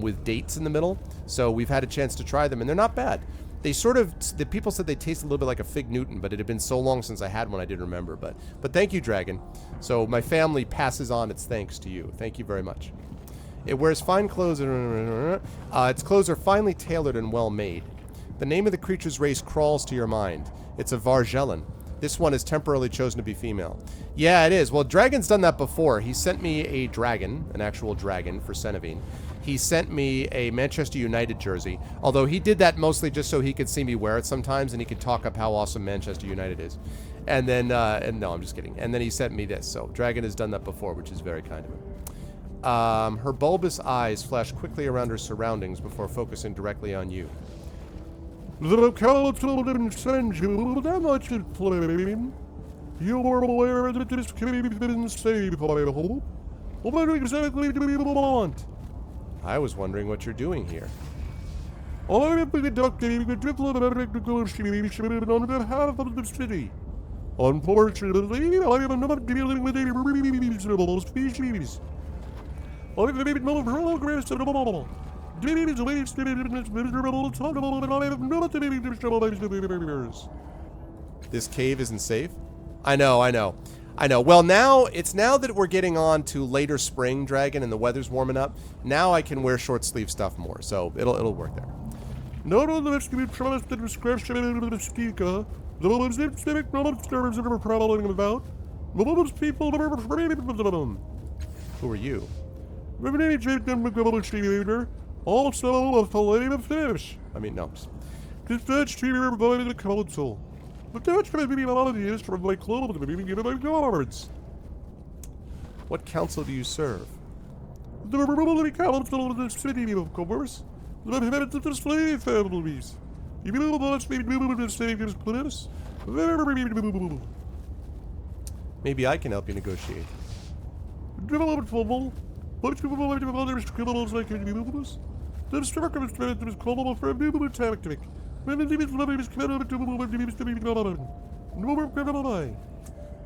with dates in the middle. So we've had a chance to try them, and they're not bad. They sort of... The people said they taste a little bit like a Fig Newton, but it had been so long since I had one I didn't remember. But thank you, Dragon. So my family passes on its thanks to you. Thank you very much. It wears fine clothes. Its clothes are finely tailored and well made. The name of the creature's race crawls to your mind. It's a Varjellen. This one is temporarily chosen to be female. Yeah, it is. Well, Dragon's done that before. He sent me a dragon, an actual dragon, for Senevine. He sent me a Manchester United jersey, although he did that mostly just so he could see me wear it sometimes and he could talk up how awesome Manchester United is. And then, and no, I'm just kidding. And then he sent me this. So Dragon has done that before, which is very kind of him. Her bulbous eyes flash quickly around her surroundings before focusing directly on you. The council didn't send you that much to play. You are aware that this cave has been saved, I hope. What exactly do you want? I was wondering what you're doing here. I am conducting a diplomatic negotiation on behalf of the city. Unfortunately, I am not dealing with a reasonable species. I have made no progress at all. David is wasted in this miserable tunnel, and I have nothing to show my superiors. This cave isn't safe? I know. Well, now, it's now that we're getting on to later spring, Dragon, and the weather's warming up. Now I can wear short sleeve stuff more, so it'll work there. Not unless you trust the discretion of the Stika, those civic monsters that are prowling about, those people that are afraid of them. Who are you? Also a fillet of fish. I mean, no. Just... Dispatched to your by the council. But that's going to be obvious from my clothes to be given by guards. What council do you serve? The Republican Council of the city, of course. The heads of the slave families. You know what's made me to save this place? Maybe I can help you negotiate. Development football. But you will have other criminals like you. The circumstance is called for a new tactic. When it is loving is committed to no more criminal.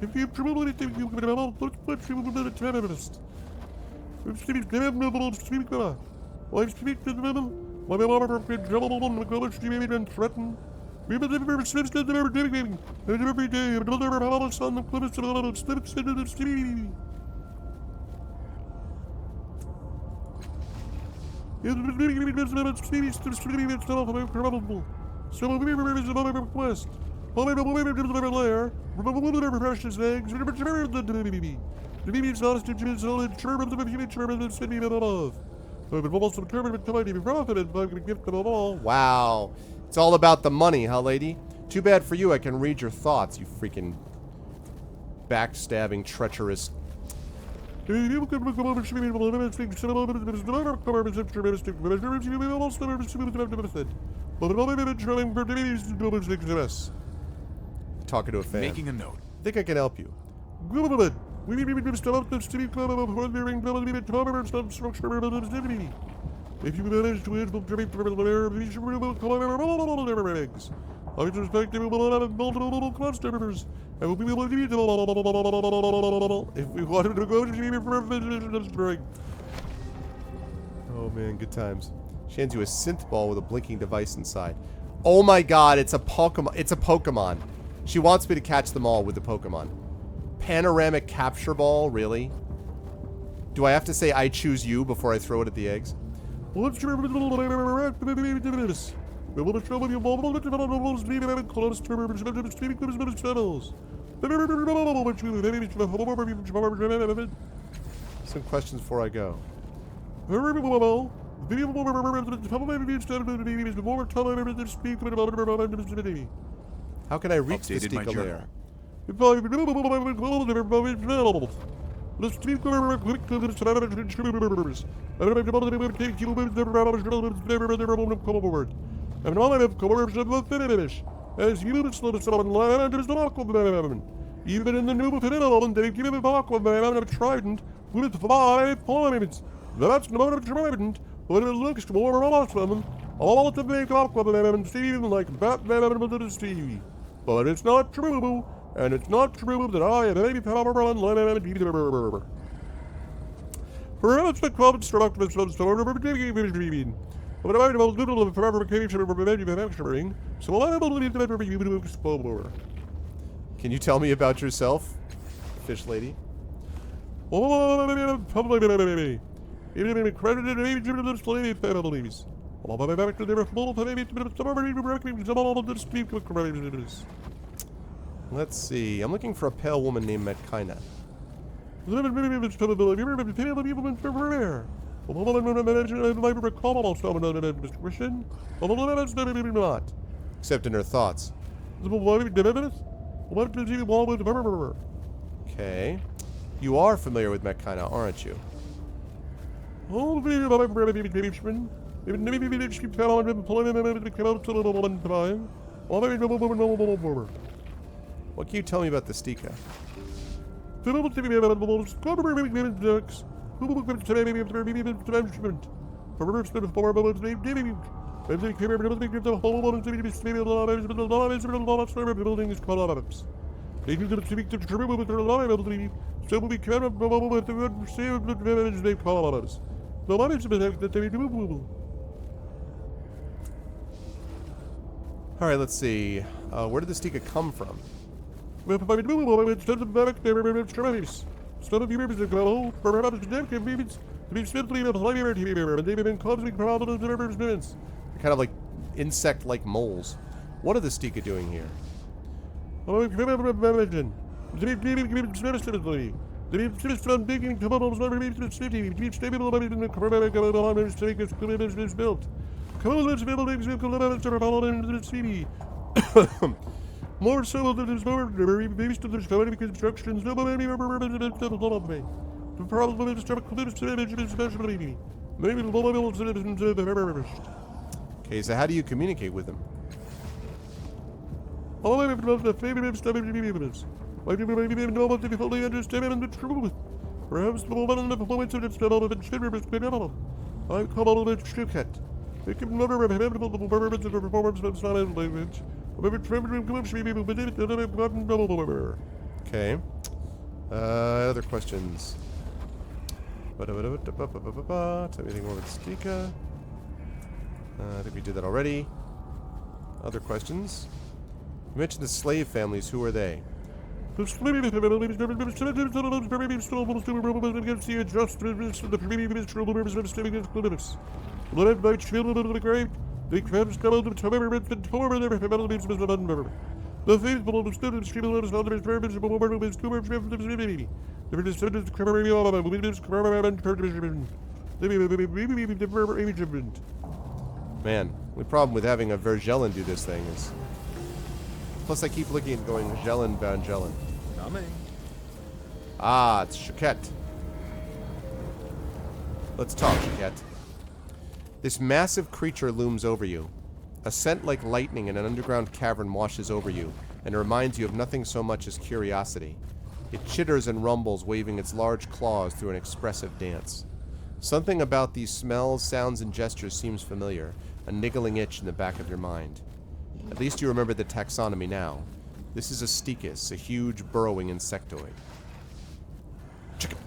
If you truly think you can help, let's put you in a terrorist. If you damn no speak, I speak to them. My mother can trouble and negotiate and threaten. Wow. It's all about the money, huh, lady? Too bad for you, I can read your thoughts, you freaking backstabbing, treacherous. Talking to a fan. Making a note. I think I can help you. If you manage to I suspect we will have multiple customers. I will be able to if we wanted to go to spring. Oh man, good times. She hands you a synth ball with a blinking device inside. Oh my god, it's a Pokemon. It's a Pokemon. She wants me to catch them all with the Pokemon. Panoramic capture ball, really? Do I have to say I choose you before I throw it at the eggs? Let's try this. We will show you multiple Some questions before I go. How can I reach the Updated my Stika journal. layer? Let's speak and all of course of the finish. As you online, there's no Aquaman. Even in the new film, they give him Aquaman of Trident with 5 points. That's not Trident, but it looks more awesome. All to make Aquaman seem like Batman with the Stevie. But it's not true, and it's not true that I have any power on land either. Perhaps the club structure of some sort of dreaming. But I will do the fabrication of manufacturing, so I will need to be able to explore. Can you tell me about yourself, fish lady? Oh, probably. Even accredited age of the slave families. All my back to their full Let's see. I'm looking for a pale woman named Metkina. Except in her thoughts. Okay. You are familiar with Metkina, aren't you? What can you tell me about the Stika? Alright, let's see. Where did the Stika come from? They're kind of like insect-like moles. What are the Stika doing here? More so than there's more based on the discovery constructions, no many the problem is especially maybe the local citizens of the Okay, so how do you communicate with them? all I have loved the favorite stuff of evidence. Why do we even know what difficulty understanding the truth? Perhaps the moment of the performance of the spell of the shiver is credible. I call it a shooket. It can never have habitable the performance of the performance of silent language. Okay. Other questions? Tell me anything more about Stika. I think we did that already. Other questions? You mentioned the slave families. Who are they? Man, the problem with having a Vergellen do this thing is... Plus I keep looking and going, Vergellen, Vangellan. Coming. Ah, it's Chiquette. Let's talk, Chiquette. This massive creature looms over you. A scent like lightning in an underground cavern washes over you, and reminds you of nothing so much as curiosity. It chitters and rumbles, waving its large claws through an expressive dance. Something about these smells, sounds, and gestures seems familiar, a niggling itch in the back of your mind. At least you remember the taxonomy now. This is a Sticus, a huge burrowing insectoid. Chicken.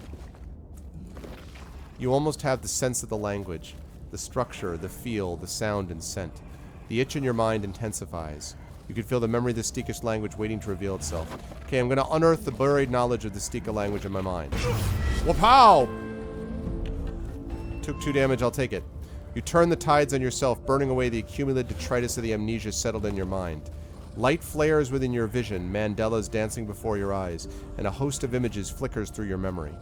You almost have the sense of the language, the structure, the feel, the sound, and scent. The itch in your mind intensifies. You can feel the memory of the Sticus language waiting to reveal itself. Okay, I'm going to unearth the buried knowledge of the Stika language in my mind. Wapow! Took 2 damage, I'll take it. You turn the tides on yourself, burning away the accumulated detritus of the amnesia settled in your mind. Light flares within your vision, Mandelas dancing before your eyes, and a host of images flickers through your memory.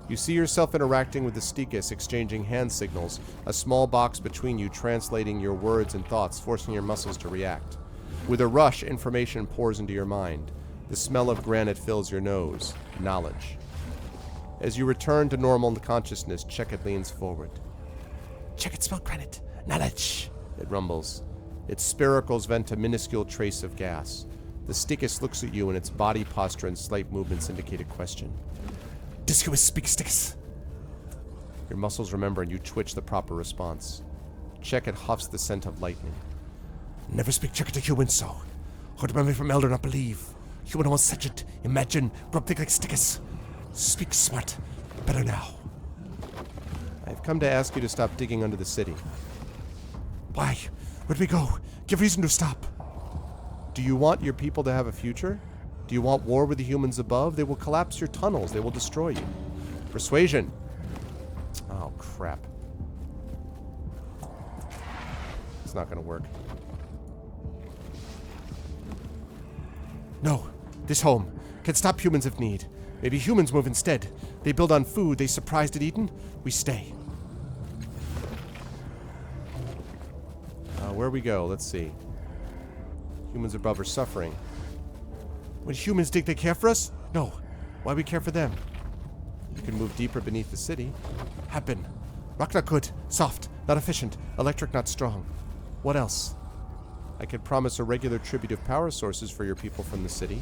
You see yourself interacting with the Sticus, exchanging hand signals, a small box between you translating your words and thoughts, forcing your muscles to react. With a rush, information pours into your mind. The smell of granite fills your nose. Knowledge. As you return to normal consciousness, Checkett leans forward. Checkett smell granite. Knowledge. It rumbles. Its spiracles vent a minuscule trace of gas. The Sticus looks at you, and its body posture and slight movements indicate a question. Discus speak Sticus. Your muscles remember, and you twitch the proper response. Checkett huffs the scent of lightning. Never speak Checkett to humans so. Heard memory from elder, not believe. Human won't such it. Imagine, grub thick like Sticus. Speak smart. Better now. I've come to ask you to stop digging under the city. Why? Where'd we go? Give reason to stop. Do you want your people to have a future? Do you want war with the humans above? They will collapse your tunnels. They will destroy you. Persuasion. Oh, crap. It's not going to work. No. This home can stop humans if need. Maybe humans move instead. They build on food. They surprised at Eden. We stay. Where we go? Let's see. Humans above are suffering. When humans dig, they care for us? No. Why we care for them? You can move deeper beneath the city. Happen. Rock not good. Soft. Not efficient. Electric not strong. What else? I can promise a regular tribute of power sources for your people from the city.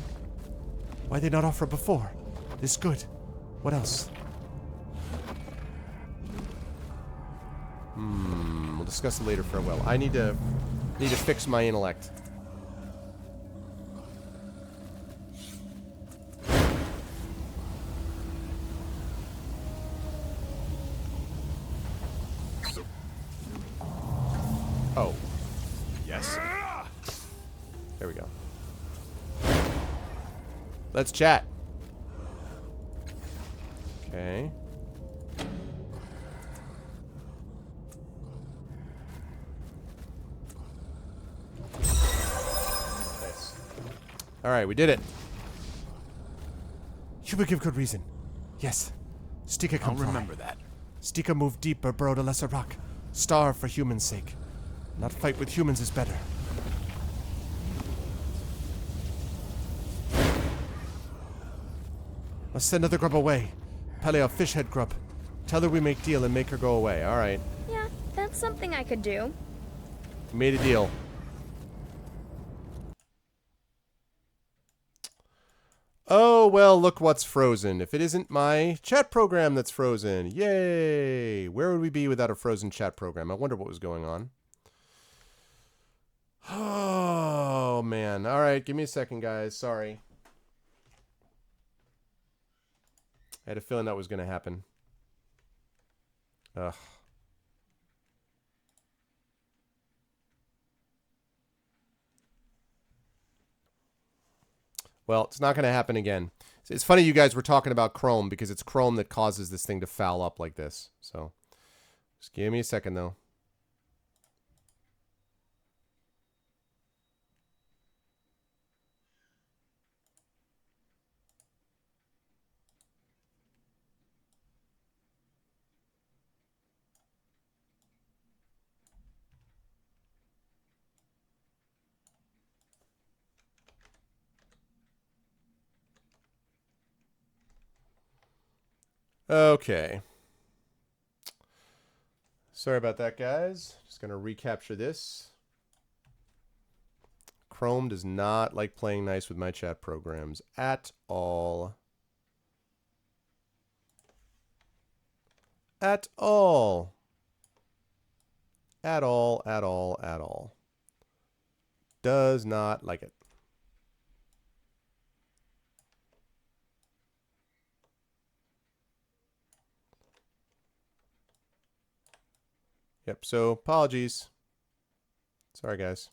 Why they not offer before? This good. What else? We'll discuss it later. Farewell. I need to fix my intellect. Oh. Yes. There we go. Let's chat. Okay. Nice. Alright, we did it. You would give good reason. Yes. Stika come I'll remember that. Stika move deeper, burrow to lesser rock. Starve for human's sake. Not fight with humans is better. Must send another grub away. Paleo fishhead grub. Tell her we make deal and make her go away. Alright. Yeah, that's something I could do. We made a deal. Oh, well, look what's frozen. If it isn't my chat program that's frozen. Yay! Where would we be without a frozen chat program? I wonder what was going on. Oh, man. Alright, give me a second, guys. Sorry. I had a feeling that was going to happen. Ugh. Well, it's not going to happen again. It's funny you guys were talking about chrome because it's chrome that causes this thing to foul up like this. So just give me a second, though. Okay. Sorry about that, guys. Just going to recapture this. Chrome does not like playing nice with my chat programs at all. At all. At all, at all, at all. Does not like it. Yep, so apologies. Sorry, guys.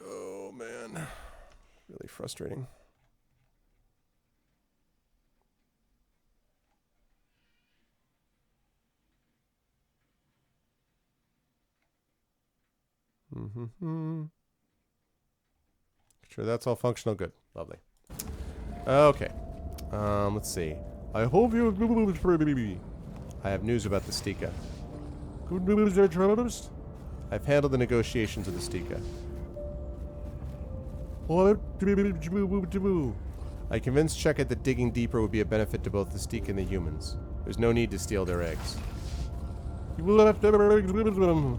Oh, man. Really frustrating. Sure, that's all functional. Good. Lovely. Okay. Let's see. I hope you baby. I have news about the Stika. Good news there, Travis. I've handled the negotiations of the Stika. I convinced Checkit that digging deeper would be a benefit to both the Stika and the humans. There's no need to steal their eggs. You will have to eggs with them.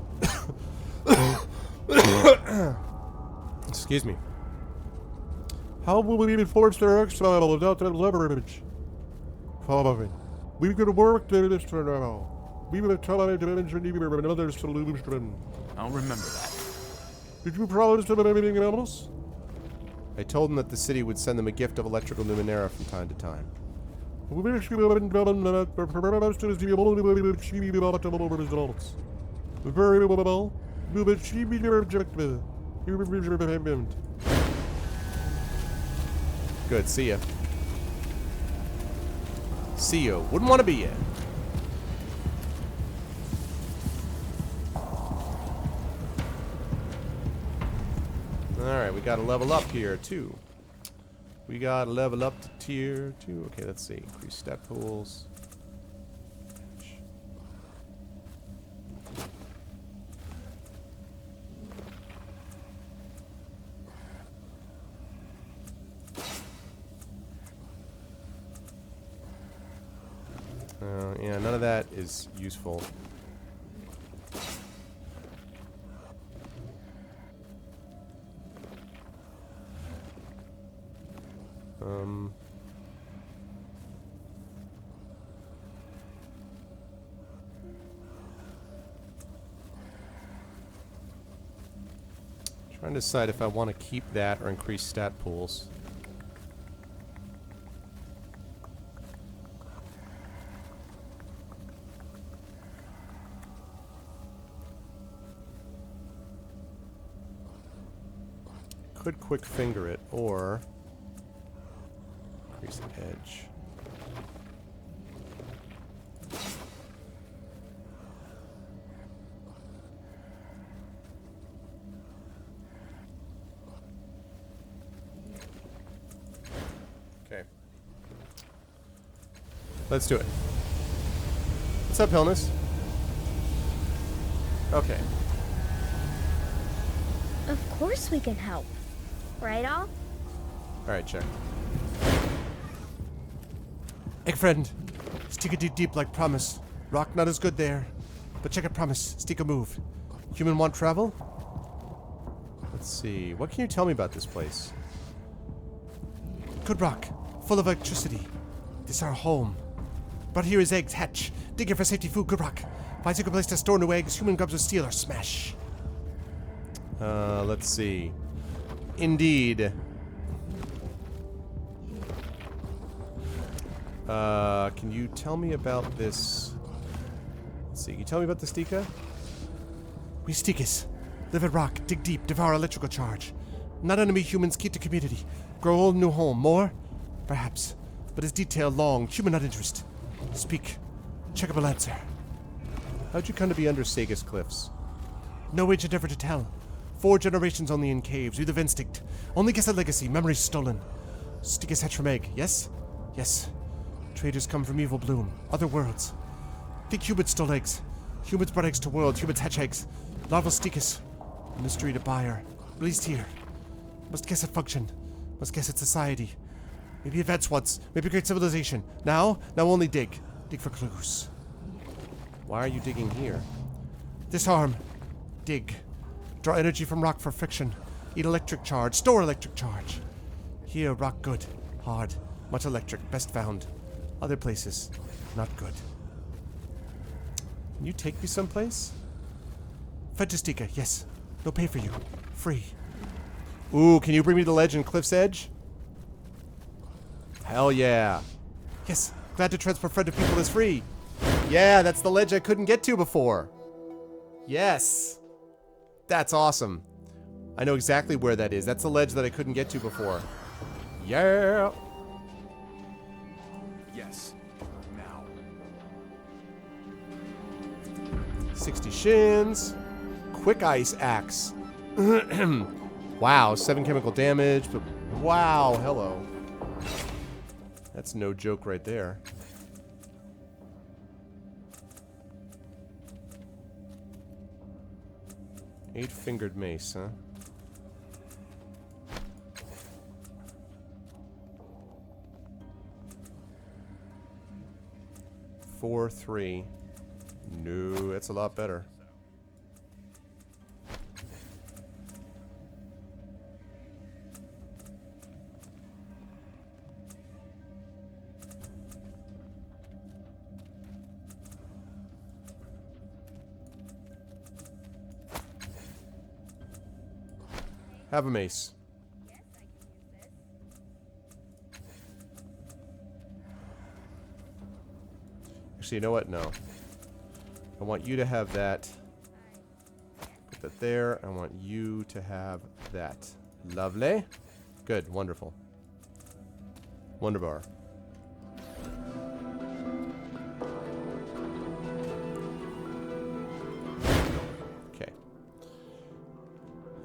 Excuse me. How will we enforce their exile without that leverage? Following. We could work to this for now. We will tell our dimension another solution. I'll remember that. Did you promise them anything else? I told them that the city would send them a gift of electrical Numenera from time to time. We wish we would have done that, but perhaps it is the only way we will achieve optimal results. Very well. We will achieve your objective. Good, see ya. See ya. Wouldn't want to be ya. Alright, we gotta level up here, too. We gotta level up to tier 2. Okay, let's see. Increase stat pools. Yeah, none of that is useful. Trying to decide if I want to keep that or increase stat pools. Could quick finger it or increase the edge. Okay. Let's do it. What's up, Hillness? Okay. Of course we can help. Right, Al? Alright, check. Egg friend, Stika dig deep like promise. Rock not as good there. But check it promise, Stika move. Human want travel? Let's see. What can you tell me about this place? Good rock, full of electricity. This our home. But here is eggs hatch. Dig here for safety food, good rock. Finds a good place to store new eggs, human grubs will steal or smash. Let's see. Indeed. Can you tell me about this? Let's see. Can you tell me about the Stika? We Stikas. Live at rock, dig deep, devour electrical charge. Not enemy humans, keep the community. Grow old new home. More? Perhaps. But his detail long. Human not interest. Speak. Checkable answer. How'd you come to be under Sagus Cliffs? No age endeavor to tell. 4 generations only in caves. With of instinct. Only guess a legacy. Memories stolen. Stickers hatch from egg. Yes? Yes. Traders come from evil bloom. Other worlds. Think humans stole eggs. Humans brought eggs to world. Humans hatch eggs. Larval stickus. Mystery to buyer. Released here. Must guess at function. Must guess at society. Maybe advanced once. Maybe great civilization. Now only dig. Dig for clues. Why are you digging here? Disarm. Dig. Draw energy from rock for friction. Eat electric charge. Store electric charge. Here, rock good. Hard. Much electric. Best found. Other places, not good. Can you take me someplace? Fantastica, yes. No pay for you. Free. Ooh, can you bring me to the ledge and Cliff's Edge? Hell yeah. Yes, glad to transfer friend to people is free. Yeah, that's the ledge I couldn't get to before. Yes. That's awesome. I know exactly where that is. That's the ledge that I couldn't get to before. Yeah. Yes. Now. 60 shins. Quick ice axe. Wow, 7 chemical damage, but wow, hello. That's no joke right there. Eight-fingered mace, huh? Four, 3. No, that's a lot better. Have a mace. Actually, you know what? No. I want you to have that. Put that there. I want you to have that. Lovely. Good. Wonderful. Wonderbar. Okay.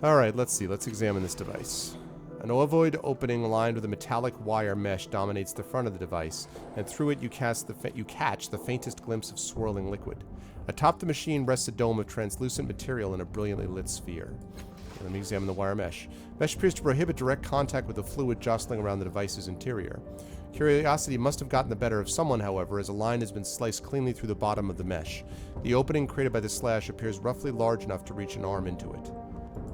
Alright, let's see. Let's examine this device. An ovoid opening lined with a metallic wire mesh dominates the front of the device, and through it you catch the faintest glimpse of swirling liquid. Atop the machine rests a dome of translucent material in a brilliantly lit sphere. Let me examine the wire mesh. Mesh appears to prohibit direct contact with the fluid jostling around the device's interior. Curiosity must have gotten the better of someone, however, as a line has been sliced cleanly through the bottom of the mesh. The opening created by the slash appears roughly large enough to reach an arm into it.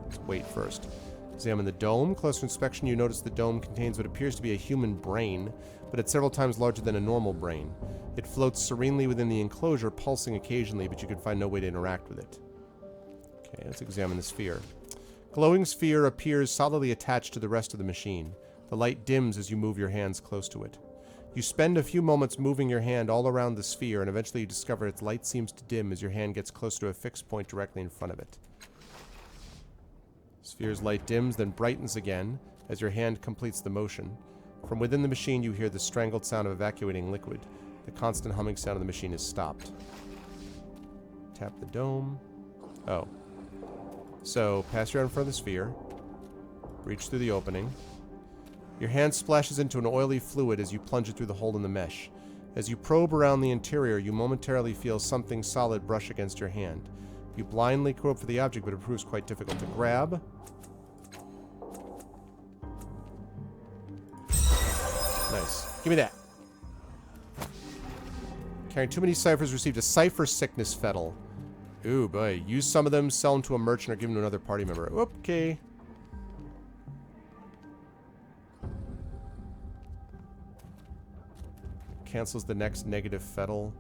Let's wait first. Examine the dome. Closer inspection, you notice the dome contains what appears to be a human brain, but it's several times larger than a normal brain. It floats serenely within the enclosure, pulsing occasionally, but you can find no way to interact with it. Okay, let's examine the sphere. Glowing sphere appears solidly attached to the rest of the machine. The light dims as you move your hands close to it. You spend a few moments moving your hand all around the sphere, and eventually you discover its light seems to dim as your hand gets close to a fixed point directly in front of it. Sphere's light dims, then brightens again as your hand completes the motion. From within the machine, you hear the strangled sound of evacuating liquid. The constant humming sound of the machine is stopped. Tap the dome. Oh. So, pass your hand in front of the sphere. Reach through the opening. Your hand splashes into an oily fluid as you plunge it through the hole in the mesh. As you probe around the interior, you momentarily feel something solid brush against your hand. You blindly grope for the object, but it proves quite difficult to grab. Nice. Give me that. Carrying too many ciphers, received a cipher sickness fettle. Ooh, boy. Use some of them, sell them to a merchant, or give them to another party member. Okay. Cancels the next negative fettle.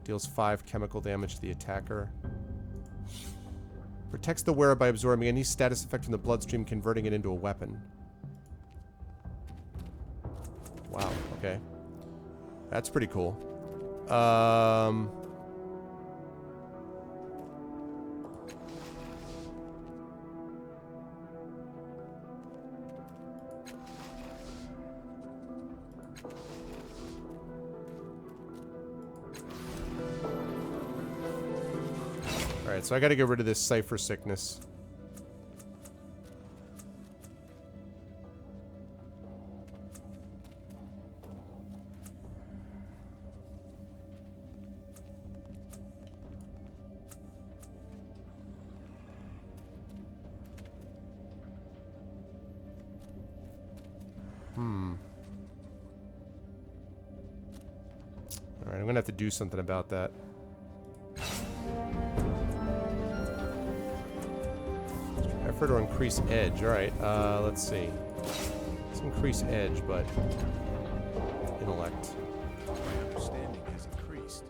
Deals 5 chemical damage to the attacker. Protects the wearer by absorbing any status effect from the bloodstream, converting it into a weapon. Wow, okay. That's pretty cool. Alright, so I gotta get rid of this cipher sickness. Alright, I'm gonna have to do something about that. Effort or increase edge. Alright, let's see. Let's increase edge, but intellect. My understanding has increased.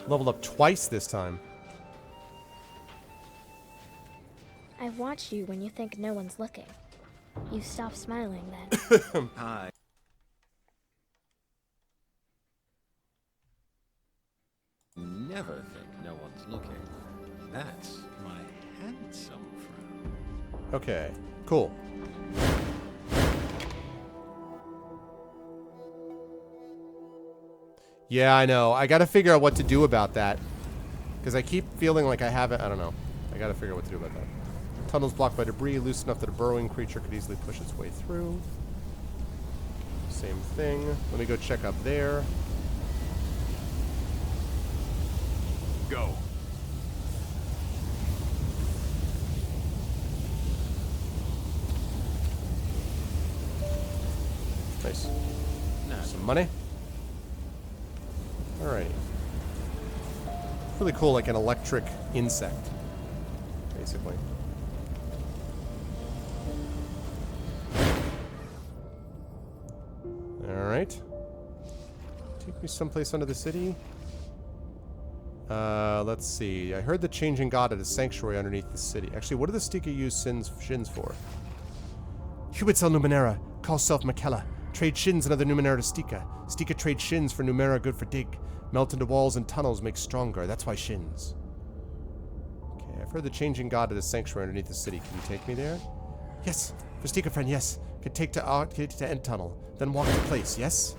Leveled up twice this time. I've watched you when you think no one's looking. You stop smiling then. Hi. Never think no one's looking. That's my handsome friend. Okay, cool. Yeah, I know. I gotta figure out what to do about that. Because I keep feeling like I haven't... I don't know. I gotta figure out what to do about that. Tunnels blocked by debris, loose enough that a burrowing creature could easily push its way through. Same thing. Let me go check up there. Go. Nice. Nah, Some money. Alright. Really cool, like an electric insect, basically. Alright. Take me someplace under the city. Let's see. I heard the changing god at a sanctuary underneath the city. Actually, what do the Stika use shins for? Hubitzel Numenera. Call self Makella. Trade shins and other Numenera to Stika. Stika trade shins for Numera, good for dig. Melt into walls and tunnels, make stronger. That's why shins. Okay, I've heard the changing god at a sanctuary underneath the city. Can you take me there? Yes. For Stika friend, yes. Can take to end tunnel. Then walk to place, yes?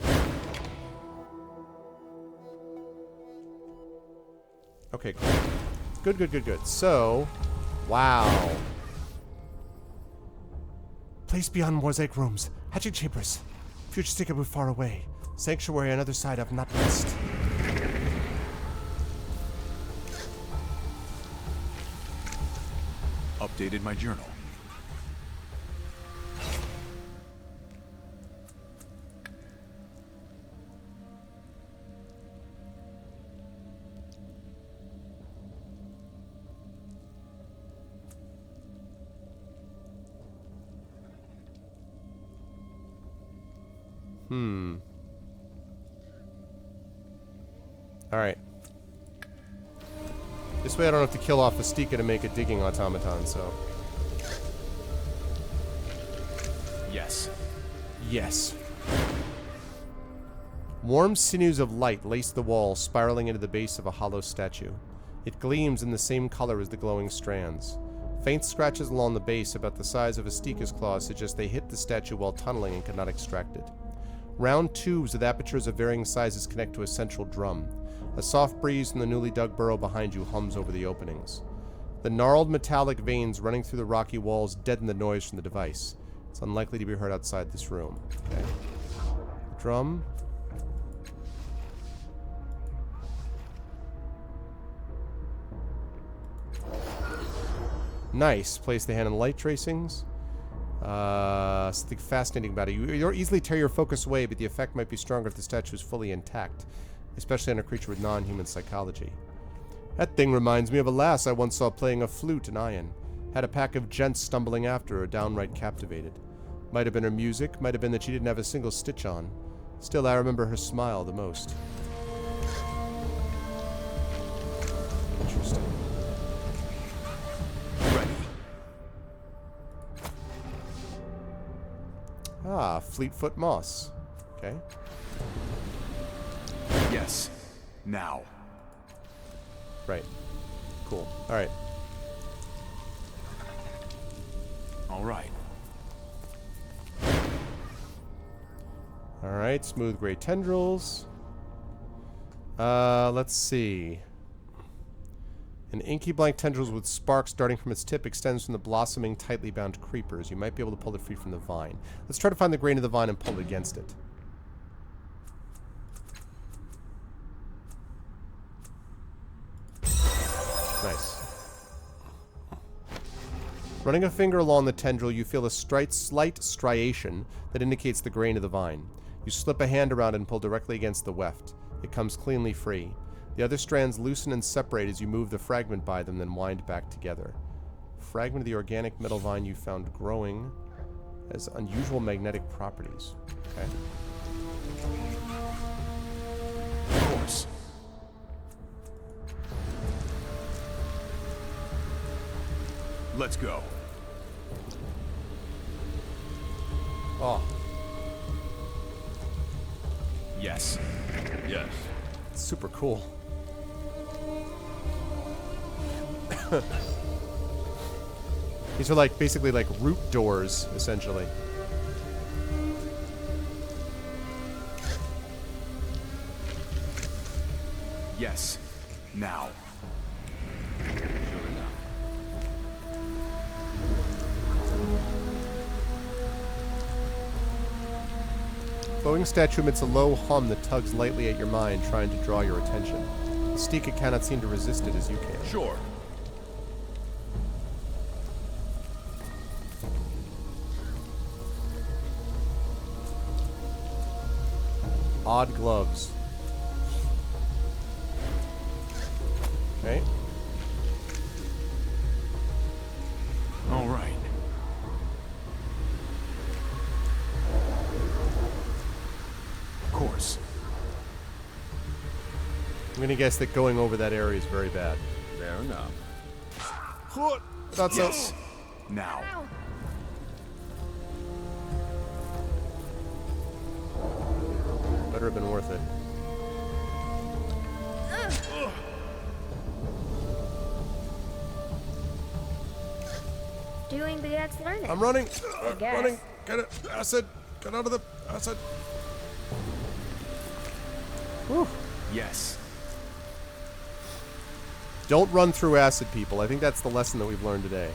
Okay, cool. Good, good, good, good. So, wow. Place beyond mosaic rooms. Hatching chambers. Future Stika move far away. Sanctuary on other side of not west. Updated my journal. Alright. This way I don't have to kill off the Stika to make a digging automaton, so... Yes. Yes. Warm sinews of light lace the wall, spiraling into the base of a hollow statue. It gleams in the same color as the glowing strands. Faint scratches along the base about the size of a Stika's claw suggest they hit the statue while tunneling and could not extract it. Round tubes with apertures of varying sizes connect to a central drum. A soft breeze from the newly dug burrow behind you hums over the openings. The gnarled metallic veins running through the rocky walls deaden the noise from the device. It's unlikely to be heard outside this room. Okay. Drum. Nice. Place the hand in light tracings. Something fascinating about it. You'll easily tear your focus away, but the effect might be stronger if the statue is fully intact, especially on a creature with non-human psychology. That thing reminds me of a lass I once saw playing a flute in Iron. Had a pack of gents stumbling after her, downright captivated. Might have been her music, might have been that she didn't have a single stitch on. Still, I remember her smile the most. Interesting. Ready. Ah, Fleetfoot Moss. Okay. Yes. Now. Right. Cool. Alright. All right. Alright, smooth gray tendrils. Let's see. An inky blank tendrils with sparks darting from its tip extends from the blossoming, tightly bound creepers. You might be able to pull it free from the vine. Let's try to find the grain of the vine and pull it against it. Nice. Running a finger along the tendril, you feel a slight striation that indicates the grain of the vine. You slip a hand around and pull directly against the weft. It comes cleanly free. The other strands loosen and separate as you move the fragment by them, then wind back together. Fragment of the organic metal vine you found growing has unusual magnetic properties. Okay. Of course. Let's go. Oh, Yes. Yes. it's super cool. These are like basically like root doors, essentially. Yes. Now. Sure enough. Glowing statue emits a low hum that tugs lightly at your mind, trying to draw your attention. Stika cannot seem to resist it as you can. Sure. Odd gloves. Okay. All right. Of course. I'm gonna guess that going over that area is very bad. Fair enough. Thought so. Yes. Now. Better have been worth it. Doing begets learning. I'm running. I guess. Running. Get it. Acid. Get out of the acid. Whew. Yes. Don't run through acid, people. I think that's the lesson that we've learned today.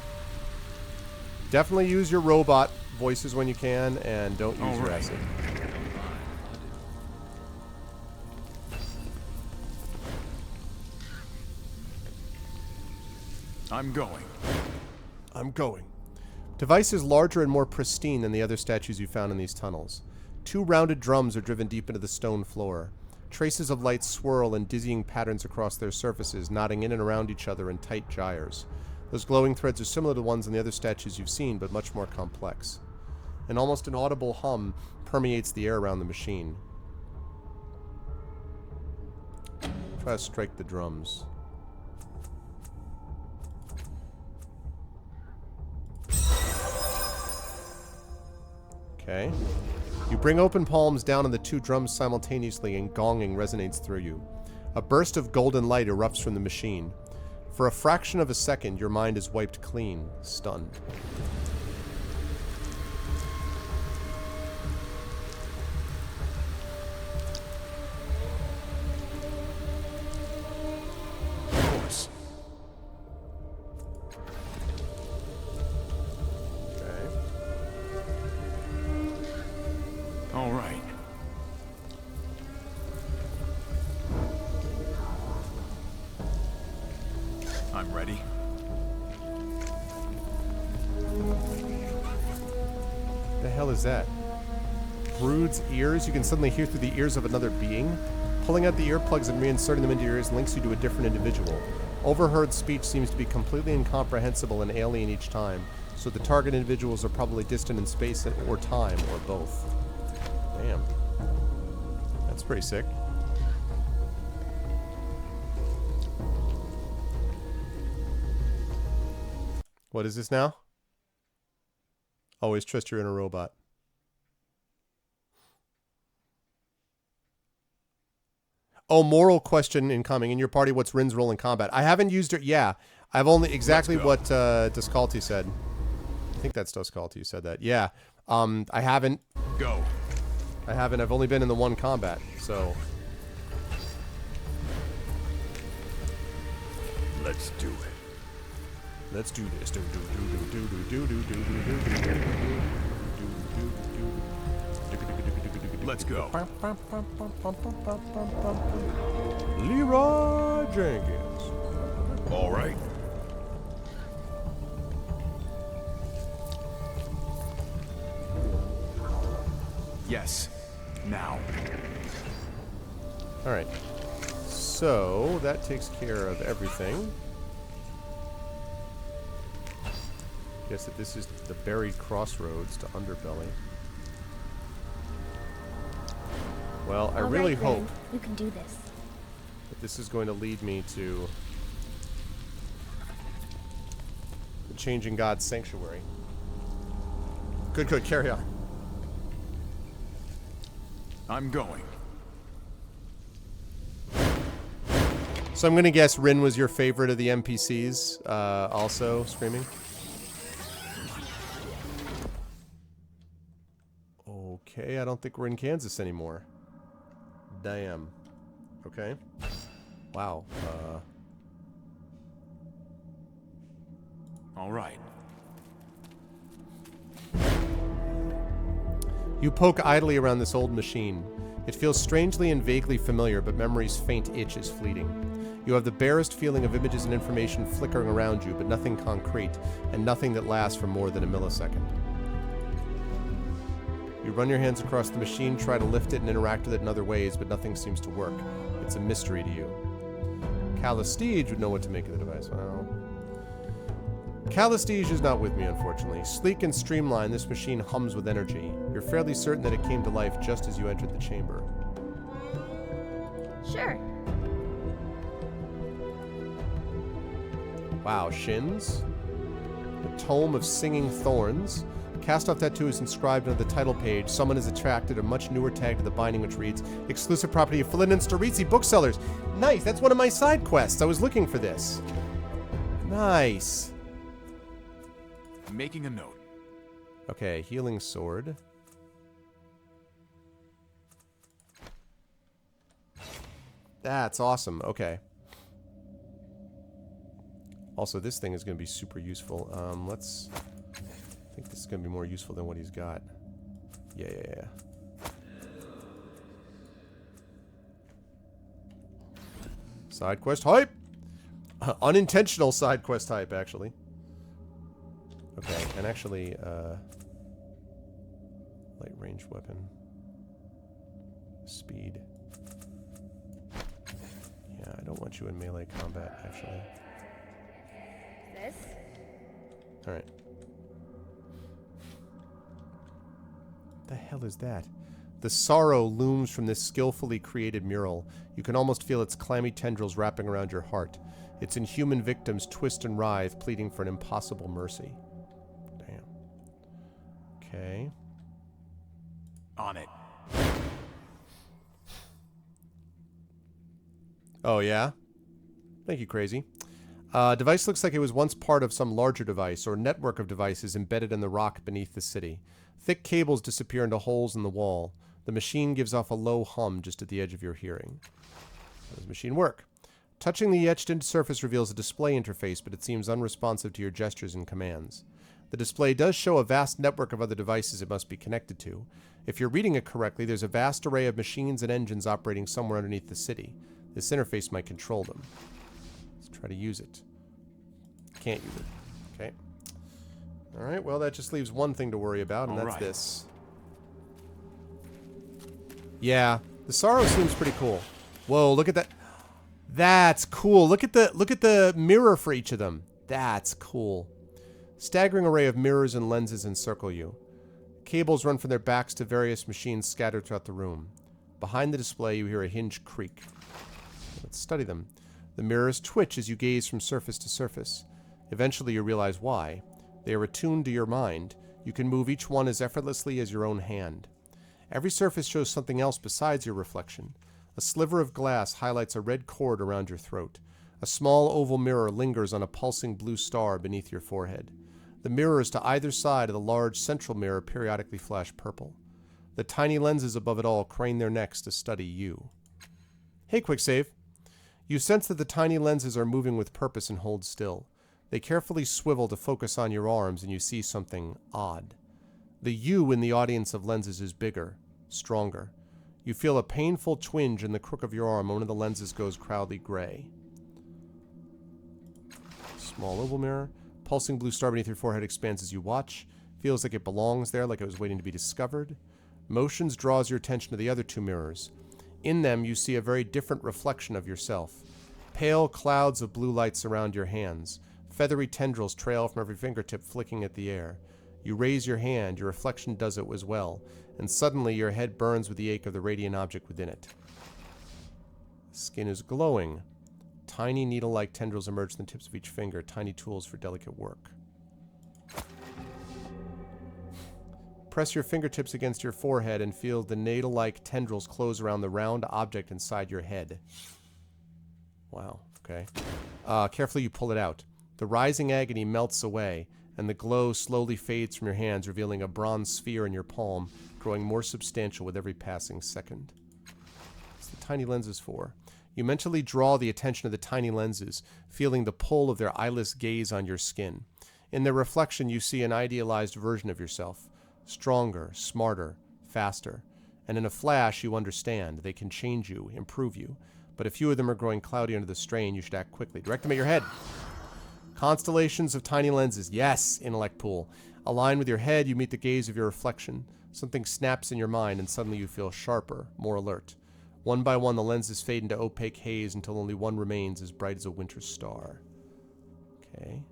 Definitely use your robot voices when you can, and don't use your Alright. acid. I'm going. I'm going. Device is larger and more pristine than the other statues you found in these tunnels. Two rounded drums are driven deep into the stone floor. Traces of light swirl in dizzying patterns across their surfaces, nodding in and around each other in tight gyres. Those glowing threads are similar to the ones in the other statues you've seen, but much more complex. An almost inaudible hum permeates the air around the machine. Try to strike the drums. Okay. You bring open palms down on the two drums simultaneously, and gonging resonates through you. A burst of golden light erupts from the machine. For a fraction of a second, your mind is wiped clean, stunned. Of course. Okay. All right. I'm ready. The hell is that? Brood's ears? You can suddenly hear through the ears of another being? Pulling out the earplugs and reinserting them into your ears links you to a different individual. Overheard speech seems to be completely incomprehensible and alien each time, so the target individuals are probably distant in space or time, or both. Damn. That's pretty sick. What is this now? Always trust your inner robot. Oh, moral question incoming. In your party, what's Rin's role in combat? I haven't used her. Yeah, I've only exactly what Duscalti said. I think that's Duscalti who said that. Yeah. I haven't. Go. I haven't. I've only been in the one combat, so... Let's do it. Let's do this. Let's go. Leroy Jenkins. All right. Yes. Now. All right. So that takes care of everything. Guess that this is the buried crossroads to Underbelly. Well, I All really right, hope Ren, you can do this. that this is going to lead me to the Changing God's Sanctuary. Good, good. Carry on. I'm going. So I'm going to guess Rin was your favorite of the NPCs, also screaming. Okay, I don't think we're in Kansas anymore. Damn. Okay. Wow. All right. You poke idly around this old machine. It feels strangely and vaguely familiar, but memory's faint itch is fleeting. You have the barest feeling of images and information flickering around you, but nothing concrete, and nothing that lasts for more than a millisecond. You run your hands across the machine, try to lift it and interact with it in other ways, but nothing seems to work. It's a mystery to you. Callistige would know what to make of the device. Well, Callistige is not with me, unfortunately. Sleek and streamlined, this machine hums with energy. You're fairly certain that it came to life just as you entered the chamber. Sure. Wow, Shins. The Tome of Singing Thorns. Cast-off tattoo is inscribed on the title page. Someone has attracted a much newer tag to the binding, which reads, exclusive property of Flynn and Storizi booksellers. Nice, that's one of my side quests. I was looking for this. Nice. Making a note. Okay, healing sword. That's awesome. Okay. Also, this thing is going to be super useful. Let's... I think this is going to be more useful than what he's got. Yeah. Side quest hype! Unintentional side quest hype, actually. Okay, and actually, light range weapon. Speed. Yeah, I don't want you in melee combat, actually. This? Alright. The hell is that? The sorrow looms from this skillfully created mural. You can almost feel its clammy tendrils wrapping around your heart. Its inhuman victims twist and writhe, pleading for an impossible mercy. Damn. Okay. On it. Oh, yeah? Thank you, Crazy. Device looks like it was once part of some larger device or network of devices embedded in the rock beneath the city. Thick cables disappear into holes in the wall. The machine gives off a low hum just at the edge of your hearing. How does the machine work? Touching the etched-in surface reveals a display interface, but it seems unresponsive to your gestures and commands. The display does show a vast network of other devices it must be connected to. If you're reading it correctly, there's a vast array of machines and engines operating somewhere underneath the city. This interface might control them. Let's try to use it. Can't use it. Okay. Alright, well that just leaves one thing to worry about, and that's this. Yeah, the sorrow seems pretty cool. Whoa, look at that. That's cool. Look at the mirror for each of them. That's cool. Staggering array of mirrors and lenses encircle you. Cables run from their backs to various machines scattered throughout the room. Behind the display, you hear a hinge creak. Let's study them. The mirrors twitch as you gaze from surface to surface. Eventually, you realize why. They are attuned to your mind. You can move each one as effortlessly as your own hand. Every surface shows something else besides your reflection. A sliver of glass highlights a red cord around your throat. A small oval mirror lingers on a pulsing blue star beneath your forehead. The mirrors to either side of the large central mirror periodically flash purple. The tiny lenses above it all crane their necks to study you. Hey, quick save. You sense that the tiny lenses are moving with purpose and hold still. They carefully swivel to focus on your arms, and you see something odd. The you in the audience of lenses is bigger, stronger. You feel a painful twinge in the crook of your arm. One of the lenses goes cloudy gray. Small oval mirror. Pulsing blue star beneath your forehead expands as you watch. Feels like it belongs there, like it was waiting to be discovered. Motions draws your attention to the other two mirrors. In them, you see a very different reflection of yourself. Pale clouds of blue light surround your hands. Feathery tendrils trail from every fingertip, flicking at the air. You raise your hand, your reflection does it as well, and suddenly your head burns with the ache of the radiant object within it. Skin is glowing. Tiny needle-like tendrils emerge from the tips of each finger, tiny tools for delicate work. Press your fingertips against your forehead and feel the needle-like tendrils close around the round object inside your head. Wow, okay. Carefully you pull it out. The rising agony melts away, and the glow slowly fades from your hands, revealing a bronze sphere in your palm, growing more substantial with every passing second. What's the tiny lenses for? You mentally draw the attention of the tiny lenses, feeling the pull of their eyeless gaze on your skin. In their reflection, you see an idealized version of yourself. Stronger, smarter, faster. And in a flash, you understand. They can change you, improve you. But a few of them are growing cloudy under the strain. You should act quickly. Direct them at your head. Constellations of tiny lenses. Yes, intellect pool. Align with your head, you meet the gaze of your reflection. Something snaps in your mind, and suddenly you feel sharper, more alert. One by one, the lenses fade into opaque haze until only one remains, as bright as a winter star. Okay.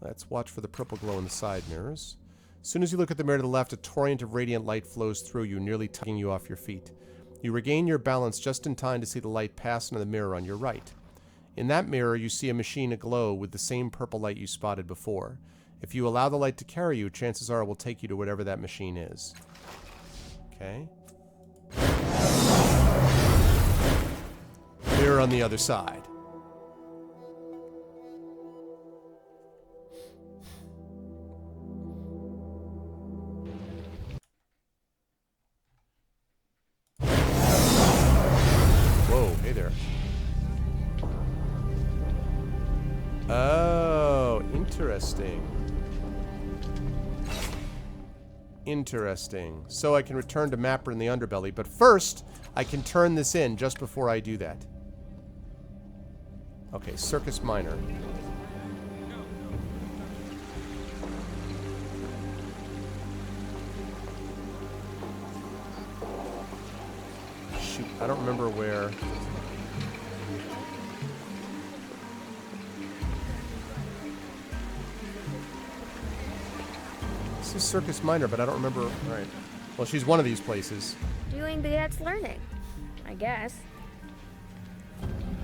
Let's watch for the purple glow in the side mirrors. As soon as you look at the mirror to the left, a torrent of radiant light flows through you, nearly tugging you off your feet. You regain your balance just in time to see the light pass into the mirror on your right. In that mirror, you see a machine aglow with the same purple light you spotted before. If you allow the light to carry you, chances are it will take you to whatever that machine is. Okay. Mirror on the other side. Whoa, hey there. Oh, interesting. Interesting. So I can return to Mapper in the underbelly, but first, I can turn this in just before I do that. Okay, Circus Minor. Shoot, I don't remember where... This is Circus Minor, but I don't remember... Alright. Well, she's one of these places. Doing begets learning, I guess.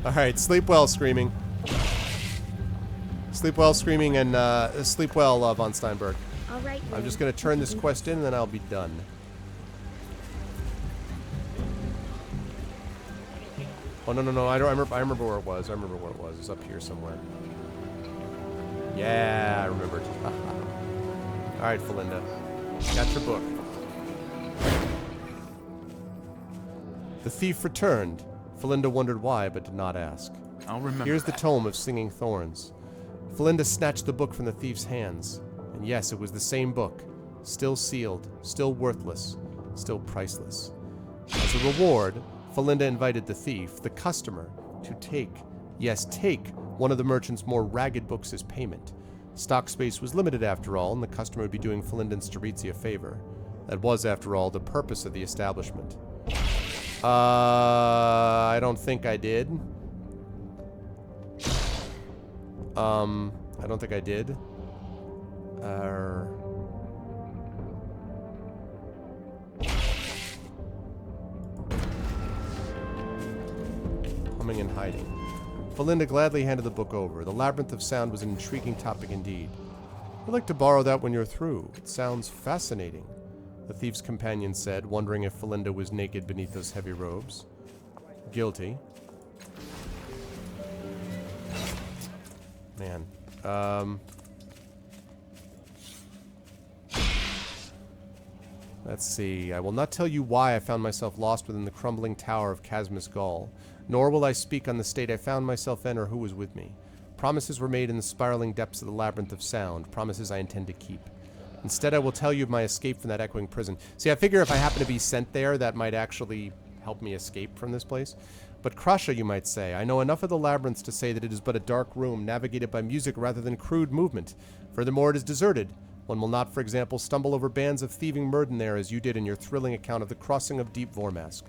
Alright, sleep well, Screaming. Sleep well, Screaming, and sleep well, Von Steinberg. All right. I'm just going to turn this quest in, and then I'll be done. Oh, no, I remember where it was. I remember where it was. It's up here somewhere. Yeah, I remembered. Alright, Felinda. Got your book. The thief returned. Felinda wondered why, but did not ask. I'll remember. Here's the tome of Singing Thorns. Felinda snatched the book from the thief's hands. And yes, it was the same book. Still sealed, still worthless, still priceless. As a reward, Felinda invited the thief, the customer, to take one of the merchant's more ragged books as payment. Stock space was limited after all, and the customer would be doing Felinda and Storizzi a favor. That was, after all, the purpose of the establishment. I don't think I did. I don't think I did. Humming and hiding. Felinda gladly handed the book over. The labyrinth of sound was an intriguing topic indeed. I'd like to borrow that when you're through. It sounds fascinating, the thief's companion said, wondering if Felinda was naked beneath those heavy robes. Guilty. Man. Let's see. I will not tell you why I found myself lost within the crumbling tower of Casmus Gaul, nor will I speak on the state I found myself in or who was with me. Promises were made in the spiraling depths of the labyrinth of sound, promises I intend to keep. Instead, I will tell you of my escape from that echoing prison. See, I figure if I happen to be sent there, that might actually help me escape from this place. But Krasha, you might say, I know enough of the labyrinths to say that it is but a dark room navigated by music rather than crude movement. Furthermore, it is deserted. One will not, for example, stumble over bands of thieving murden there as you did in your thrilling account of the crossing of Deep Vormask.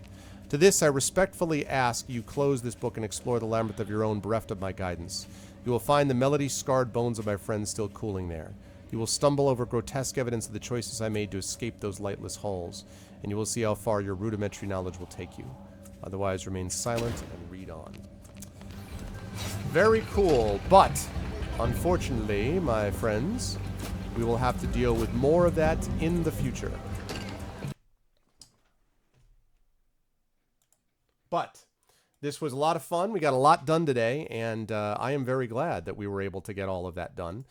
To this, I respectfully ask you close this book and explore the labyrinth of your own, bereft of my guidance. You will find the melody-scarred bones of my friends still cooling there. You will stumble over grotesque evidence of the choices I made to escape those lightless halls, and you will see how far your rudimentary knowledge will take you. Otherwise, remain silent and read on. Very cool, but unfortunately, my friends, we will have to deal with more of that in the future. But this was a lot of fun. We got a lot done today, and I am very glad that we were able to get all of that done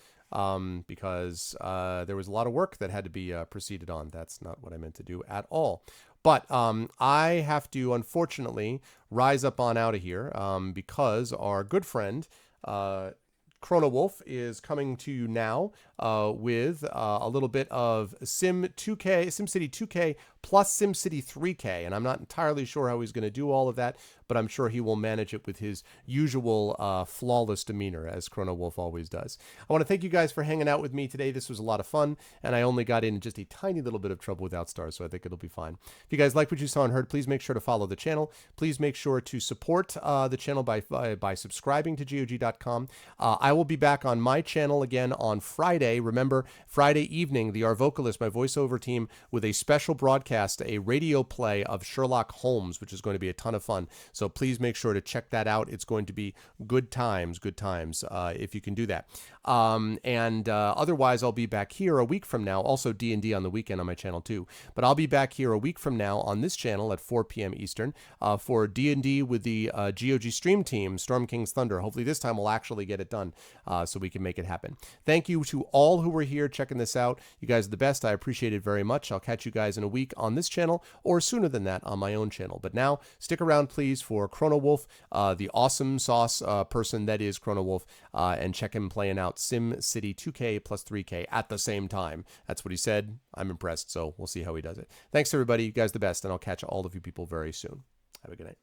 because there was a lot of work that had to be proceeded on. That's not what I meant to do at all. But I have to, unfortunately, rise up on out of here because our good friend Chrono Wolf is coming to you now with a little bit of SimCity 2K plus SimCity 3K, and I'm not entirely sure how he's going to do all of that, but I'm sure he will manage it with his usual flawless demeanor, as Chrono Wolf always does. I want to thank you guys for hanging out with me today. This was a lot of fun, and I only got in just a tiny little bit of trouble with Outstars, so I think it'll be fine. If you guys like what you saw and heard, please make sure to follow the channel. Please make sure to support the channel by subscribing to GOG.com. I will be back on my channel again on Friday. Remember, Friday evening, the Our Vocalist, my voiceover team, with a special broadcast, a radio play of Sherlock Holmes, which is going to be a ton of fun. So please make sure to check that out. It's going to be good times, if you can do that. Otherwise, I'll be back here a week from now. Also, D&D on the weekend on my channel too. But I'll be back here a week from now on this channel at 4 p.m. Eastern for D&D with the GOG stream team, Storm King's Thunder. Hopefully this time we'll actually get it done so we can make it happen. Thank you to all who were here checking this out. You guys are the best. I appreciate it very much. I'll catch you guys in a week on this channel or sooner than that on my own channel. But now, stick around, please, for Chrono Wolf, the awesome sauce person that is Chrono Wolf, and check him playing out SimCity 2K plus 3K at the same time. That's what he said. I'm impressed, so we'll see how he does it. Thanks, everybody. You guys are the best, and I'll catch all of you people very soon. Have a good night.